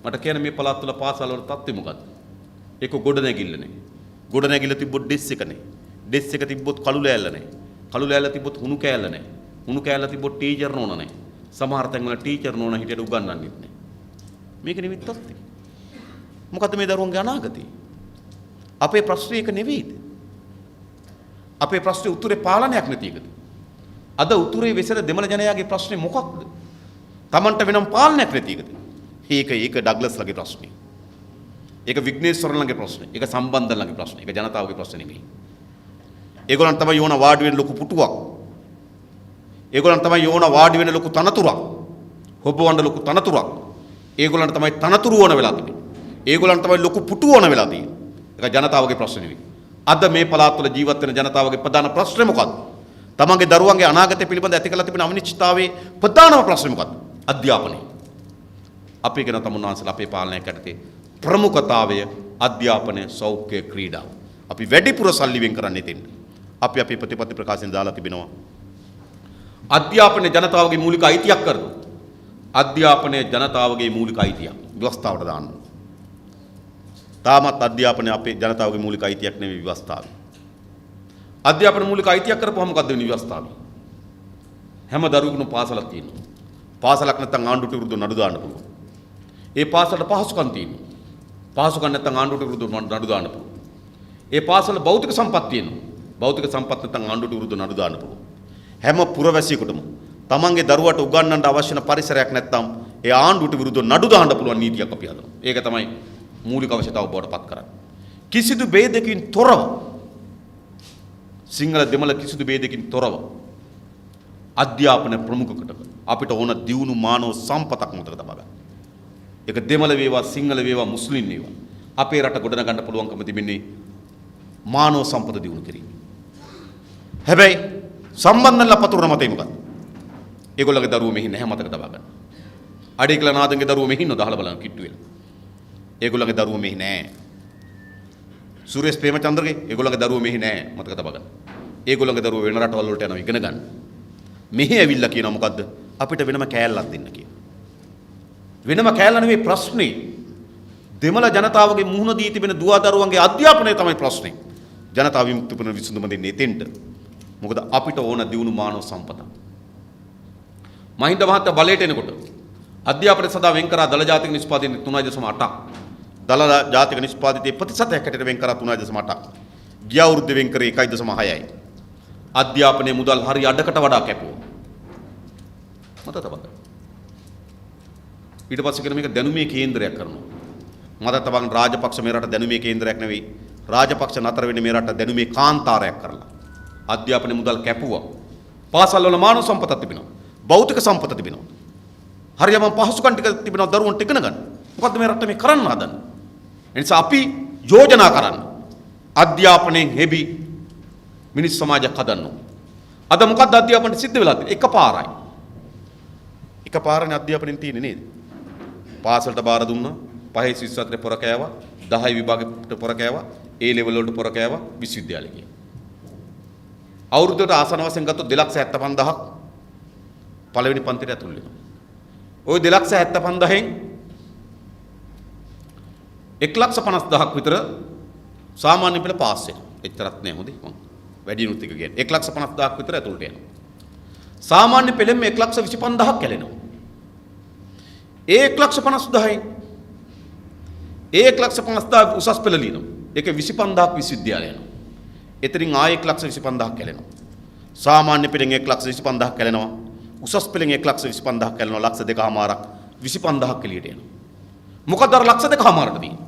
Speaker 2: මට කියන මේ පළාත් වල පාසල් වල තත්ත්වය මොකද්ද? ඒක ගොඩ නැගිල්ල නේ. ගොඩ නැගිල්ල තිබ්බොත් ඩෙස් එක නේ. ඩෙස් එක තිබ්බොත් කළු ලෑල්ල නේ. කළු ලෑල්ල තිබ්බොත් හුණු කෑල්ල නේ. හුණු කෑල්ල තිබ්බොත් ටීචර් නෝන නේ. සමහර තැන්වල ටීචර් නෝන හිටියට උගන්වන්නෙත් නේ. මේක නෙවෙයි තත්ත්වය. මොකද්ද මේ දරුවන්ගේ අනාගතය? අපේ ප්‍රශ්නේ ඒක නෙවෙයිද? අපේ ප්‍රශ්නේ උත්තරේ පාලනයක් නැති එකද? අද උතුරේ වෙසෙන දෙමළ ජනයාගේ ප්‍රශ්නේ මොකක්ද? Tamanට වෙනම පාලනයක් නැති එකද? ඒක ඩග්ලස්ලගේ ප්‍රශ්නේ. ඒක විග්නේශ්වරන්ගේ ප්‍රශ්නේ. ඒක සම්බන්ධන්ගේ ප්‍රශ්නේ. ඒක ජනතාවගේ ප්‍රශ්නේ නෙමෙයි. ඒගොල්ලන් තමයි යෝන වාඩි වෙන ලොකු පුටුවක්. ඒගොල්ලන් තමයි යෝන වාඩි වෙන ලොකු තනතුරක්. හොබවන්න ලොකු තනතුරක්. ඒගොල්ලන්ට තමයි තනතුරු ඕන වෙලා තිබෙන්නේ. ඒගොල්ලන්ට තමයි ලොකු පුටුව ඕන වෙලා තියෙන්නේ. ඒක ජනතාවගේ ප්‍රශ්නේ නෙවෙයි. අද මේ පළාත්වල ජීවත් වෙන ජනතාවගේ ප්‍රධාන ප්‍රශ්නේ මොකක්ද? තමන්ගේ දරුවන්ගේ අනාගතය පිළිබඳ ඇති කරලා තිබෙන අනිශ්චිතතාවයේ ප්‍රධානම ප්‍රශ්නේ මොකක්ද? අධ්‍යාපනය. අපි කියන තමුන්වහන්සේලා අපේ පාලනයක් යටතේ ප්‍රමුඛතාවය අධ්‍යාපනය, සෞඛ්‍ය, ක්‍රීඩා. අපි වැඩිපුර සල්ලි වෙන් කරන්නේ එතෙන්ට. අපි අපේ ප්‍රතිපත්ති ප්‍රකාශයෙන් දාලා තිබෙනවා. අධ්‍යාපනය ජනතාවගේ මූලික අයිතියක් කරනවා. අධ්‍යාපනය ජනතාවගේ මූලික අයිතියක් ව්‍යවස්ථාවට දාන්න. තාමත් අධ්‍යාපනය අපේ ජනතාවගේ මූලික අයිතියක් නෙවෙයි ව්‍යවස්ථාවේ. අධ්‍යාපන මූලික අයිතියක් කරපුවම මොකද්ද වෙන්නේ ව්‍යවස්ථාවේ? හැම දරුවෙකුටම පාසලක් තියෙනවා. පාසලක් නැත්නම් ආණ්ඩුවට විරුද්ධව නඩු දාන්න පුළුවන්. ඒ පාසලට පහසුකම් තියෙනවා. පහසුකම් නැත්නම් ආණ්ඩුවට විරුද්ධව නඩු දාන්න පුළුවන්. ඒ පාසල භෞතික සම්පත් තියෙනවා. භෞතික සම්පත් නැත්නම් ආණ්ඩුවට විරුද්ධව නඩු දාන්න පුළුවන්. හැම පුරවැසියෙකුටම තමන්ගේ දරුවට උගන්වන්න අවශ්‍ය වෙන පරිසරයක් නැත්නම් ඒ ආණ්ඩුවට විරුද්ධව නඩු දාන්න පුළුවන් නීතියක් අපි හදනවා. ඒක තමයි මූලික අවශ්‍යතාව බවට පත් කරන්නේ. කිසිදු ભેදකින් තොරව සිංහල දෙමළ කිසිදු ભેදකින් තොරව අධ්‍යාපන ප්‍රමුඛකට අපිට ඕන දියුණු මානව සම්පතක් මතක තබා ගන්න. ඒක දෙමළ වේවා සිංහල වේවා මුස්ලිම් වේවා අපේ රට ගොඩනගන්න පුළුවන්කම තිබෙන්නේ මානව සම්පත දියුණු කිරීම. හැබැයි සම්බන්ධනලා පතුරන මතේ මොකක්ද? ඒගොල්ලගේ දරුවෝ මෙහි නැහැ මතක තබා ගන්න. අඩේකලා නාදන්ගේ දරුවෝ මෙහි ඉන්නවද අහලා බලන්න කිට්ටු වෙලා. ඒගොල්ලගේ දරුවෝ මෙහි නැහැ. සුරේෂ් ප්‍රේමචන්ද්‍රගේ ඒගොල්ලගේ දරුවෝ මෙහි නැහැ මතක තබා ගන්න. ඒගොල්ලගේ දරුවෝ වෙන රටවල් වලට යනවා ඉගෙන ගන්න. මෙහි ඇවිල්ලා කියනවා මොකද්ද? අපිට වෙනම කෑල්ලක් දෙන්න කියලා. වෙනම කෑල්ල නෙවෙයි ප්‍රශ්නේ. දෙමළ ජනතාවගේ මුහුණ දී තිබෙන දුව දරුවන්ගේ අධ්‍යාපනය තමයි ප්‍රශ්නේ. ජනතාව විමුක්ති පුනර විසඳුම දෙන්නේ එතෙන්ට. මොකද අපිට ඕන දියුණු මානව සම්පත. මහින්ද මහත්තයා බලයට එනකොට අධ්‍යාපනය සඳහා වෙන් කරා දල ජාතික නිෂ්පාදනය 3.8ක්. දල ජාතික නිෂ්පාදිතයේ ප්‍රතිශතයක් හැටියට වෙන් කරා 3.8ක්. ගිය අවුරුද්දේ වෙන් කරේ 1.6යි. අධ්‍යාපනයේ මුදල් හරි අඩකට වඩා කැපුවා. මත තබන්න. ඊට පස්සේ කියන මේක දැනුමේ කේන්දරයක් කරනවා. මත තබන්න රාජපක්ෂ මේ රට දැනුමේ කේන්දරයක් නෙවෙයි. රාජපක්ෂ නතර වෙන්නේ මේ රට දැනුමේ කාන්තාරයක් කරලා. අධ්‍යාපනයේ මුදල් කැපුවා. පාසල් වල මානව සම්පතක් තිබෙනවා. භෞතික සම්පත තිබෙනවා. හරියම පහසුකම් ටික තිබෙනවා දරුවන්ට ඉගෙන ගන්න. මොකද්ද මේ රට මේ කරන්න හදන්නේ? ඒ නිසා අපි යෝජනා කරන්න. අධ්‍යාපනයෙන් හෙබි මිනිස් සමාජයක් හදන්න. අද මොකද්ද අධ්‍යාපනයේ සිද්ධ වෙලා තියෙන්නේ? එකපාරයි. එකපාරනේ අධ්‍යාපනයෙන් තියෙන්නේ නේද? පාසලට බාර දුන්නා, 5 විශ්වවිද්‍යාලේ පොර කෑවා, 10 විභාගෙට පොර කෑවා, A level වලට පොර කෑවා, විශ්වවිද්‍යාලෙ ගියා. අවුරුද්දට ආසන වශයෙන් ගත්තොත් 2,75,000ක් පළවෙනි පන්තියට ඇතුල් වෙනවා. ওই 2,75,000න් 1,50,000ක් විතර සාමාන්‍ය පෙළ පාස් වෙනවා. එච්චරත් නෑ හොඳේ මං වැඩිනුත් එක කියන්නේ 1,50,000ක් විතර ඇතුළට යනවා. සාමාන්‍ය පෙළෙන් 1,25,000ක් කැලෙනවා. ඒ 1,50,000න් ඒ 1,50,000 උසස් පෙළ ලියනවා. ඒකේ 25,000ක් විශ්වවිද්‍යාලය යනවා. එතනින් ආයෙ 1,25,000ක් කැලෙනවා. සාමාන්‍ය පෙළෙන් 1,25,000ක් කැලෙනවා. උසස් පෙළෙන් 1,25,000ක් කැලෙනවා. 2,200,000ක් 25,000ක් එළියට යනවා. මොකද අර 2,200,000ට තියෙන්නේ?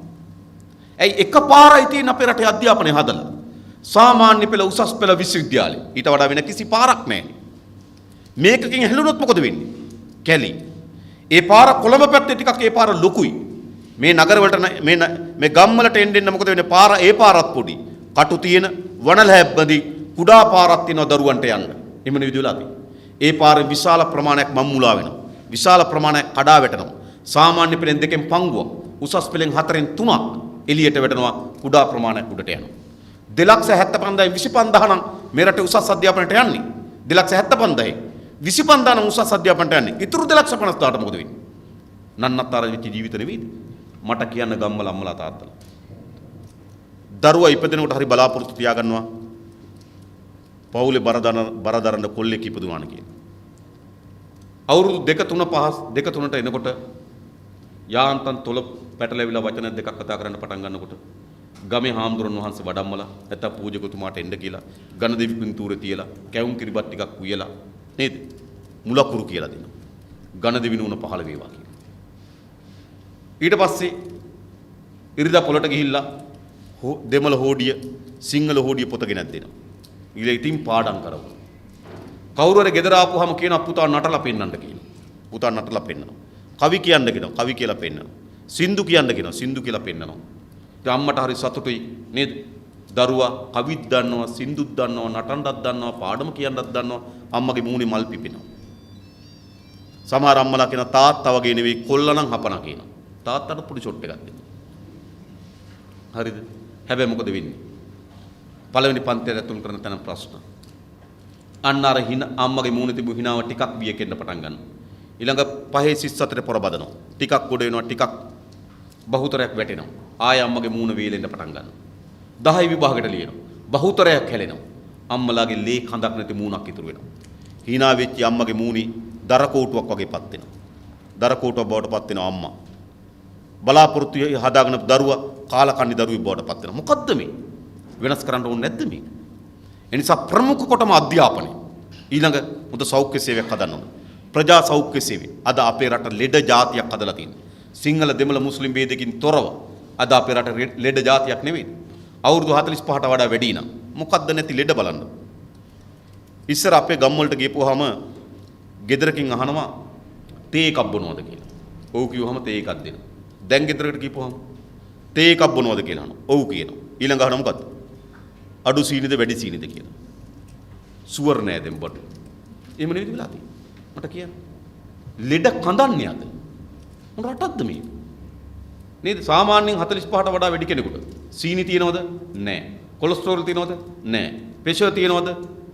Speaker 2: ඇයි එකපාරයි තියෙන අපේ රටේ අධ්‍යාපනය හදලා? සාමාන්‍ය පෙළ උසස් පෙළ විශ්වවිද්‍යාලය. ඊට වඩා වෙන කිසි පාරක් නැහැ. මේකකින් හැලුනොත් මොකද වෙන්නේ? කැලි. ඒ පාර කොළඹ පැත්තේ ටිකක් ඒ පාර ලොකුයි. මේ නගර වලට මේ ගම් වලට එන්න මොකද වෙන්නේ? පාර ඒ පාරත් පොඩි. කටු තියෙන වනලැබ්බදි කුඩා පාරක් තියෙනවා දරුවන්ට යන්න. එමන විදිහලා තියෙනවා. ඒ පාරේ විශාල ප්‍රමාණයක් මම්මුලා වෙනවා. විශාල ප්‍රමාණයක් කඩා වැටෙනවා. සාමාන්‍ය පෙළෙන් 2කින් පංගුවක්, උසස් පෙළෙන් 4න් 3ක් එළියට වැටෙනවා. කුඩා ප්‍රමාණයක් උඩට යනවා. 2,75,000 25,000 නම් මේ රටේ උසස් අධ්‍යාපනයට යන්නේ. 2,75,000 25,000 නම් උසස් අධ්‍යාපනයට යන්නේ. ඉතුරු 2,50,000ට මොකද වෙන්නේ? නන්නත්තර වෙච්ච ජීවිත නෙවෙයිද? මට කියන්න ගම්මල අම්මලා තාත්තලා. දරුවා ඉපදෙනකොට හරි බලාපොරොත්තු තියාගන්නවා. පවුලේ බරදරන කොල්ලෙක් ඉපදුවාන කියලා. අවුරුදු 2 3 5 2 3ට එනකොට යාන්තම් තොල පැටලෙවිලා වචන දෙකක් කතා කරන්න පටන් ගන්නකොට ගමේ හාමුදුරන් වහන්සේ වඩම්මලා නැත්නම් පූජකතුමාට එන්න කියලා ගණදෙවි පින්තූරේ තියලා කැවුම් කිරිබත් ටිකක් උයලා නේද? මුලකුරු කියලා දෙනවා. ගණදෙවි නුන පහළ වේවා කියලා. ඊට පස්සේ ඉරිදා පොළට ගිහිල්ලා දෙමළ හෝඩිය සිංහල හෝඩිය පොත ගෙනත් දෙනවා. ඊළඟ ඉතින් පාඩම් කරවනවා. කවුරු හරි ගෙදර ආපුවාම කියනවා පුතා නටලා පෙන්නන්න කියනවා. පුතා නටලා පෙන්නනවා. කවි කියන්න කියනවා. කවි කියලා පෙන්නනවා. සින්දු කියන්න කියනවා. සින්දු කියලා පෙන්නනවා. ඉතින් අම්මට හරි සතුටුයි නේද? දරුවා කවිත් දන්නවා, සින්දුත් දන්නවා, නටන්නත් දන්නවා, පාඩම කියන්නත් දන්නවා. අම්මගේ මූණේ මල් පිපෙනවා. සමහර අම්මලා කියන තාත්තා වගේ නෙවෙයි කොල්ලා නම් හපනා කියනවා. තාත්තට පොඩි ෂොට් එකක් දෙනවා. හරිද? හැබැයි මොකද වෙන්නේ? පළවෙනි පන්තියට ඇතුළු කරන තැන ප්‍රශ්න. අන්න අර අම්මගේ මූණේ තිබු හිනාව ටිකක් බියකෙන්න පටන් ගන්නවා. ඊළඟ පහේ සිස් අතරේ පොර බදනවා. ටිකක් ගොඩ වෙනවා, ටිකක් බහුතරයක් වැටෙනවා. ආය අම්මගේ මූණ වේලෙන්න පටන් ගන්නවා. 10 විභාගයට ලියනවා. බහුතරයක් හැලෙනවා. අම්මලාගේ ලේ කඳක් නැති මූණක් ඉතුරු වෙනවා. හිනා වෙච්ච අම්මගේ මූණේ දර කෝටුවක් වගේපත් වෙනවා. දර කෝටුවක් බවට පත් වෙනවා අම්මා. බලාපොරොත්තු හදාගෙන දරුවා කාලකන්ණි දරුවෙක් බවට පත් වෙනවා. මොකද්ද මේ? වෙනස් කරන්න ඕනේ නැද්ද මේක? එනිසා ප්‍රමුඛ කොටම අධ්‍යාපනය. ඊළඟ මුද සෞඛ්‍ය සේවයක් හදන්න ඕනේ. ප්‍රජා සෞඛ්‍ය සේවය. අද අපේ රට ලෙඩ జాතියක් හදලා තියෙනවා. සිංහල දෙමළ මුස්ලිම් ભેදකින් තොරව අද අපේ රට ලෙඩ జాතියක් නෙවෙයි. අවුරුදු 45ට වඩා වැඩි නම් මොකද්ද නැති ලෙඩ බලන්න. ඉස්සර අපේ ගම් වලට ගියපුවාම ගෙදරකින් අහනවා තේ එකක් බොනවද කියලා. ඔව් කිව්වහම තේ එකක් දෙනවා. දැන් ගෙදරකට ගිහපුවාම තේ එකක් බොනවද කියලා අහනවා. ඔව් කියනවා. ඊළඟ අහනවා මොකද්ද? අඩු සීනිද වැඩි සීනිද කියලා. සුවර් නෑ දැන් බඩු. එහෙම නෙවෙයි වෙලා තියෙන්නේ. මට කියන්න. ලෙඩ කඳන්නේ අද. මොන රටක්ද මේ? නේද? සාමාන්‍යයෙන් 45ට වඩා වැඩි කෙනෙකුට සීනි තියනවද? නෑ. කොලෙස්ටරෝල් තියනවද? නෑ. ප්‍රෙෂර් තියනවද?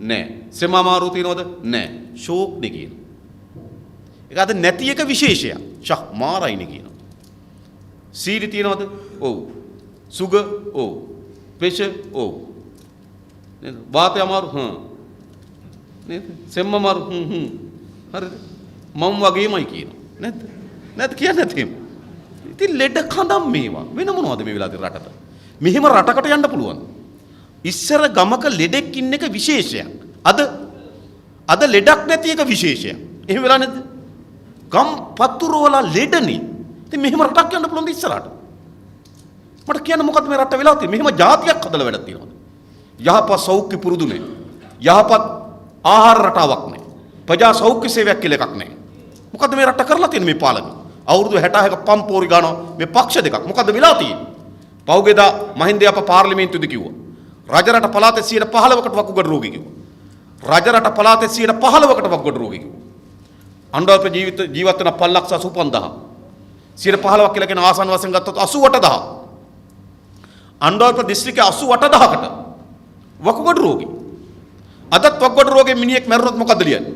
Speaker 2: නෑ. සෙම අමාරු තියනවද? නෑ. ෂෝක් නේ කියනවා. ඒක අද නැති එක විශේෂයක්. ෂා මාරයිනේ කියනවා. සීනි තියනවද? ඔව්. සුගර් ඔව්. ප්‍රෙෂර් ඔව්. නේද? වාතය අමාරු නේද? සෙම අමාරු හරිද? මම වගේමයි කියනවා. නැද්ද? නැත් කියන්නේ නැතේම. ඉතින් ලෙඩ කඳම් මේවා. වෙන මොනවද මේ වෙලාවේ රටට? මෙහෙම රටකට යන්න පුළුවන්. ඉස්සර ගමක ලෙඩෙක් ඉන්න එක විශේෂයක්. අද ලෙඩක් නැති එක විශේෂයක්. එහෙම වෙලා නැද්ද? ගම් පතුරු වල ලෙඩනේ. ඉතින් මෙහෙම රටක් යන්න පුළුවන්ද ඉස්සරහට? මට කියන්න මොකද්ද මේ රට වෙලා තියෙන්නේ? මෙහෙම જાතියක් හදලා වැඩක් තියෙනවද? යහපත් සෞඛ්‍ය පුරුදු නැහැ. යහපත් ආහාර රටාවක් නැහැ. ප්‍රජා සෞඛ්‍ය සේවයක් කියලා එකක් නැහැ. මොකද්ද මේ රට කරලා තියෙන්නේ මේ පාලනය? අවුරුදු 66ක පම්පෝරි ගානවා මේ පක්ෂ දෙකක්. මොකද්ද වෙලා තියෙන්නේ? පෞගේදා මහින්ද අප පාර්ලිමේන්තුවේදී කිව්වා. රජරට පළාතේ 15%කට වකුගඩු රෝගී කිව්වා. රජරට පළාතේ 15%කට වකුගඩු රෝගී කිව්වා. අනුරාධපුර ජීවිත වෙන 5,85,000. 15% කියලා කියන ආසන්න වශයෙන් ගත්තොත් 88,000. අනුරාධපුර දිස්ත්‍රික්කයේ 88,000කට වකුගඩු රෝගී. අදත් වකුගඩු රෝගයෙන් මිනිහෙක් මැරුණොත් මොකද්ද ලියන්නේ?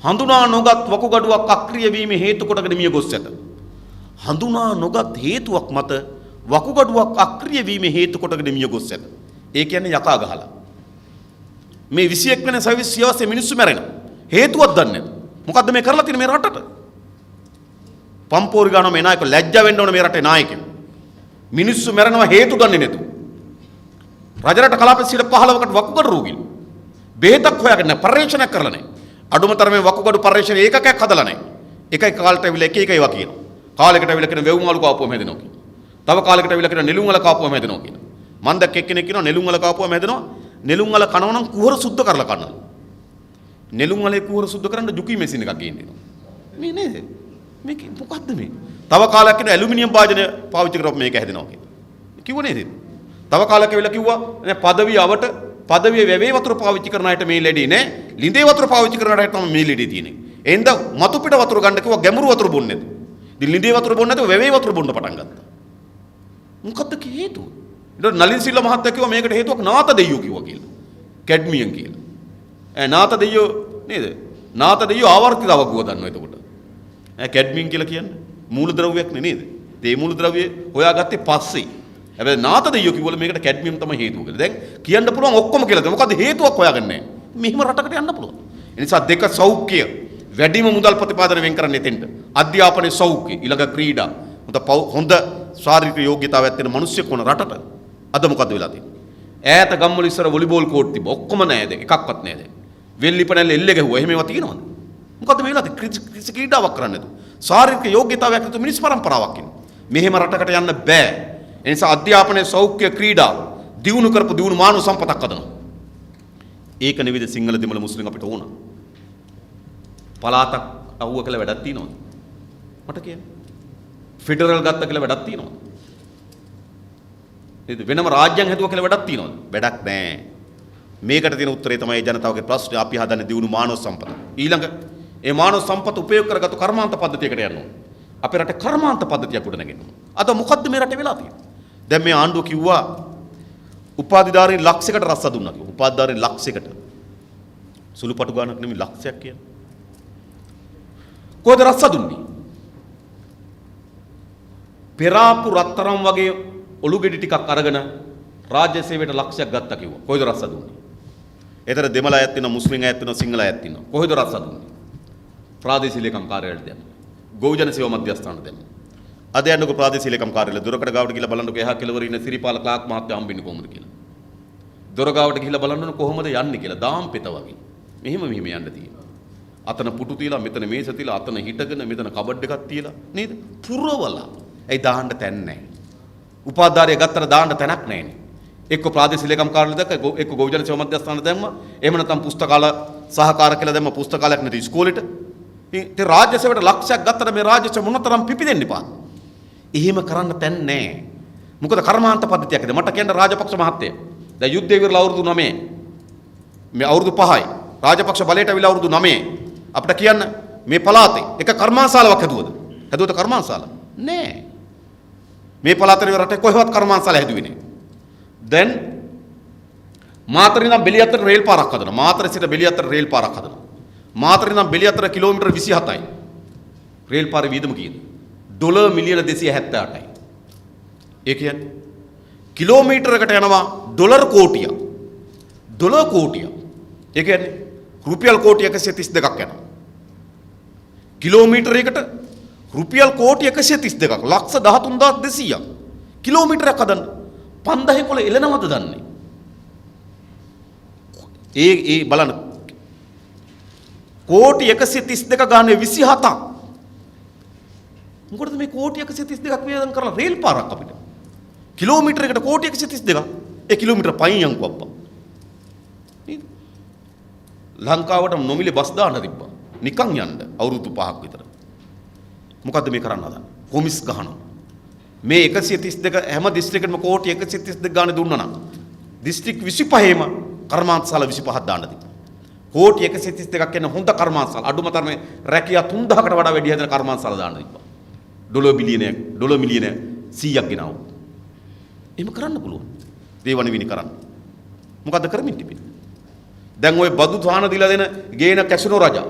Speaker 2: හඳුනා නොගත් වකුගඩුවක් අක්‍රිය වීම හේතු කොටගෙන මිය ගොස් ඇත. හඳුනා නොගත් හේතුවක් මත වකුගඩුවක් අක්‍රිය වීම හේතු කොටගෙන මිය ගොස් ඇත. ඒ කියන්නේ යකා ගහලා. මේ 21 වෙනි සවිස්සියවසේ මිනිස්සු මැරෙනවා. හේතුවක් දන්නේ නැහැ. මොකද්ද මේ කරලා තියෙන්නේ මේ රටට? පම්පෝරි ගාන මේ නායක ලැජ්ජා වෙන්න ඕන මේ රටේ නායකයෝ. මිනිස්සු මැරෙනවා හේතු දන්නේ නැතුව. රජරට කලාපයේ 15%කට වකුගඩු රෝගීන්. බෙහෙතක් හොයාගෙන පරීක්ෂණයක් කරලා නැහැ. අඩුම තරමේ වකුගඩු පරීක්ෂණ ඒකකයක් හදලා නැහැ. එකයි කාලට ඇවිල්ලා එක ඒවා කියනවා. කාලයකට ඇවිල්ලා කියන වෙව් මාළු කාපුවම හැදෙනවා කියනවා. තව කාලයකට ඇවිල්ලා කියන නෙළුම් වල කාපුවම හැදෙනවා කියනවා. මම දැක්ක එක්කෙනෙක් කියනවා නෙළුම් වල කාපුවම හැදෙනවා. නෙළුම් වල කනවා නම් කුහර සුද්ධ කරලා කනවා. නෙළුම් වලේ කුහර සුද්ධ කරන්න ජුකි මැෂින් එකක් ගේන්න වෙනවා. මේ නේද? මේක මොකද්ද මේ? තව කාලයක් කියන ඇලුමිනියම් භාජනය පාවිච්චි කරපුවම මේක හැදෙනවා කියලා. කිව්ව නේද? තව කාලයක් ඇවිල්ලා කිව්වා නේ පදවිය අවට පදවිය වැවේ වතුර පාවිච්චි කරන අයට මේ ලෙඩේ නෑ. ලිඳේ වතුර පාවිච්චි කරන අයට තමයි මේ ලෙඩේ තියෙන්නේ. එහෙනම් මතු පිට වතුර ගන්න කිව්වා ගැඹුරු වතුර බොන්නේ නැතුව. ඉතින් ලිඳේ වතුර බොන්නේ නැතුව වැවේ වතුර බොන්න පටන් ගත්තා. මොකද්ද හේතුව? ඊට නලින් සිල්වා මහත්තයා කිව්වා මේකට හේතුවක් නාත දෙයියෝ කිව්වා කියලා. කැඩ්මියම් කියලා. නාත දෙයියෝ නේද? නාත දෙයියෝ ආවර්තිත අවගුව දන්නවා එතකොට. කැඩ්මියම් කියලා කියන්නේ මූලද්‍රව්‍යයක් නේද? ඒ මූලද්‍රව්‍ය හොයාගත්තේ පස්සේ. හැබැයි නාත දෙයියෝ කිව්වල මේකට කැඩ්මියම් තමයි හේතුව කියලා. දැන් කියන්න පුළුවන් ඔක්කොම කියලා. මොකද හේතුවක් හොයාගන්නේ නැහැ. මෙහිම රටකට යන්න පුළුවන්. ඒ නිසා දෙක සෞඛ්‍ය වැඩිම මුදල් ප්‍රතිපාදන වෙන් කරන්න එතෙන්ට. අධ්‍යාපනයේ සෞඛ්‍ය ඊළඟ ක්‍රීඩා හොඳ ශාරීරික යෝග්‍යතාවයක් තියෙන මිනිස්සෙක් වුණ රටට අද මොකද වෙලා තියෙන්නේ? ඈත ගම්වල ඉස්සර වොලිබෝල් කෝට් තිබ්බ. ඔක්කොම නැහැ දැන්. එකක්වත් නැහැ දැන්. වෙල්ලි පැනල් එල්ල ගැහුවා. එහෙම ඒවා තියෙනවද? මොකද මේ වෙලා තියෙන්නේ? කිසි ක්‍රීඩාවක් කරන්න නැතුව. ශාරීරික යෝග්‍යතාවයක් නැතුව මිනිස් පරම්පරාවක් ඉන්නේ. මෙහෙම රටකට යන්න බෑ. ඒ නිසා අධ්‍යාපනයේ සෞඛ්‍ය ක්‍රීඩා දියුණු කරපු දියුණු මානව සම්පතක් හදනවා. ඒක නෙවෙයිද සිංහල දෙමළ මුස්ලිම් අපිට ඕන. පලාතක් අහුව කියලා වැඩක් තියෙනවද? මට කියන්න. ෆෙඩරල් ගත්ත කියලා වැඩක් තියෙනවද? නේද? වෙනම රාජ්‍යයක් හැදුවා කියලා වැඩක් තියෙනවද? වැඩක් නැහැ. මේකට තියෙන උත්තරේ තමයි ජනතාවගේ ප්‍රශ්නේ. අපි හදන්නේ දියුණු මානව සම්පත. ඊළඟ ඒ මානව සම්පත උපයෝග කරගත්තු කර්මාන්ත පද්ධතියකට යන්න ඕන. අපේ රටේ කර්මාන්ත පද්ධතියක් උඩ නැගෙන්න ඕන. අද මොකද්ද මේ රටේ වෙලා තියෙන්නේ? දැන් මේ ආණ්ඩුව කිව්වා උපාධිධාරීන් ලක්ෂයකට රස්ස දුන්නා කියලා. උපාධිධාරීන් ලක්ෂයකට. සුළුපටු ගානක් නෙමෙයි ලක්ෂයක් කියන්නේ. කොහෙද රස්ස දුන්නේ? පෙරාපු රත්තරන් වගේ ඔලු ගෙඩි ටිකක් අරගෙන රාජ්‍ය සේවයට ලක්ෂයක් ගත්තා කිව්වා. කොහෙද රස්ස දුන්නේ? ඒතර දෙමළ අයත් ඉන්නවා, මුස්ලිම් අයත් ඉන්නවා, සිංහල අයත් ඉන්නවා. කොහෙද රස්ස දුන්නේ? ප්‍රාදේශීය ලේකම් කාර්යාලයට දැම්මා. ගෝජන සේවා මධ්‍යස්ථානට දැම්මා. අද යන්නකො ප්‍රාදේශීය ලේකම් කාර්යාලය දොරකඩ ගාවට ගිහලා බලන්නකො එහා කෙළවර ඉන්න සිරිපාල ක්ලාක් මහත්තයා හම්බෙන්නේ කොහොමද කියලා. දොර ගාවට ගිහලා බලන්න කොහොමද යන්නේ කියලා. දාම් පෙත වගේ. මෙහෙම යන්න තියෙනවා. අතන පුටු තියලා මෙතන මේස තියලා අතන හිටගෙන මෙතන කබඩ් එකක් තියලා නේද? පුරවලා. ඇයි දාන්න තැන් නැහැ. උපාධාරය ගත්තට දාන්න තැනක් නැහැනේ. එක්ක ප්‍රාදේශීය ලේකම් කාර්යාලය දැක්ක එක්ක ගෝජන සේවා මධ්‍යස්ථාන දැම්මා. එහෙම නැත්නම් පුස්තකාල සහකාර කියලා දැම්මා පුස්තකාලයක් නැති ඉස්කෝලේට. ඉතින් රාජ්‍ය සේවයට ලක්ෂයක් ගත්තට මේ රාජ්‍ය සේව මොනතරම් පිපිදෙන්න එපා. එහෙම කරන්න තැන් නැහැ. මොකද කර්මාන්ත පද්ධතියක්ද? මට කියන්න රාජපක්ෂ මහත්තයා. දැන් යුද්ධේ විරලා අවුරුදු 9. මේ අවුරුදු 5යි. රාජපක්ෂ බලයට අවිලා අවුරුදු 9. අපිට කියන්න මේ පළාතේ එක කර්මාන්තශාලාවක් හැදුවද? හැදුවද කර්මාන්තශාලා? නෑ. මේ පළාතේ රටේ කොහෙවත් කර්මාන්තශාලා හැදුවේ නෑ. දැන් මාතර ඉඳන් බෙලියත්තට රේල් පාරක් හදනවා. මාතර සිට බෙලියත්තට රේල් පාරක් හදනවා. මාතර ඉඳන් බෙලියත්තට කිලෝමීටර් 27යි. රේල් පාරේ වියදම කීයද? ඩොලර් මිලියන 278යි. ඒ කියන්නේ කිලෝමීටරයකට යනවා ඩොලර් කෝටියක්. ඩොලර් කෝටියක්. ඒ කියන්නේ රුපියල් කෝටි 132ක් යනවා. කිලෝමීටරයකට රුපියල් කෝටි 132ක් ලක්ෂ 13200ක් කිලෝමීටරයක් හදන්න 5000 කොළ එළනවද දන්නේ? ඒ බලන්න කෝටි 132 ගානේ 27ක්. මොකටද මේ කෝටි 132ක් වියදම් කරලා රේල් පාරක් අපිට? කිලෝමීටරයකට කෝටි 132ක්. ඒ කිලෝමීටර පයින් යන්කෝ අප්පා. නේද? ලංකාවට නොමිලේ බස් දාන්න තිබ්බා. නිකන් යන්න අවුරුදු 5ක් විතර. මොකද්ද මේ කරන්න හදන්නේ? කොමිස් ගහනවා. මේ 132 හැම දිස්ත්‍රික්කෙටම කෝටි 132 ගානේ දුන්නා නම් දිස්ත්‍රික් 25ෙම කර්මාන්තශාලා 25ක් දාන්න තිබ්බා. කෝටි 132ක් කියන හොඳ කර්මාන්තශාලා අඩුම තරමේ රැකියා 3000කට වඩා වැඩි හදන කර්මාන්තශාලා දාන්න තිබ්බා. ඩොලර් මිලියන 100ක් ගෙනාවු. එහෙම කරන්න පුළුවන්. දේවණවිනි කරන්න. මොකද්ද කරමින් තිබෙන්නේ? දැන් ওই බදු සහන දීලා දෙන ගේන කැසිනෝ රජා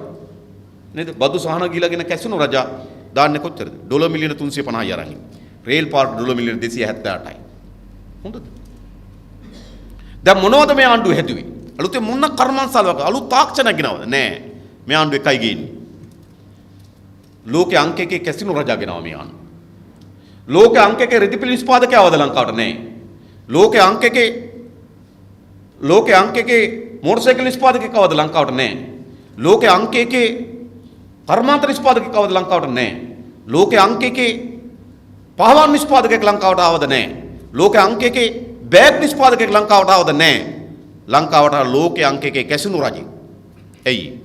Speaker 2: නේද? බදු සහන ගිලාගෙන කැසිනෝ රජා දාන්නේ කොච්චරද? ඩොලර් මිලියන 350යි අරන් ඉන්නේ. රේල් පාර ඩොලර් මිලියන 278යි. හොඳද? දැන් මොනවද මේ ආණ්ඩුව හැදුවේ? අලුතෙන් මොන කර්මාන්තශාලාවක් අලුත් තාක්ෂණයක් ගෙනවද? නෑ. මේ ආණ්ඩුව එකයි ගේන්නේ. ලෝකේ අංක එකේ කැසිනෝ රජා ගෙනාවා මේ ආණ්ඩුව. ලෝකේ අංක එකේ රෙදිපිලි නිෂ්පාදකයා ආවද ලංකාවට? නෑ. ලෝකේ අංක එකේ මෝටර් සයිකල් නිෂ්පාදකයෙක් ආවද ලංකාවට? නෑ. ලෝකේ අංක එකේ කර්මාන්ත නිෂ්පාදකයෙක් ආවද ලංකාවට? නෑ. ලෝකේ අංක එකේ පහවන් නිෂ්පාදකයෙක් ලංකාවට ආවද? නෑ. ලෝකේ අංක එකේ බෑග් නිෂ්පාදකයෙක් ලංකාවට ආවද? නෑ. ලංකාවට ලෝකේ අංක එකේ කැසිනෝ රජෙක්. ඇයි?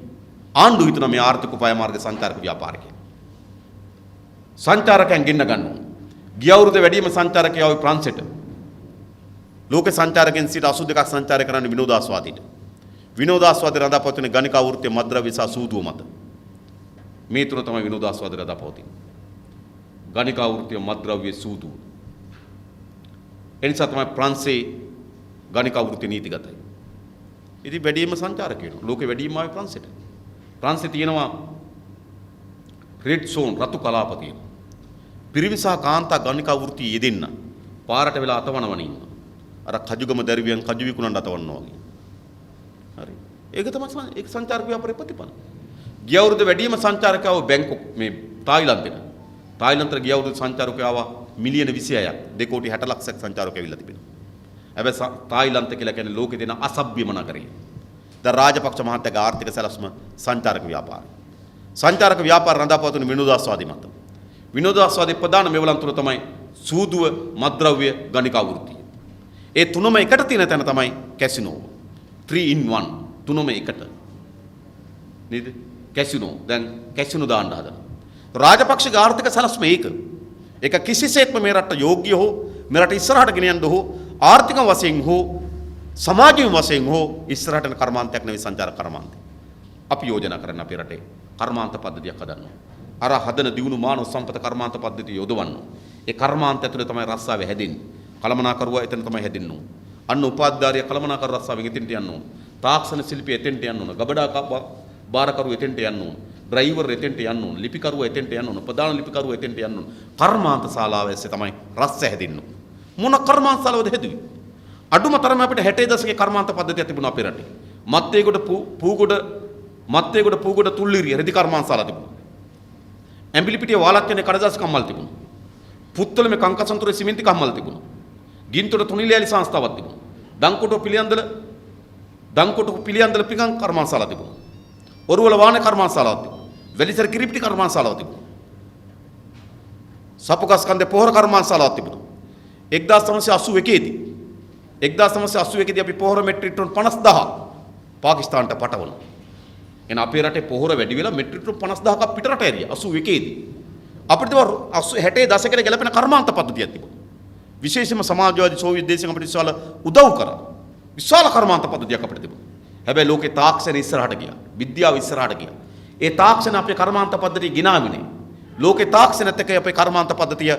Speaker 2: ආණ්ඩුව හිතන මේ ආර්ථික උපාය මාර්ග සංචාරක ව්‍යාපාරිකය. සංචාරකයන් ගෙන්න ගන්නවා. ගිය අවුරුද්දේ වැඩිම සංචාරකයෝ ආවේ ප්‍රංශයට. ලෝක සංචාරකයන් සිට 82ක් සංචාරය කරන්නේ විනෝදාස්වාදීට. විනෝදාස්වාදේ රඳාපවතින ගණිකා වෘත්තිය මද්ද්‍රව්‍ය සහ සූදුව මත. මේ තුන තමයි විනෝදාස්වාදේ රඳාපවතින්නේ. ගණිකා වෘත්තිය මද්ද්‍රව්‍ය සූදුව. ඒ නිසා තමයි ප්‍රංශේ ගණික වෘත්ති නීතිගතයි. ඉතින් වැඩිම සංචාරකයෝ ලෝකෙ වැඩිම ආවේ ප්‍රංශෙට. ප්‍රංශේ තියෙනවා රෙඩ් සෝන් රතු කලාප තියෙනවා. පිරිමි සහ කාන්තා ගණික වෘත්ති යෙදෙන්න පාරට වෙලා අතවනවන ඉන්නවා. අර කජුගම දරුවියන් කජු විකුණන්න අතවන්නවා වගේ. හරි. ඒක තමයි ඒක සංචාරක ව්‍යාපාරයේ ප්‍රතිපල. ගිය අවුරුද්ද වැඩිම සංචාරකයව බැංකොක් මේ තායිලන්තෙට. තායිලන්තට ගිය අවුරුද්ද සංචාරකයව මිලියන 26ක් 2 කෝටි 60 ලක්ෂයක් සංචාරකයෝ ඇවිල්ලා තිබෙනවා. හැබැයි තායිලන්ත කියලා කියන්නේ ලෝකේ තියෙන අසභ්‍යම නගරය. දැන් රාජපක්ෂ මහත්තයාගේ ආර්ථික සැලැස්ම සංචාරක ව්‍යාපාරය. සංචාරක ව්‍යාපාර රඳාපවතින විනෝදාස්වාදී මත. විනෝදාස්වාදී ප්‍රධාන මෙවලම් තුන තමයි සූදුව, මත්ද්‍රව්‍ය, ගණිකා වෘත්තිය. ඒ තුනම එකට තියෙන තැන තමයි කැසිනෝ. 3 in 1 තුනම එකට. නේද? කැසිනෝ. දැන් කැසිනෝ දාන්න හදනවා. රාජපක්ෂගේ ආර්ථික සැලැස්ම ඒක. ඒක කිසිසේත්ම මේ රට යෝග්‍ය හෝ මේ රට ඉස්සරහට ගෙන යන්න හෝ ආර්ථික වශයෙන් හෝ සමාජීය වශයෙන් හෝ ඉස්සරහට යන කර්මාන්තයක් නෙවෙයි සංචාරක කර්මාන්තය. අපි යෝජනා කරන අපේ රටේ කර්මාන්ත පද්ධතියක් හදන්න. අර හදන දියුණු මානව සම්පත කර්මාන්ත පද්ධතිය යොදවන්න. ඒ කර්මාන්ත ඇතුලේ තමයි රස්සාවේ හැදෙන්නේ. කළමනාකරුවා එතන තමයි හැදෙන්න ඕන. අන්න උපාධිධාරිය කළමනාකරු රස්සාවෙන් එතෙන්ට යන්න ඕන. තාක්ෂණ ශිල්පිය එතෙන්ට යන්න ඕන. ගබඩා බාරකරුවා එතෙන්ට යන්න ඕන. ඩ්‍රයිවර් එතෙන්ට යන්න ඕන. ලිපිකරුවා එතෙන්ට යන්න ඕන. ප්‍රධාන ලිපිකරුවා එතෙන්ට යන්න ඕන. කර්මාන්ත ශාලාව ඇස්සේ තමයි රස්ස හැදෙන්න ඕන. මොන කර්මාන්ත ශාලාවද හැදුවේ? අඩුම තරම අපිට 60 දශකයේ කර්මාන්ත පද්ධතියක් තිබුණා අපේ රටේ. මත්තේගොඩ පූගොඩ තුල්ලිරිය රෙදි කර්මාන්ත ශාලා තිබුණා. ඇඹිලිපිටිය වාලක්කනේ කඩදාසි කම්මල් තිබුණා. පුත්තලමේ කංකසන්තුරේ සිමෙන්ති කම්මල් තිබුණා. ගින්තොට තුනිලෑලි සංස්ථාවක් තිබුණා. දංකොටු පිළියන්දල පිකන් කර්මාන්ත ශාලා තිබුණා. ඔරුවල වාහන කර්මාන්ත ශාලාවක් තිබුණා. වැලිසර කිරිපිටි කර්මාන්ත ශාලාවක් තිබුණා. සපුකස්කන්දේ පොහොර කර්මාන්ත ශාලාවක් තිබුණා. 1981 දී අපි පොහොර මෙට්‍රික් ටන් 50000 පාකිස්තානට පටවනවා. එන අපේ රටේ පොහොර වැඩි වෙලා මෙට්‍රික් ටන් 50000ක් පිටරට ඇරියා 81 දී. අපිට 60 දශකයේ ගැලපෙන කර්මාන්ත පද්ධතියක් තිබුණා. විශේෂයෙන්ම සමාජවාදී සෝවියට් දේශයෙන් අපිට විශාල උදව් කරා. විශාල කර්මාන්ත පද්ධතියක් අපිට තිබුණා. හැබැයි ලෝකේ තාක්ෂණය ඉස්සරහට ගියා. විද්‍යාව ඉස්සරහට ගියා. ඒ තාක්ෂණ අපේ කර්මාන්ත පද්ධතිය ගෙනාවේ නේ. ලෝකේ තාක්ෂණයත් එක්ක අපේ කර්මාන්ත පද්ධතිය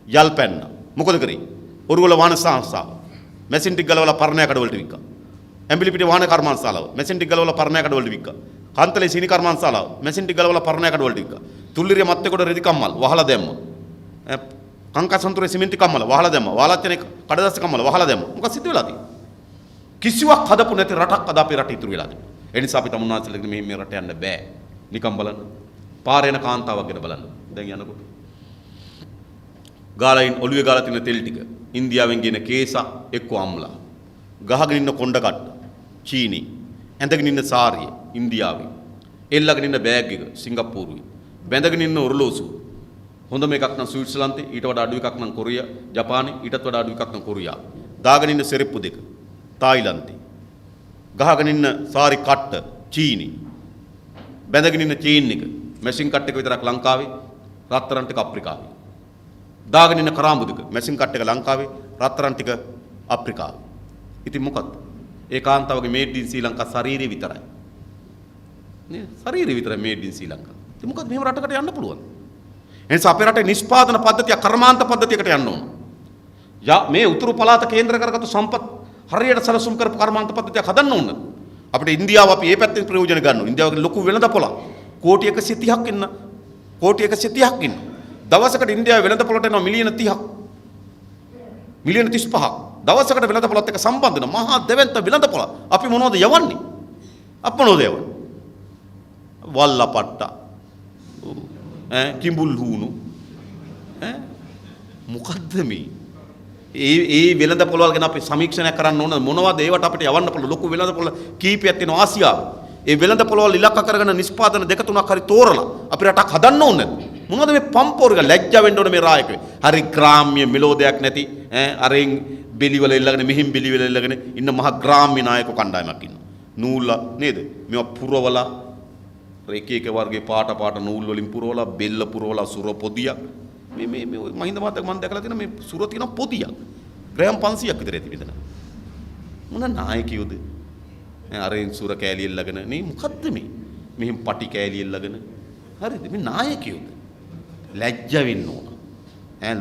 Speaker 2: යල් පැන්න. මොකද කරේ? ඔරුවල වාහන සංස්ථාව මැෂින් ටික ගලවලා පර්ණයකට වලට වික්කා. ඇඹිලිපිටිය වාහන කර්මාන්ත ශාලාව මැෂින් ටික ගලවලා පර්ණයකට වලට වික්කා. කාන්තලේ සීනි කර්මාන්ත ශාලාව මැෂින් ටික ගලවලා පර්ණයකට වලට වික්කා. තුල්ලිරිය මත්තේකොට රෙදි කම්මල් වහලා දැම්මා. කංකසන්තුරේ සිමෙන්ති කම්මල වහලා දැම්මා. වාලච්චනේ කඩදාසි කම්මල වහලා දැම්මා. මොකක්ද සිද්ධ වෙලා තියෙන්නේ? කිසිවක් හදපු නැති රටක් අද අපේ රට ඉතුරු වෙලා තිබෙනවා. ඒ නිසා අපි තමුන්නාන්සලගෙන මේ රට යන්න බෑ. නිකම් බලන්න. පාරේ යන කාන්තාවක් ගැන බලන්න. දැන් යනකොට ගාලයින් ඔළුවේ ගාලා තියෙන තෙල් ටික ඉන්දියාවෙන් ගෙන කේසා එක්ක අම්ලා. ගහගෙන ඉන්න කොණ්ඩ කට්ට චීනි. ඇඳගෙන ඉන්න සාරිය ඉන්දියාවේ. එල්ලගෙන ඉන්න බෑග් එක සිංගප්පූරුවේ. බැඳගෙන ඉන්න ඔරලෝසුව. හොඳම එකක් නම් ස්විට්සර්ලන්තේ ඊට වඩා අඩු එකක් නම් කොරියා ජපානයේ ඊටත් වඩා අඩු එකක් නම් කොරියා. දාගෙන ඉන්න සෙරෙප්පු දෙක තායිලන්තේ. ගහගෙන ඉන්න සාරි කට්ට චීනි. බැඳගෙන ඉන්න චීන් එක මැෂින් කට් එක විතරක් ලංකාවේ රත්තරන් ටික අප්‍රිකාවේ. දාගෙන ඉන්න කරාඹු දෙක මැෂින් කට් එක ලංකාවේ රත්තරන් ටික අප්‍රිකාවේ. ඉතින් මොකද්ද? ඒ කාන්තාවගේ මේඩ් ඉන් ශ්‍රී ලංකා ශරීරය විතරයි. නේ? ශරීරය විතරයි මේඩ් ඉන් ශ්‍රී ලංකා. ඉතින් මොකද්ද මෙහෙම රටකට යන්න පුළුවන්? එනිසා අපේ රටේ නිෂ්පාදන පද්ධතිය කර්මාන්ත පද්ධතියකට යන්න ඕන. මේ උතුරු පළාත කේන්ද්‍ර කරගත්තු සම්පත් හරියට සැලසුම් කරපු කර්මාන්ත පද්ධතියක් හදන්න ඕන. අපිට ඉන්දියාව අපි මේ පැත්තෙන් ප්‍රයෝජන ගන්නවා. ඉන්දියාවගේ ලොකු වෙළඳපොළ කෝටි 130ක් ඉන්න. කෝටි 130ක් ඉන්න. දවසකට ඉන්දියාවේ වෙළඳපොළට එනවා මිලියන 30ක්. මිලියන 35ක්. දවසකට වෙළඳපොළත් එක්ක සම්බන්ධ වෙන මහා දෙවන්ත වෙළඳපොළ. අපි මොනවද යවන්නේ? අප මොනවද යවන්නේ? වල්ලපට්ටා. කිඹුල් හූණු. මොකද්ද මේ? ඒ වෙළඳපොළවල් ගැන අපි සමීක්ෂණයක් කරන්න ඕන. මොනවද ඒවට අපිට යවන්න පුළුවන්? ලොකු වෙළඳපොළ කීපයක් තියෙනවා ආසියාවේ. ඒ වෙළඳපොළවල් ඉලක්ක කරගෙන නිෂ්පාදන දෙක තුනක් හරි තෝරලා අපි රටක් හදන්න ඕනේ. මොනවද මේ පම්පෝරක ලැජ්ජා වෙන්න ඕනේ මේ රායකේ. හරි ග්‍රාම්‍ය මෙලෝදයක් නැති අරෙන් බෙලිවල ඉල්ලගෙන මෙහින් බෙලිවල ඉල්ලගෙන ඉන්න මහා ග්‍රාම්‍ය නායක කණ්ඩායමක් ඉන්නවා. නූල් නේද? මේවා පුරවලා එක එක වර්ගයේ පාට නූල් වලින් පුරවලා බෙල්ල පුරවලා සුර පොදියක් මේ මහින්ද මහත්තයා මම දැකලා තියෙන මේ සුර තියෙන පොදියක් ග්‍රෑම් 500ක් විතර ඇති මෙතන. මොන නායකයෝද? අරෙන් සුර කෑලි එල්ලගෙන නේ මොකද්ද මේ? මෙහින් පටි කෑලි එල්ලගෙන හරිද? මේ නායකයෝද? ලැජ්ජ වෙන්න ඕන.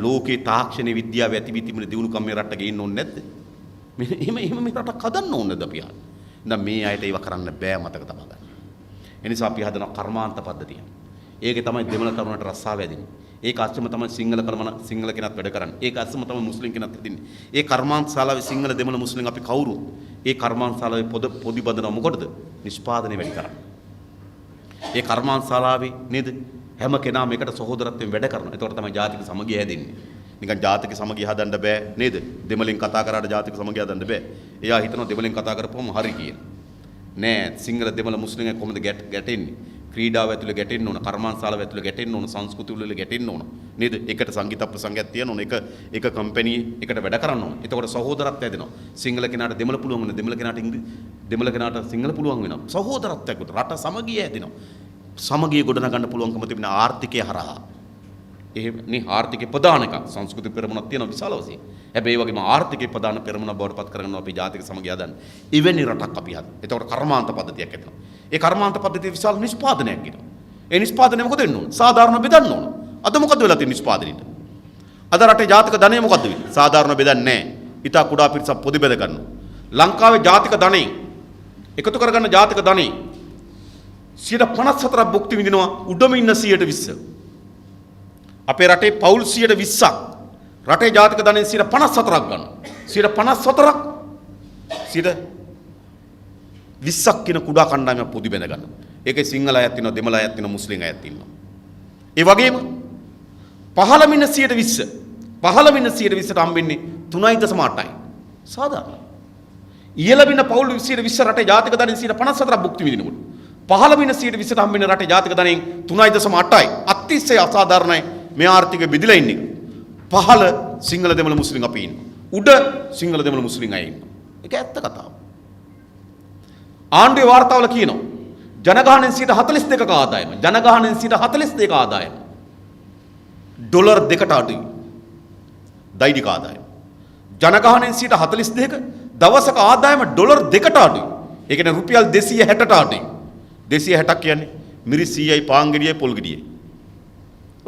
Speaker 2: ලෝකේ තාක්ෂණ විද්‍යාව ඇති විතිමින දිනුකම් මේ රටට ගේන්න ඕනේ නැද්ද? එහෙම මේ රටක් හදන්න ඕනද අපි ආ. දැන් මේ අයට ඒව කරන්න බෑ මතක තබා ගන්න. ඒ නිසා අපි හදන කර්මාන්ත පද්ධතිය. ඒකේ තමයි දෙමළ තරුණට රස්සාව ඇදින්නේ. ඒක අස්සම තමයි සිංහල කෙනත් වැඩ කරන්නේ. ඒක අස්සම තමයි මුස්ලිම් කෙනත් ඇදින්නේ. ඒ කර්මාන්ත ශාලාවේ සිංහල දෙමළ මුස්ලිම් අපි කවුරු? ඒ කර්මාන්ත ශාලාවේ පොදි බඳනවා මොකටද? නිෂ්පාදනය වැඩි කරන්න. ඒ කර්මාන්ත ශාලාවේ නේද? හැම කෙනාම එකට සහෝදරත්වයෙන් වැඩ කරනවා. ඒතකොට තමයි ජාතික සමගිය හැදෙන්නේ. නිකන් ජාතික සමගිය හදන්න බෑ නේද? දෙමළෙන් කතා කරාට ජාතික සමගිය හදන්න බෑ. එයා හිතනවා දෙමළෙන් කතා කරපුවම හරි කියලා. නෑ සිංහල දෙමළ මුස්ලිම් කොහොමද ගැටෙන්නේ? ක්‍රීඩාව ඇතුළේ ගැටෙන්න ඕන, කර්මාන්තශාලාව ඇතුළේ ගැටෙන්න ඕන, සංස්කෘති වල ගැටෙන්න ඕන නේද? එකට සංගීත ප්‍රසංගයක් තියෙන්න ඕන, එක කම්පැනි එකට වැඩ කරන්න ඕන. එතකොට සහෝදරත්වය ඇදෙනවා. සිංහල කෙනාට දෙමළ පුළුවන් වෙනවා, දෙමළ කෙනාට සිංහල පුළුවන් වෙනවා. සහෝදරත්වයකට රට සමගිය ඇදෙනවා. සමගිය ගොඩනගන්න පුළුවන්කම තිබෙන ආර්ථිකය හරහා. එහෙම නේ ආර්ථිකේ ප්‍රධාන එක සංස්කෘතික පෙරමුණක් තියෙනවා විශාල වශයෙන්. හැබැයි ඒ වගේම ආර්ථිකේ ප්‍රධාන පෙරමුණක් බවට පත් කරගන්නවා අපි ජාතික සමගිය හදන්න. එවැනි රටක් අපි හදන්න. එතකොට කර්මාන්ත පද්ධතියක් ඇතිවෙනවා. ඒ කර්මාන්ත පද්ධතිය විශාල නිෂ්පාදනයක් වෙනවා. ඒ නිෂ්පාදනය මොකද වෙන්න ඕන? සාධාරණ බෙදන්න ඕන. අද මොකද වෙලා තියෙන්නේ නිෂ්පාදනෙට? අද රටේ ජාතික ධනය මොකද්ද වෙන්නේ? සාධාරණ බෙදන්නේ නැහැ. ඊට කුඩා පිරිසක් පොදි බෙද ගන්නවා. ලංකාවේ ජාතික ධනය එකතු කරගන්න ජාතික ධනය 54ක් භුක්ති විඳිනවා උඩම ඉන්න 120. අපේ රටේ පවුල් 120ක් රටේ ජාතික ධනයෙන් 54ක් ගන්නවා. 54ක් 20ක් කියන කුඩා කණ්ඩායමක් පොදි බැඳ ගන්නවා. ඒකේ සිංහල අයත් ඉන්නවා, දෙමළ අයත් ඉන්නවා, මුස්ලිම් අයත් ඉන්නවා. ඒ වගේම 15 මින 120 15% හම්බෙන්නේ 3.8යි. සාධාරණ. ඉහළ මින පවුල් 120 රටේ ජාතික ධනයෙන් 54ක් භුක්ති විඳිනකොට 15% හම්බෙන්නේ රටේ ජාතික ධනයෙන් 3.8යි. අතිශය අසාධාරණයි. මේ ආර්ථික බෙදිලා ඉන්නේ. පහළ සිංහල දෙමළ මුස්ලිම් අපි ඉන්නවා. උඩ සිංහල දෙමළ මුස්ලිම් අය ඉන්නවා. ඒක ඇත්ත කතාව. ආණ්ඩුවේ වාර්තාවල කියනවා ජනගහනයෙන් 42ක ආදායම. ජනගහනයෙන් 42ක ආදායම. ඩොලර් 2කට අඩුයි. දෛනික ආදායම. ජනගහනයෙන් 42ක දවසක ආදායම ඩොලර් 2කට අඩුයි. ඒ කියන්නේ රුපියල් 260ට අඩුයි. 260ක් කියන්නේ මිරිස් 100යි පාන් ගෙඩියයි පොල් ගෙඩියයි.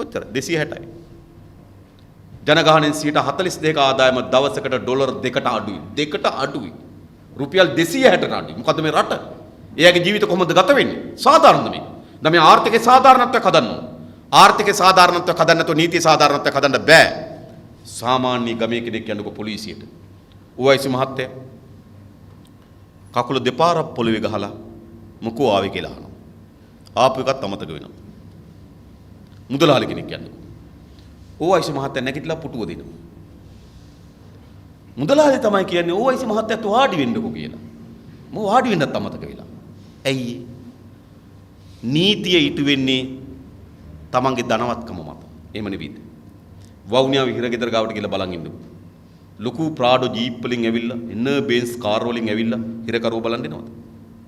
Speaker 2: ඔච්චර 260යි. ජනගහනයෙන් 42ක ආදායම දවසකට ඩොලර් 2කට අඩුයි. 2කට අඩුයි. රුපියල් 260ට අඩුයි. මොකද මේ රට? එයාගේ ජීවිත කොහොමද ගත වෙන්නේ? සාධාරණද මේ? දැන් මේ ආර්ථිකේ සාධාරණත්වයක් හදන්න ඕන. ආර්ථිකේ සාධාරණත්වයක් හදන්න නැතුව නීතිය සාධාරණත්වයක් හදන්න බෑ. සාමාන්‍ය ගමේ කෙනෙක් යනකොට පොලිසියට උවයිසි මහත්තයා කකුල දෙපාරක් පොළවේ ගහලා මොකෝ ආවේ කියලා අහනවා. ආපු එකත් අමතක වෙනවා. මුදලාලි කෙනෙක් යනකොට උවයිසි මහත්තයා නැගිටලා පුටුව දෙනවා. මුදලාලි තමයි කියන්නේ උවයිසි මහත්තයාත් වාඩි වෙන්නකෝ කියලා. මම වාඩි වෙන්නත් අමතක වෙලා. ඇයි? නීතිය ඉටු වෙන්නේ තමන්ගේ ධනවත්කම මත. එහෙම නෙවෙයිද? වවුනියා විහිරගෙදර ගාවට ගිහලා බලන් ඉන්නකෝ. ලොකු ප්‍රාඩෝ ජීප් වලින් ඇවිල්ලා එන බේන්ස් කාර් වලින් ඇවිල්ලා හිරකරුව බලන් දෙනවද?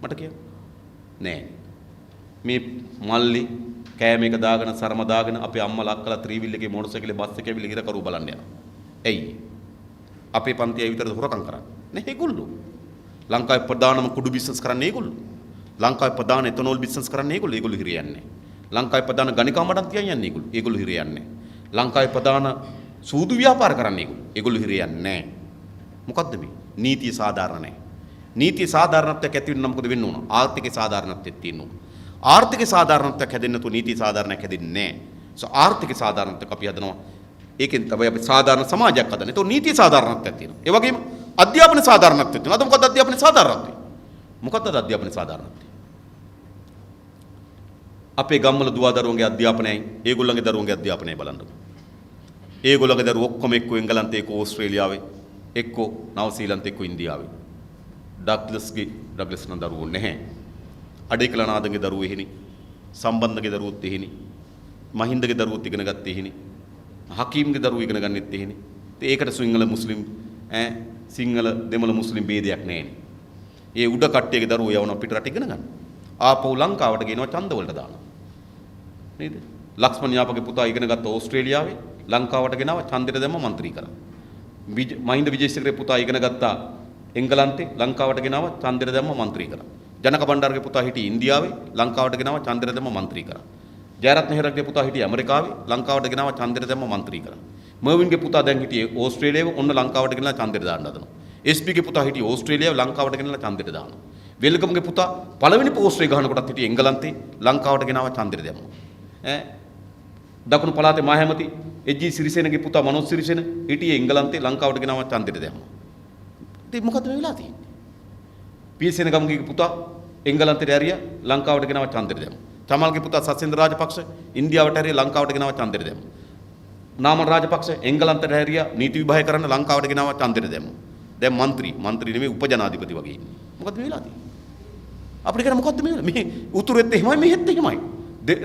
Speaker 2: මට කියන්න. නෑ. මේ මල්ලි කෑම එක දාගෙන සරම දාගෙන අපේ අම්මලා අක්කලා ත්‍රිවිල් එකේ මොටර් සයිකලේ බස් එකේ ඇවිල්ලා හිරකරුව බලන්න යනවා. ඇයි? අපේ පන්තිය විතරද හොරකම් කරන්නේ? නේ ඒගොල්ලෝ. ලංකාවේ ප්‍රධානම කුඩු බිස්නස් කරන්නේ ඒගොල්ලෝ. ලංකාවේ ප්‍රධාන එතනෝල් බිස්නස් කරන්නේ ඒගොල්ලෝ. ඒගොල්ලෝ හිර යන්නේ. ලංකාවේ ප්‍රධාන ගණිකා මඩම් තියන් යන්නේ ඒගොල්ලෝ. ඒගොල්ලෝ හිර යන්නේ. ලංකාවේ ප්‍රධාන සූදු ව්‍යාපාර කරන්නේ ඒගොල්ලෝ. ඒගොල්ලෝ හිර යන්නේ නැහැ. මොකද්ද මේ? නීතිය සාධාරණ නැහැ. නීතිය සාධාරණත්වයක් ඇති වෙන්න මොකද වෙන්න ඕන? ආර්ථිකේ සාධාරණත්වයක් තියෙන්න ඕන. ආර්ථිකේ සාධාරණත්වයක් හැදෙන්න නැතුව නීතිය සාධාරණයක් හැදෙන්නේ නැහැ. ආර්ථිකේ සාධාරණත්වයක් අපි හදනවා. ඒකෙන් තමයි අපි සාධාරණ සමාජයක් හදන්නේ. ඒතකොට නීතිය සාධාරණත්වයක් තියෙනවා. ඒ වගේම අධ්‍යාපන සාධාරණත්වයක් තියෙනවා. අද මොකද්ද අධ්‍යාපන සාධාරණත්වය? මොකද්ද අධ්‍යාපන සාධාරණත්වය? අපේ ගම්වල දුවදරුවන්ගේ අධ්‍යාපනයයි ඒගොල්ලන්ගේ දරුවන්ගේ අධ්‍යාපනයයි බලන්නකො. ඒගොල්ලන්ගේ දරුවෝ ඔක්කොම එක්ක එංගලන්තේ එක්ක ඕස්ට්‍රේලියාවේ එක්ක නවසීලන්තේ එක්ක ඉන්දියාවේ. ඩග්ලස් නම් දරුවෝ නැහැ. අඩේකලනාදගේ දරුවෝ එහෙනි. සම්බන්ධගේ දරුවෝත් එහෙනි. මහින්දගේ දරුවෝත් ඉගෙන ගත්තේ එහෙනි. හකීම්ගේ දරුවෝ ඉගෙන ගන්නෙත් එහෙනි. ඒකට සිංහල මුස්ලිම් සිංහල දෙමළ මුස්ලිම් ભેදයක් නැහැනේ. ඒ උඩ කට්ටියගේ දරුවෝ යවන පිට රට ඉගෙන ගන්න. ආපහු ලංකාවට ගෙනවා ඡන්ද වලට දානවා. නේද? ලක්ෂ්මන් යාපගේ පුතා ඉගෙන ගත්ත ඕස්ට්‍රේලියාවේ ලංකාවට ගෙනාව ඡන්දෙට දැම්ම മന്ത്രി කරා. මහින්ද විජේසේකරේ පුතා ඉගෙන ගත්තා එංගලන්තේ ලංකාවට ගෙනාව ඡන්දෙට දැම්ම മന്ത്രി කරා. ජනක බණ්ඩාරගේ පුතා හිටියේ ඉන්දියාවේ ලංකාවට ගෙනාව ඡන්දෙට දැම්ම മന്ത്രി කරා. ජයරත්න හේරගේ පුතා හිටියේ ඇමරිකාවේ ලංකාවට ගෙනාව ඡන්දෙට දැම්ම മന്ത്രി කරා. මර්වින්ගේ පුතා දැන් හිටියේ ඕස්ට්‍රේලියාව ඔන්න ලංකාවට ගෙනලා ඡන්දෙට දාන්න හදනවා. එස්.පී.ගේ පුතා හිටියේ ඕස්ට්‍රේලියාව ලංකාවට ගෙනලා ඡන්දෙට දානවා. වෙල්ගම්ගේ පුතා පළවෙනි පෝස්ට් එක ගහනකොටත් හිටියේ එංගලන්තේ ලංකාවට ගෙනාව ඡන්දෙට දැම්මා. දකුණු පළාතේ මහහැමති එජ්.ජී. සිරිසේනගේ පුතා මනෝජ් සිරිසේන හිටියේ එංගලන්තේ ලංකාවට ගෙනාව ඡන්දෙට දැම්මා. ඉතින් මොකද මේ වෙලා තියෙන්නේ? පීසේනගම්ගේ පුතා එංගලන්තයට ඇරියා ලංකාවට ගෙනාව ඡන්දෙට දැම්මා. චමල්ගේ පුතා සසේන්ද්‍ර රාජපක්ෂ ඉන්දියාවට ඇරියා ලංකාවට ගෙනාව ඡන්දෙට දැම්මා. නාමල් රාජපක්ෂ එංගලන්තයට ඇරියා නීති විභාගය කරන්න ලංකාවට ගෙනාව ඡන්දෙට දැම්මා. දැන් മന്ത്രി නෙමෙයි උපජනාධිපති වගේ ඉන්නේ. මොකද මේ වෙලා තියෙන්නේ? අපිට කියන මොකද්ද මේ උතුරෙත් එහෙමයි මෙහෙත් එහෙමයි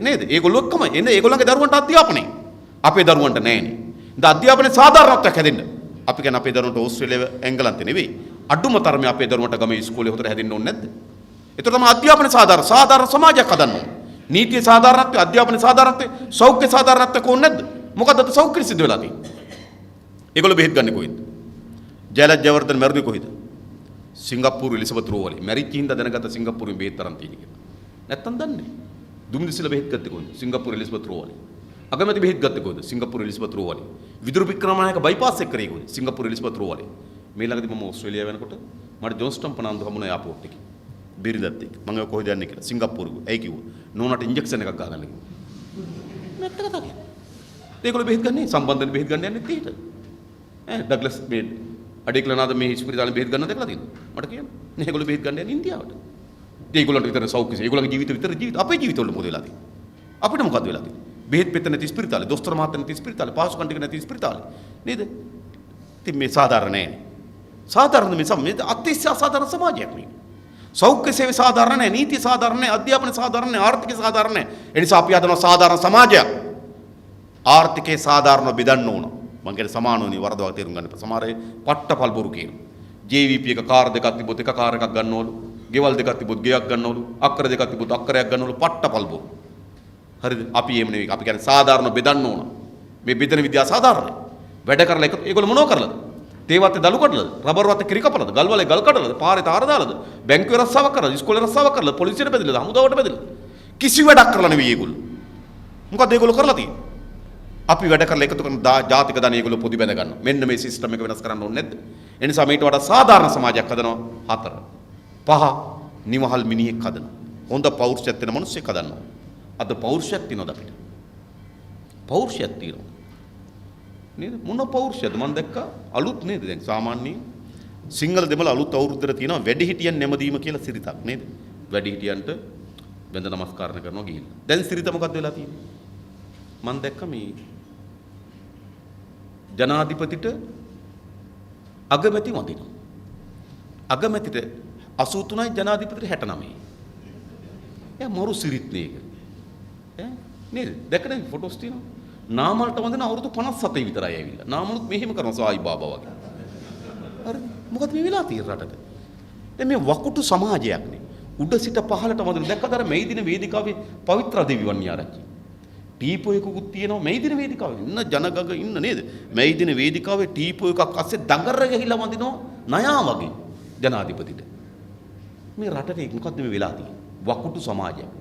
Speaker 2: නේද? ඒගොල්ලෝ එක්කමයි. එන්නේ ඒගොල්ලන්ගේ දරුවන්ට අධ්‍යාපනය. අපේ දරුවන්ට නැහැනේ. ඉතින් අධ්‍යාපනයේ සාධාරණත්වයක් හැදෙන්න. අපි කියන අපේ දරුවන්ට ඕස්ට්‍රේලියාව එංගලන්තේ නෙවෙයි. අඩුම තරමේ අපේ දරුවන්ට ගමේ ඉස්කෝලේ හොතර හැදෙන්න ඕනේ නැද්ද? ඒතර තමයි අධ්‍යාපන සාධාරණ සමාජයක් හදන්න ඕනේ. නීතිය සාධාරණත්වය, අධ්‍යාපන සාධාරණත්වය, සෞඛ්‍ය සාධාරණත්වය කොහොමද නැද්ද? මොකද්ද අද සෞඛ්‍ය සිද්ධ වෙලා තියෙන්නේ? ඒගොල්ලෝ බෙහෙත් ගන්නේ කොහෙන්ද? ජයලජ් ජයවර්ධන මැරුණේ කොහෙද? සිංගප්පූරු එලිසබෙත් රෝවලේ. මැරිච්ච හින්දා දැනගත්ත සිංගප්පූරුවෙන් බෙහෙත් තරම් තියෙන කියලා. නැත්තම් දන්නේ. දුම්දිසිල බෙහෙත් ගත්තේ කොහෙද? සිංගප්පූරු එලිසබෙත් රෝවලේ. අගමැති බෙහෙත් ගත්තේ කොහෙද? සිංගප්පූරු එලිසබෙත් රෝවලේ. විදුරු වික්‍රමනායක බයිපාස් එක කරේ කොහෙද? සිංගප්පූරු එලිසබෙත් රෝවලේ. මේ ළඟදී මම ඕස්ට්‍රේලියාව වෙනකොට මට ජොන්ස්ටන් පනාන්දු හමුණා එයාපෝට් එකේ. බිරිඳත් එක්ක. මම ඔය කොහෙද යන්නේ කියලා. සිංගප්පූරු. ඇයි කිව්වා? නෝනාට ඉන්ජෙක්ෂන් එකක් ගහගන්න කිව්වා. නැත්ත කතා කියන්නේ. ඒගොල්ලෝ බෙහෙත් ගන්නේ සම්බන්ධයෙන් බෙහෙත් ගන්න යන්නේ තීට. ඩග්ලස් මේ අඩේකලනාද මේ ඉස්පිරිතාලේ බෙහෙත් ගන්න දැකලා තියෙනවා. මට කියන්න. නේ ඒගොල්ලෝ බෙහෙත් ගන්න යන්නේ ඉන්දියාවට. ඒගොල්ලන්ට විතර සෞඛ්‍ය ඒගොල්ලන්ගේ ජීවිත අපේ ජීවිතවල මොකද වෙලා තියෙන්නේ? අපිට මොකද වෙලා තියෙන්නේ? බෙහෙත් පෙත්ත නැති ඉස්පිරිතාලේ, දොස්තර මහත්තයා නැති ඉස්පිරිතාලේ, පාසුකම් ටික නැති ඉස්පිරිතාලේ. නේද? ඉතින් මේ සාධාරණ නැහැ. සාධාරණ මේ අතිශය අසාධාරණ සමාජයක් මේ. සෞඛ්‍ය සේවය සාධාරණ නැහැ, නීතිය සාධාරණ නැහැ, අධ්‍යාපන සාධාරණ නැහැ, ආර්ථිකය සාධාරණ නැහැ. ඒ නිසා අපි හදනවා සාධාරණ සමාජයක්. ආර්ථිකේ සාධාරණ බෙදන්න ඕන. මං කියන්නේ සමානෝනි වරදවා තේරුම් ගන්න. සමහරේ පට්ටපල් බොරු කියනවා. JVP එක කාර් දෙකක් තිබ්බොත් එක කාර් එකක් ගන්නවලු. ගෙවල් දෙකක් තිබ්බොත් ගෙයක් ගන්නවලු. අක්කර දෙකක් තිබ්බොත් අක්කරයක් ගන්නවලු. පට්ටපල් බොරු. හරිද? අපි එහෙම නෙවෙයි. අපි කියන්නේ සාධාරණ බෙදන්න ඕන. මේ බෙදෙන විදිය සාධාරණයි. වැඩ කරලා ඒගොල්ලෝ මොනව කරලාද? තේවත්තේ දලු කඩලාද? රබර් වත්තේ කිරි කපලාද? ගල් වලේ ගල් කඩලාද? පාරේ තාර දාලාද? බැංකුවේ රස්සාවක් කරලාද? ඉස්කෝලේ රස්සාවක් කරලාද? පොලිසියට බෙදලාද? හමුදාවට බෙදලාද? කිසි වැඩක් කරලා නෙවෙයි ඒගොල්ලෝ. මොකද ඒගොල්ලෝ කරලා තියෙන්නේ? අපි වැඩ කරලා එකතු කරන ජාතික ධන ඒගොල්ලෝ පොදි බැඳ ගන්නවා. මෙන්න මේ සිස්ටම් එක වෙනස් කරන්න ඕනේ නැද්ද? ඒ නිසා මේට වඩා සාධාරණ සමාජයක් හදනවා. 4. 5 නිවහල් මිනිහෙක් හදනවා. හොඳ පෞරුෂයක් තියෙන මිනිස්සෙක් හදනවා. අද පෞරුෂයක් තියෙනවද අපිට? පෞරුෂයක් තියෙනවා. නේද? මොන පෞරුෂයද? මම දැක්කා අලුත් නේද? දැන් සාමාන්‍යයෙන් සිංහල දෙමළ අලුත් අවුරුද්දට තියෙනවා වැඩිහිටියන් නැමදීම කියලා සිරිතක් නේද? වැඩිහිටියන්ට වැඳ නමස්කාර කරනවා ගිහිල්ලා. දැන් සිරිත මොකක්ද වෙලා තියෙන්නේ? මම දැක්කා මේ ජනාධිපතිට අගමැති වඳිනවා. අගමැතිට 83යි ජනාධිපතිට 69යි. එයා මරු සිරිත් නේක. නේද? දැක්කද ෆොටෝස් තියෙනවා? නාමල්ට වඳින අවුරුදු 57 විතරයි ඇවිල්ලා. නාමලුත් මෙහෙම කරනවා සායි බාබා වගේ. හරි. මොකද මේ වෙලා තියෙන රටට? දැන් මේ වකුටු සමාජයක් නේ. උඩ සිට පහළට වඳින දැක්කද අර මෙයිදින වේදිකාවේ පවිත්‍ර දෙවිවන්‍ය ආරච්චි. ටීපෝ එකකුත් තියෙනවා මෙයිදින වේදිකාවේ. ඉන්න ජනගග ඉන්න නේද? මෙයිදින වේදිකාවේ ටීපෝ එකක් අස්සේ දඟර ගහිලා වඳිනවා නයා වගේ ජනාධිපතිට. මේ රටේ මොකද්ද මේ වෙලා තියෙන්නේ? වකුටු සමාජයක්.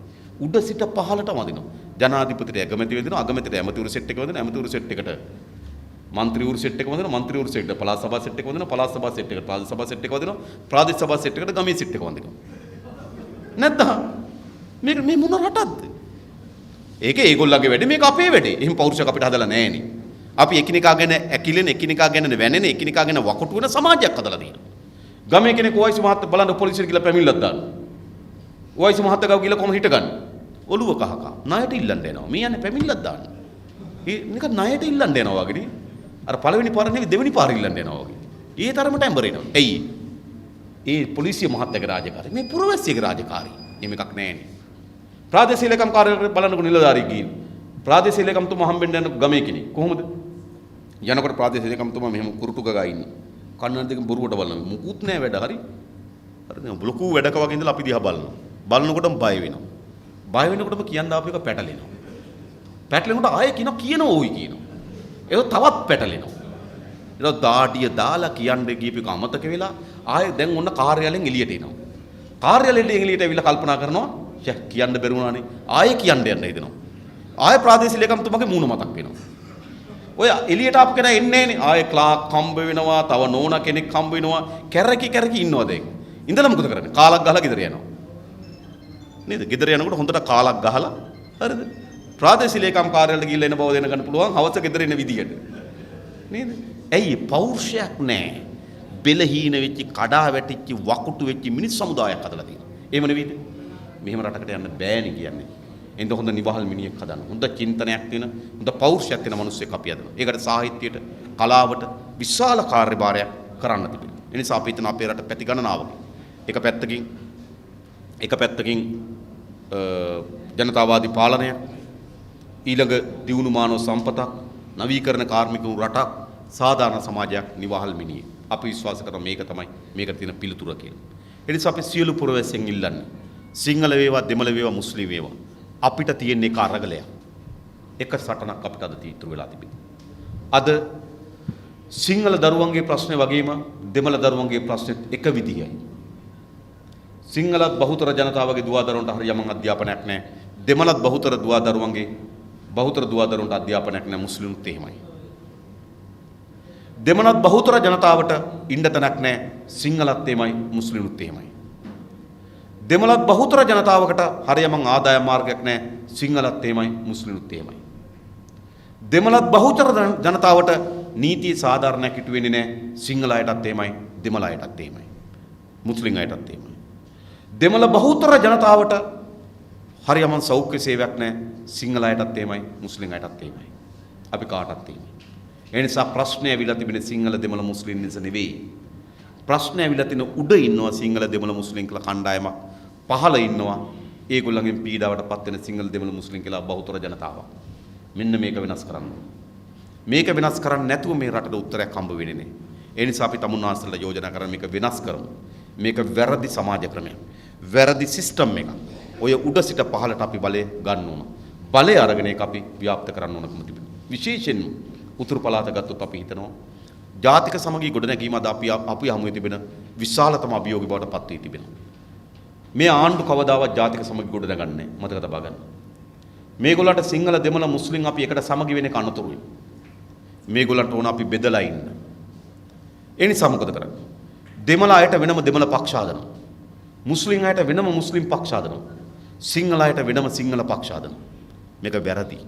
Speaker 2: උඩ සිට පහළට වඳිනවා. ජනාධිපතිට අගමැති වෙදිනවා, අගමැතිට ඇමතිවරු සෙට් එක වදිනවා, ඇමතිවරු සෙට් එකට മന്ത്രിවරු සෙට් එක වදිනවා, മന്ത്രിවරු සෙට් එකට පළාත් සභා සෙට් එක වදිනවා, පළාත් සභා සෙට් එකට ප්‍රාදේශ සභා සෙට් එක වදිනවා, ප්‍රාදේශ සභා සෙට් එකට ගමේ සෙට් එක වදිනවා. නැද්ද? මේ මොන රටක්ද? ඒක ඒගොල්ලන්ගේ වැඩේ, මේක අපේ වැඩේ. එහෙම පෞරුෂයක් අපිට හදලා නැහැනේ. අපි එකිනෙකා ගැන ඇකිලෙන, එකිනෙකා ගැන වැනෙන, එකිනෙකා ගැන වකුටු වෙන සමාජයක් හදලා තියෙනවා. ගමේ කෙනෙක් ඔයිසි මහත්තයා බලන්න පොලිසියට ගිහලා පැමිණිල්ලක් දානවා. ඔයිසි මහත්තයා ගාව ගිහලා කොහොම හිටගන්නේ? ඔළුව කහක ණයට ඉල්ලන්න එනවා. මේ යන්නේ පැමිණිල්ලක් දාන්න. ඒ නිකන් ණයට ඉල්ලන්න එනවා වගේ නේ. අර පළවෙනි පාර නෙවෙයි දෙවෙනි පාර ඉල්ලන්න එනවා වගේ. ඒ තරමට ඇඹරෙනවා. ඇයි? ඒ පොලිසිය මහත්තයාගේ රාජකාරිය. මේ පුරවැසියගේ රාජකාරිය. එහෙම එකක් නැහැනේ. ප්‍රාදේශීය ලේකම් කාර්යාලයට බලන්නකො නිලධාරියෙක් ගිහින්. ප්‍රාදේශීය ලේකම්තුමා හම්බෙන්න යන ගමේ කෙනෙක්. කොහොමද? යනකොට ප්‍රාදේශීය ලේකම්තුමා මෙහෙම කුරුටු ගගා ඉන්නේ. කන්නන දෙකෙන් බොරුවට බලනවා. මුකුත් නැහැ වැඩ. හරි. හරි නේ. ලොකු වැඩක වගේ ඉඳලා අපි දිහා බලනවා. බලනකොටම බය වෙනවා. බය වෙනකොටම කියන්න ආපු එක පැටලෙනවා. පැටලෙනකොට ආයෙ කියනවා ඕයි කියනවා. ඒක තවත් පැටලෙනවා. ඊට දාඩිය දාලා කියන්නේ ගියපු එක අමතක වෙලා ආයෙ දැන් ඔන්න කාර්යාලයෙන් එළියට එනවා. කාර්යාලයෙන් එළියට ඇවිල්ලා කල්පනා කරනවා කියන්න බැරි වුණානේ. ආයෙ කියන්න යන්න හිතෙනවා. ආයෙ ප්‍රාදේශීය ලේකම්තුමාගේ මූණ මතක් වෙනවා. ඔය එළියට ආපු කෙනා එන්නේ නැහනේ. ආයේ ක්ලාක් හම්බ වෙනවා, තව නෝනා කෙනෙක් හම්බ වෙනවා. කැරකි ඉන්නවද ඒක? ඉඳලා මොකද කරන්නේ? කාලක් ගහලා ගෙදර යනවා. නේද? ගෙදර යනකොට හොඳට කාලක් ගහලා හරිද? ප්‍රාදේශීය ලේකම් කාර්යාලයට ගිහිල්ලා එන බව දෙන්න ගන්න පුළුවන්. හවස ගෙදර එන විදියට. නේද? ඇයි පෞරුෂයක් නැහැ. බෙලහීන වෙච්ච, කඩා වැටිච්ච, වකුටු වෙච්ච මිනිස් සමුදායක් හදලා තියෙනවා. එහෙම නෙවෙයිද? මෙහෙම රටකට යන්න බෑනේ කියන්නේ. එඳ හොඳ නිවහල් මිනිහෙක් හදන්න. හොඳ චින්තනයක් තියෙන, හොඳ පෞරුෂයක් තියෙන මිනිස්සෙක් අපි හදනවා. ඒකට සාහිත්‍යයට, කලාවට විශාල කාර්යභාරයක් කරන්න තිබෙනවා. ඒ නිසා අපි හිතන අපේ රට පැති ගණනාවක. එක පැත්තකින් ජනතාවාදී පාලනයක්, ඊළඟ දියුණු මානව සම්පතක්, නවීකරණ කාර්මිකවරු රටක්, සාධාරණ සමාජයක්, නිවහල් මිනිහෙක්. අපි විශ්වාස කරන මේක තමයි මේකට තියෙන පිළිතුර කියලා. ඒ නිසා අපි සියලු පුරවැසියන් ඉල්ලන්නේ සිංහල වේවා, දෙමළ වේවා, මුස්ලිම් වේවා අපිට තියෙන එක අරගලයක්. එක සටනක් අපිට අද තීත්‍ර වෙලා තිබෙනවා. අද සිංහල දරුවන්ගේ ප්‍රශ්නේ වගේම දෙමළ දරුවන්ගේ ප්‍රශ්නෙත් එක විදිහයි. සිංහලත් බහුතර ජනතාවගේ දුවදරුවන්ට හරිය යමන් අධ්‍යාපනයක් නැහැ. දෙමළත් බහුතර දුවදරුවන්ට අධ්‍යාපනයක් නැහැ. මුස්ලිමුත් එහෙමයි. දෙමළත් බහුතර ජනතාවට ඉන්න තැනක් නැහැ. සිංහලත් එහෙමයි, මුස්ලිමුත් එහෙමයි. දෙමළත් බහුතර ජනතාවකට හරියමං ආදායම් මාර්ගයක් නැහැ. සිංහලත් එහෙමයි, මුස්ලිමුත් එහෙමයි. දෙමළත් බහුතර ජනතාවට නීතිය සාධාරණයක් ඉටු වෙන්නේ නැහැ. සිංහල අයටත් එහෙමයි, දෙමළ අයටත් එහෙමයි, මුස්ලිම් අයටත් එහෙමයි. දෙමළ බහුතර ජනතාවට හරියමං සෞඛ්‍ය සේවයක් නැහැ. සිංහල අයටත් එහෙමයි, මුස්ලිම් අයටත් එහෙමයි. අපි කාටත් එහෙමයි. ඒ නිසා ප්‍රශ්නේ ඇවිල්ලා තිබෙන්නේ සිංහල, දෙමළ, මුස්ලිම් නිසා නෙවෙයි. ප්‍රශ්නේ ඇවිල්ලා තියෙන උඩ ඉන්නවා සිංහල, දෙමළ, මුස්ලිම් කියලා කණ්ඩායමක්. පහළ ඉන්නවා ඒගොල්ලන්ගෙන් පීඩාවටපත් වෙන සිංහල, දෙමළ, මුස්ලිම් කියලා බහුතර ජනතාවක්. මෙන්න මේක වෙනස් කරන්න. මේක වෙනස් කරන්නේ නැතුව මේ රටට උත්තරයක් හම්බ වෙන්නේ නැහැ. ඒ නිසා අපි තමුන්නාන්සලා යෝජනා කරන මේක වෙනස් කරමු. මේක වැරදි සමාජ ක්‍රමයක්. වැරදි සිස්ටම් එකක්. ඔය උඩ සිට පහළට අපි බලය ගන්න ඕන. බලය අරගෙන ඒක අපි ව්‍යාප්ත කරන්න ඕනකම තිබෙනවා. විශේෂයෙන්ම උතුරු පළාත ගත්තොත් අපි හිතනවා ජාතික සමගිය ගොඩනැගීම අද අපි හමුවේ තිබෙන විශාලතම අභියෝගය බවට පත් වී තිබෙනවා. මේ ආණ්ඩු කවදාවත් ජාතික සමගිය ගොඩනගන්නේ නැහැ. මතක තබා ගන්න. මේගොල්ලන්ට සිංහල, දෙමළ, මුස්ලිම් අපි එකට සමගි වෙන්නේ කනතුරුයි. මේගොල්ලන්ට ඕන අපි බෙදලා ඉන්න. ඒ නිසා මොකද කරන්නේ? දෙමළ අයට වෙනම දෙමළ පක්ෂ හදනවා. මුස්ලිම් අයට වෙනම මුස්ලිම් පක්ෂ හදනවා. සිංහල අයට වෙනම සිංහල පක්ෂ හදනවා. මේක වැරදි.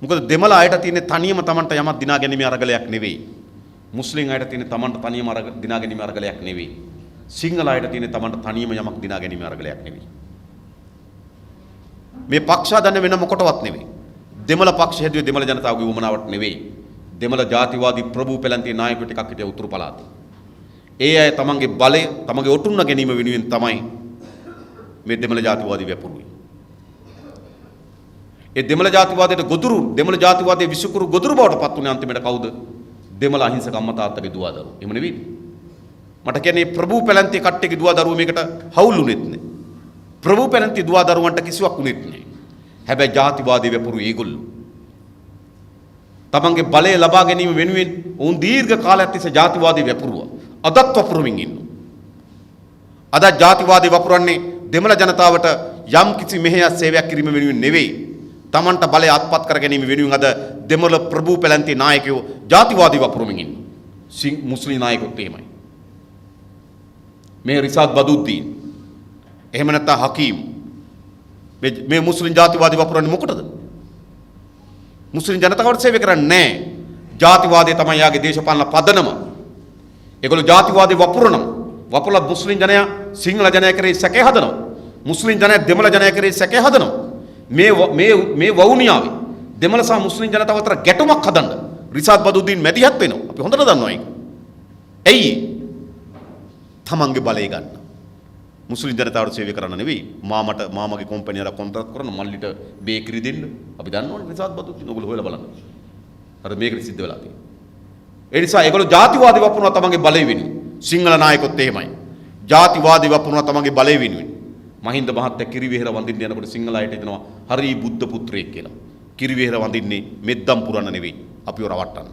Speaker 2: මොකද දෙමළ අයට තියෙන තනියම Tamanට යමක් දිනා ගැනීම අරගලයක් නෙවෙයි. මුස්ලිම් අයට තියෙන Tamanට තනියම දිනා ගැනීම අරගලයක් නෙවෙයි. සිංහල අයට තියෙන Tamanට තනියම යමක් දිනා ගැනීම අරගලයක් නෙවෙයි. මේ පක්ෂ හදන්නේ වෙන මොකටවත් නෙවෙයි. දෙමළ පක්ෂ හැදුවේ දෙමළ ජනතාවගේ උවමනාවට නෙවෙයි. දෙමළ ජාතිවාදී ප්‍රභූ පෙළන්තියේ නායකයෝ ටිකක් හිටිය උතුරු පළාතේ. ඒ අය තමන්ගේ බලය, තමන්ගේ ඔටුන්න ගැනීම වෙනුවෙන් තමයි මේ දෙමළ ජාතිවාදී වැපුරුවේ. ඒ දෙමළ ජාතිවාදයට ගොදුරු, දෙමළ ජාතිවාදයේ විසුකුරු ගොදුරු බවට පත් වුණේ අන්තිමට කවුද? දෙමළ අහිංසක අම්මා තාත්තගේ දුවදරුවෝ. එහෙම නෙවෙයිද? මට කියන්නේ ප්‍රභූ පෙළන්තියේ කට්ටියගේ දුවදරුවෝ මේකට හවුලුනේත් නේ. ප්‍රභූ පෙළන්තියේ දුවදරුවන්ට කිසිවක් උනේත් නේ. හැබැයි ජාතිවාදී වැපුරු ඒගොල්ලෝ. තමන්ගේ බලය ලබා ගැනීම වෙනුවෙන් වුන් දීර්ඝ කාලයක් තිස්සේ ජාතිවාදී වැපුරුවා. අදත් වපුරමින් ඉන්නවා. අද ජාතිවාදී වපුරන්නේ දෙමළ ජනතාවට යම් කිසි මෙහෙයක් සේවයක් කිරීම වෙනුවෙන් නෙවෙයි. තමන්ට බලය අත්පත් කර ගැනීම වෙනුවෙන් අද දෙමළ ප්‍රභූ පෙළන්තියේ නායකයෝ ජාතිවාදී වපුරමින් ඉන්නවා. මුස්ලිම් නායකයෝත් එහෙමයි. මේ රිසාද් බදුද්දීන්, එහෙම නැත්නම් හකීම්, මේ මුස්ලිම් ජාතිවාදී වපුරන්නේ මොකටද? මුස්ලිම් ජනතාවට සේවය කරන්නේ නැහැ. ජාතිවාදය තමයි යාගේ දේශපාලන පදනම. ඒගොල්ලෝ ජාතිවාදී වපුරනවා. වපුරලා මුස්ලිම් ජනයා සිංහල ජනයා කරේ සැකේ හදනවා. මුස්ලිම් ජනයා දෙමළ ජනයා කරේ සැකේ හදනවා. මේ වවුනියාවේ දෙමළ සහ මුස්ලිම් ජනතාව අතර ගැටුමක් හදන්න රිසාද් බදුද්දීන් මැදිහත් වෙනවා. අපි හොඳට දන්නවා ඒක. ඇයි? තමන්ගේ බලය ගන්න. මුස්ලිම් ජනතාවට සේවය කරන්න නෙවෙයි. මාමගේ කම්පැනි වල කොන්ත්‍රාත් කරන මල්ලිට බේකරි දෙන්න. අපි දන්නවනේ රිසාද් බදුද්දීන්. ඔයගොල්ලෝ හොයලා බලන්න. අර මේකට සිද්ධ වෙලා තියෙනවා. ඒ නිසා ඒගොල්ලෝ ජාතිවාදී වපුරනවා තමන්ගේ බලය වෙනුවෙන්. සිංහල නායකොත් එහෙමයි. ජාතිවාදී වපුරනවා තමන්ගේ බලය වෙනුවෙන්. මහින්ද මහත්තයා කිරිවෙහෙර වඳින්න යනකොට සිංහල අයට හිතනවා හරි බුද්ධ පුත්‍රයෙක් කියලා. කිරිවෙහෙර වඳින්නේ මෙද්දම් පුරන්න නෙවෙයි. අපිව රවට්ටන්න.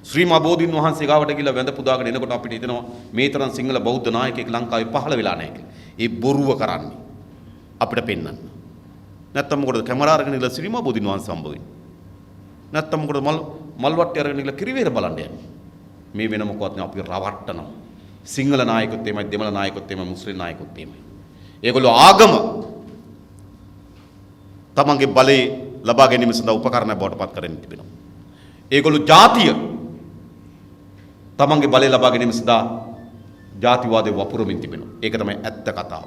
Speaker 2: ශ්‍රී මා බෝධීන් වහන්සේ ගාවට ගිහිල්ලා වැඳ පුදාගෙන එනකොට අපිට හිතෙනවා මේ තරම් සිංහල බෞද්ධ නායකයෙක් ලංකාවේ පහළ වෙලා නැහැ කියලා. ඒ බොරුව කරන්නේ අපිට පෙන්වන්න. නැත්තම් මොකටද කැමරා අරගෙන ඉඳලා ශ්‍රී මා බෝධීන් වහන්සේ හම්බ වෙන්නේ. නැත්තම් මොකද මල් වට්ටි අරගෙන ඉන්න කිරිවේර බලන්න යන්නේ. මේ වෙන මොකවත් නෙවෙයි අපි රවට්ටනවා. සිංහල නායකයොත් එමය, දෙමළ නායකයොත් එමය, මුස්ලිම් නායකයොත් එමය. ඒගොල්ලෝ ආගම තමන්ගේ බලය ලබා ගැනීම සඳහා උපකරණ බවට පත් කරගෙන තිබෙනවා. ඒගොල්ලෝ ජාතිය තමන්ගේ බලය ලබා ගැනීම සඳහා ජාතිවාදය වපුරමින් තිබෙනවා. ඒක තමයි ඇත්ත කතාව.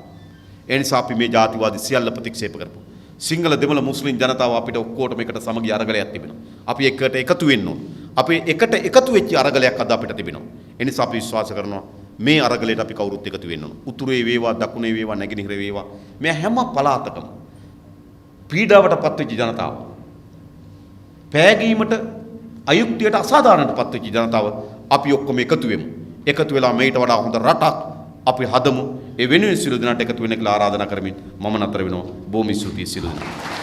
Speaker 2: ඒ නිසා අපි මේ ජාතිවාදී සියල්ල ප්‍රතික්ෂේප කරපු. සිංහල දෙමළ මුස්ලිම් ජනතාව අපිට ඔක්කොටම එකට සමගි අරගලයක් තිබෙනවා. අපි එකට එකතු වෙන්න ඕන. අපි එකට එකතු වෙච්ච අරගලයක් අද අපිට තිබෙනවා. ඒ නිසා අපි විශ්වාස කරනවා මේ අරගලයට අපි කවුරුත් එකතු වෙන්න ඕන. උතුරේ වේවා, දකුණේ වේවා, නැගෙනහිර වේවා, මේ හැම පළාතකම පීඩාවට පත්වෙච්ච ජනතාව, පෑගීමට, අයුක්තියට, අසාධාරණයට පත්වෙච්ච ජනතාව අපි ඔක්කොම එකතු වෙමු. එකතු වෙලා මේට වඩා හොඳ රටක් අපි හදමු. ඒ වෙනුවෙන් සියලු දෙනාට එකතු වෙන්න කියලා ආරාධනා කරමින් මම නතර වෙනවා. බොහොම ස්තුතියි සියලු දෙනාට.